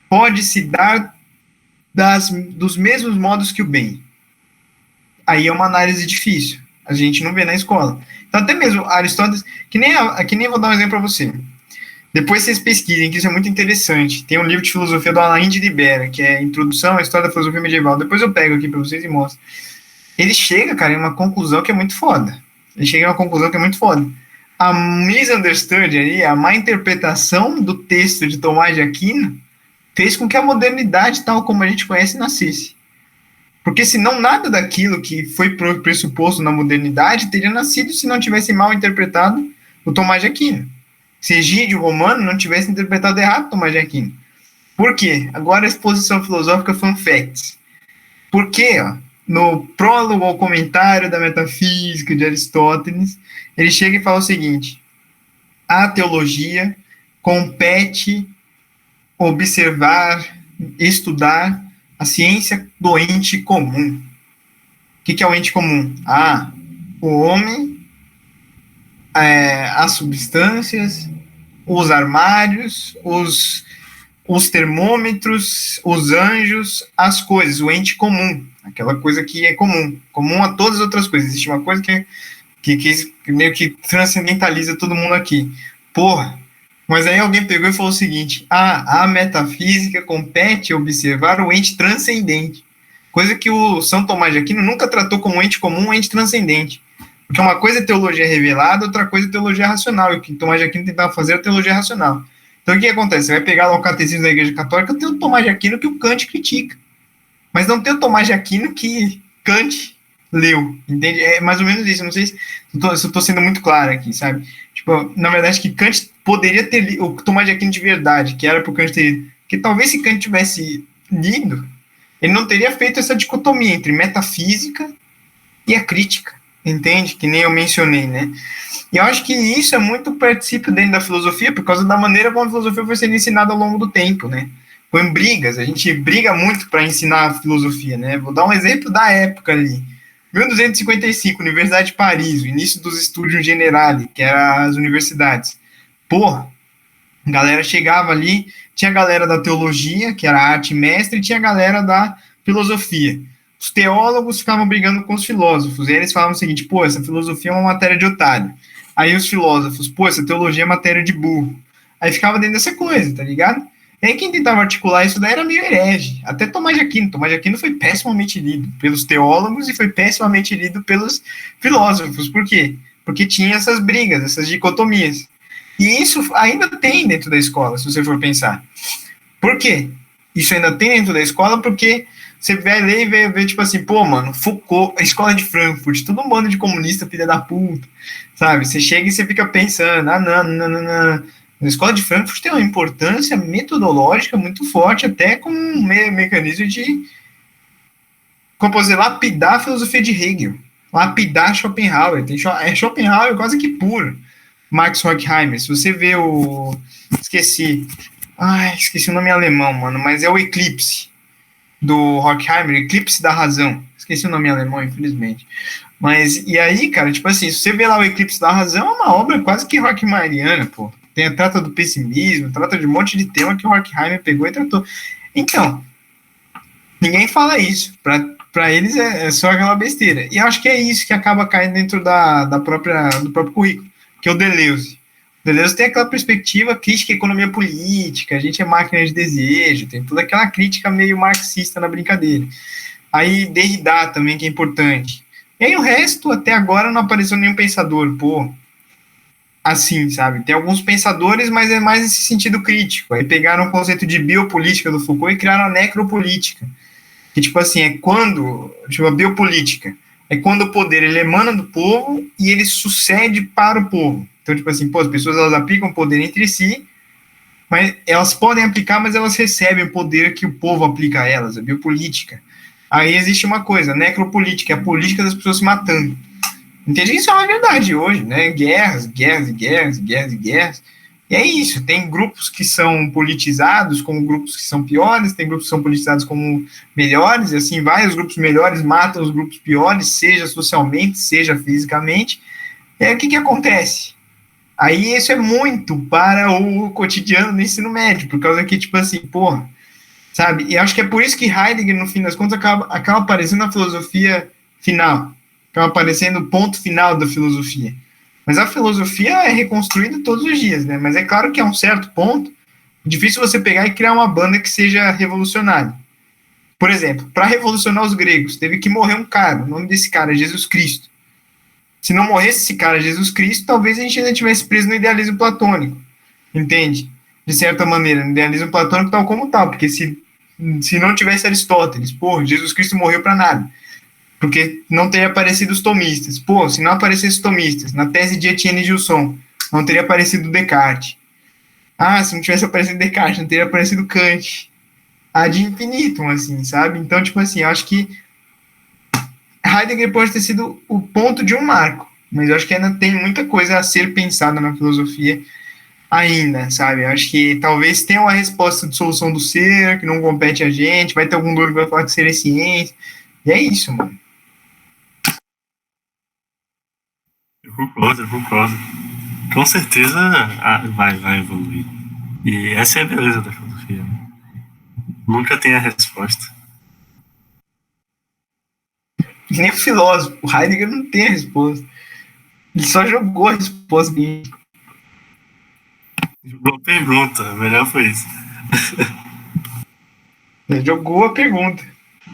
pode se dar dos mesmos modos que o bem. Aí é uma análise difícil. A gente não vê na escola. Então, até mesmo Aristóteles, que nem vou dar um exemplo para você. Depois vocês pesquisem, que isso é muito interessante. Tem um livro de filosofia do Alain de Libera, que é Introdução à História da Filosofia Medieval. Depois eu pego aqui para vocês e mostro. Ele chega, cara, em uma conclusão que é muito foda. A misunderstood ali, a má interpretação do texto de Tomás de Aquino, fez com que a modernidade, tal como a gente conhece, nascesse. Porque senão nada daquilo que foi pressuposto na modernidade teria nascido se não tivesse mal interpretado o Tomás de Aquino. Se Egídio Romano não tivesse interpretado errado o Tomás de Aquino. Por quê? Agora a exposição filosófica fun facts. Por quê? no prólogo ao comentário da Metafísica de Aristóteles, ele chega e fala o seguinte: a teologia compete observar, estudar a ciência do ente comum. O que é o ente comum? O homem, as substâncias, os armários, os termômetros, os anjos, as coisas, o ente comum, aquela coisa que é comum a todas as outras coisas. Existe uma coisa que meio que transcendentaliza todo mundo aqui. Porra, mas aí alguém pegou e falou o seguinte: a metafísica compete observar o ente transcendente, coisa que o São Tomás de Aquino nunca tratou como ente comum, ente transcendente. Porque uma coisa é teologia revelada, outra coisa é teologia racional, e o que Tomás de Aquino tentava fazer é teologia racional. Então o que acontece? Você vai pegar lá o catecismo da Igreja Católica, tem o Tomás de Aquino que o Kant critica, mas não tem o Tomás de Aquino que Kant leu, entende? É mais ou menos isso. Não sei se eu estou sendo muito claro aqui, sabe? Tipo, na verdade, que Kant poderia ter lido, o Tomás de Aquino de verdade, que era para o Kant ter lido, que talvez se Kant tivesse lido, ele não teria feito essa dicotomia entre metafísica e a crítica, entende? Que nem eu mencionei, né? E eu acho que isso é muito participio dentro da filosofia, por causa da maneira como a filosofia foi sendo ensinada ao longo do tempo, né? Foi em brigas, a gente briga muito para ensinar a filosofia, né? Vou dar um exemplo da época ali. 1255, Universidade de Paris, o início dos Estudios Generali, que eram as universidades. Porra, a galera chegava ali, tinha a galera da teologia, que era a arte mestre, e tinha a galera da filosofia. Os teólogos ficavam brigando com os filósofos, e eles falavam o seguinte: pô, essa filosofia é uma matéria de otário. Aí os filósofos: pô, essa teologia é matéria de burro. Aí ficava dentro dessa coisa, tá ligado? E aí quem tentava articular isso daí era meio herege. Até Tomás de Aquino. Tomás de Aquino foi pessimamente lido pelos teólogos e foi pessimamente lido pelos filósofos. Por quê? Porque tinha essas brigas, essas dicotomias. E isso ainda tem dentro da escola, se você for pensar. Por quê? Isso ainda tem dentro da escola porque você vai ler e ver tipo assim, pô, mano, Foucault, a escola de Frankfurt, todo um bando de comunista, filha da puta, sabe? Você chega e você fica pensando: não. A escola de Frankfurt tem uma importância metodológica muito forte, até com um mecanismo de, como dizer, lapidar a filosofia de Hegel, lapidar Schopenhauer. Schopenhauer quase que puro. Max Horkheimer, se você vê o... Esqueci o nome em alemão, mano, mas é o Eclipse do Horkheimer, Eclipse da Razão. Esqueci o nome em alemão, infelizmente. Mas, e aí, cara, tipo assim, se você vê lá o Eclipse da Razão, é uma obra quase que Horkheimeriana, pô. Trata do pessimismo, trata de um monte de tema que o Horkheimer pegou e tratou. Então, ninguém fala isso. Para eles é só aquela besteira. E eu acho que é isso que acaba caindo dentro do próprio currículo, que é o Deleuze. O Deleuze tem aquela perspectiva crítica à economia política, a gente é máquina de desejo, tem toda aquela crítica meio marxista na brincadeira. Aí Derrida também, que é importante. E aí o resto, até agora, não apareceu nenhum pensador, pô, assim, sabe? Tem alguns pensadores, mas é mais nesse sentido crítico. Aí pegaram o conceito de biopolítica do Foucault e criaram a necropolítica, que, tipo assim, é quando, tipo, a biopolítica é quando o poder ele emana do povo e ele sucede para o povo. Então, tipo assim, pô, as pessoas elas aplicam poder entre si, mas elas podem aplicar, mas elas recebem o poder que o povo aplica a elas, a biopolítica. Aí existe uma coisa, a necropolítica, é a política das pessoas se matando. Entende? Isso é uma verdade hoje, né? Guerras. E é isso, tem grupos que são politizados como grupos que são piores, tem grupos que são politizados como melhores, e assim vai, os grupos melhores matam os grupos piores, seja socialmente, seja fisicamente. E aí o que acontece? Aí isso é muito para o cotidiano do ensino médio, por causa que, tipo assim, porra, sabe? E acho que é por isso que Heidegger, no fim das contas, acaba aparecendo na filosofia final, acaba aparecendo o ponto final da filosofia. Mas a filosofia é reconstruída todos os dias, né? Mas é claro que a um certo ponto, é difícil você pegar e criar uma banda que seja revolucionária. Por exemplo, para revolucionar os gregos, teve que morrer um cara, o nome desse cara é Jesus Cristo. Se não morresse esse cara, Jesus Cristo, talvez a gente ainda estivesse preso no idealismo platônico, entende? De certa maneira, no idealismo platônico tal como tal, porque se não tivesse Aristóteles, pô, Jesus Cristo morreu para nada, porque não teria aparecido os tomistas. Pô, se não aparecesse os tomistas, na tese de Etienne Gilson, não teria aparecido Descartes. Se não tivesse aparecido Descartes, não teria aparecido Kant. Ad infinitum, assim, sabe? Então, tipo assim, eu acho que Heidegger pode ter sido o ponto de um marco, mas eu acho que ainda tem muita coisa a ser pensada na filosofia ainda, sabe? Eu acho que talvez tenha uma resposta de solução do ser, que não compete a gente, vai ter algum doido que vai falar que ser é ciência, e é isso, mano. Eu concordo. Com certeza vai evoluir. E essa é a beleza da filosofia. Né? Nunca tem a resposta. Nem o filósofo, o Heidegger não tem a resposta. Ele só jogou a resposta. Boa pergunta, melhor foi isso. Ele jogou a pergunta.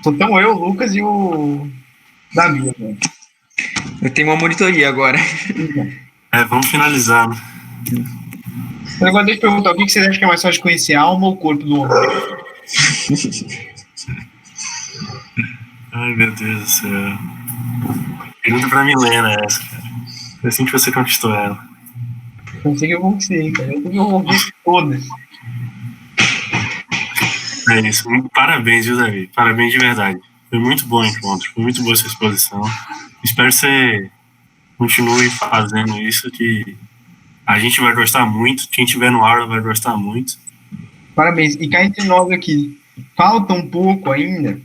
Só estamos eu, o Lucas e o Davi. Né? Eu tenho uma monitoria agora. Vamos finalizar. Né? Agora deixa eu perguntar, o que você acha que é mais fácil de conhecer, a alma ou o corpo do homem? Ai, meu Deus do céu. Pergunta pra Milena essa, cara. Foi assim que você conquistou ela. Não sei que eu conquistei, cara. Eu tenho que ouvir todas. É isso. Parabéns, viu, Davi? Parabéns de verdade. Foi muito bom o encontro. Foi muito boa essa exposição. Espero que você continue fazendo isso, que a gente vai gostar muito. Quem tiver no aula vai gostar muito. Parabéns. E cá entre nós aqui, falta um pouco ainda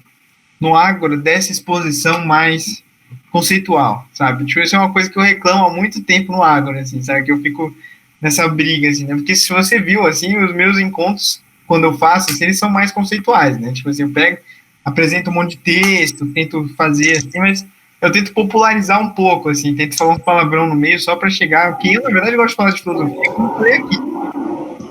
no Ágora dessa exposição mais conceitual, sabe? Tipo, isso é uma coisa que eu reclamo há muito tempo no Ágora, assim, sabe? Que eu fico nessa briga, assim, né? Porque se você viu, assim, os meus encontros, quando eu faço, assim, eles são mais conceituais, né? Tipo assim, eu pego, apresento um monte de texto, tento fazer, assim, mas eu tento popularizar um pouco, assim, tento falar um palavrão no meio só para chegar, porque eu, na verdade, gosto de falar de filosofia, como eu falei aqui,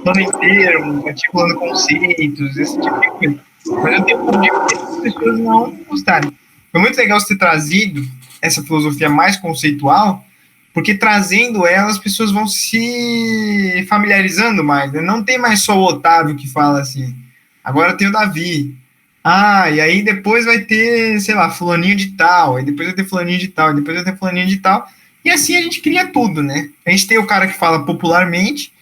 falando em termos, articulando conceitos, esse tipo de coisa. Mas eu tenho um problema que as pessoas não gostarem. Foi muito legal você ter trazido essa filosofia mais conceitual, porque trazendo ela, as pessoas vão se familiarizando mais, né? Não tem mais só o Otávio que fala assim, agora tem o Davi. Ah, e aí depois vai ter, sei lá, fulaninho de tal, aí depois vai ter fulaninho de tal, depois vai ter fulaninho de tal, e assim a gente cria tudo, né? A gente tem o cara que fala popularmente,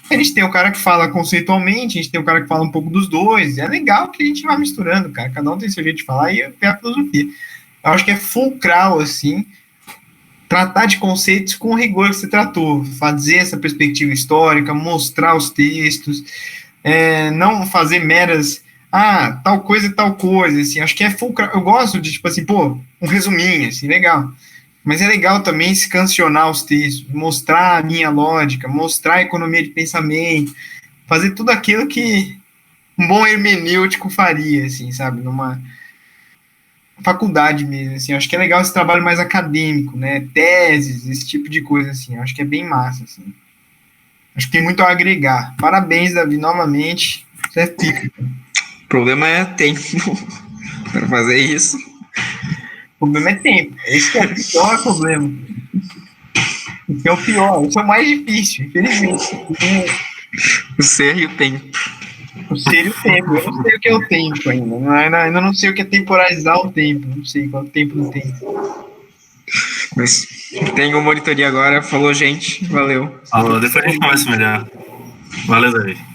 a gente tem o cara que fala conceitualmente, a gente tem o cara que fala um pouco dos dois. É legal que a gente vai misturando, cara. Cada um tem seu jeito de falar e tem a filosofia. Eu acho que é fulcral, assim, tratar de conceitos com o rigor que você tratou. Fazer essa perspectiva histórica, mostrar os textos, não fazer meras... Ah, tal coisa e tal coisa, assim. Acho que é fulcral. Eu gosto de, tipo assim, pô, um resuminho, assim, legal. Mas é legal também escancionar os textos, mostrar a minha lógica, mostrar a economia de pensamento, fazer tudo aquilo que um bom hermenêutico faria, assim, sabe? Numa faculdade mesmo, assim. Acho que é legal esse trabalho mais acadêmico, né? Teses, esse tipo de coisa, assim. Acho que é bem massa, assim. Acho que tem muito a agregar. Parabéns, Davi, novamente. Você é pico. O problema é tempo para fazer isso. O problema é tempo. Esse é o pior problema. Esse é o pior. Esse é o mais difícil, infelizmente. O ser e o tempo. O ser e o tempo. Eu não sei o que é o tempo ainda. Ainda não sei o que é temporalizar o tempo. Não sei qual é o tempo do tempo. Mas tenho monitoria agora. Falou, gente. Valeu. Falou, depois a gente conversa melhor. Valeu, Davi.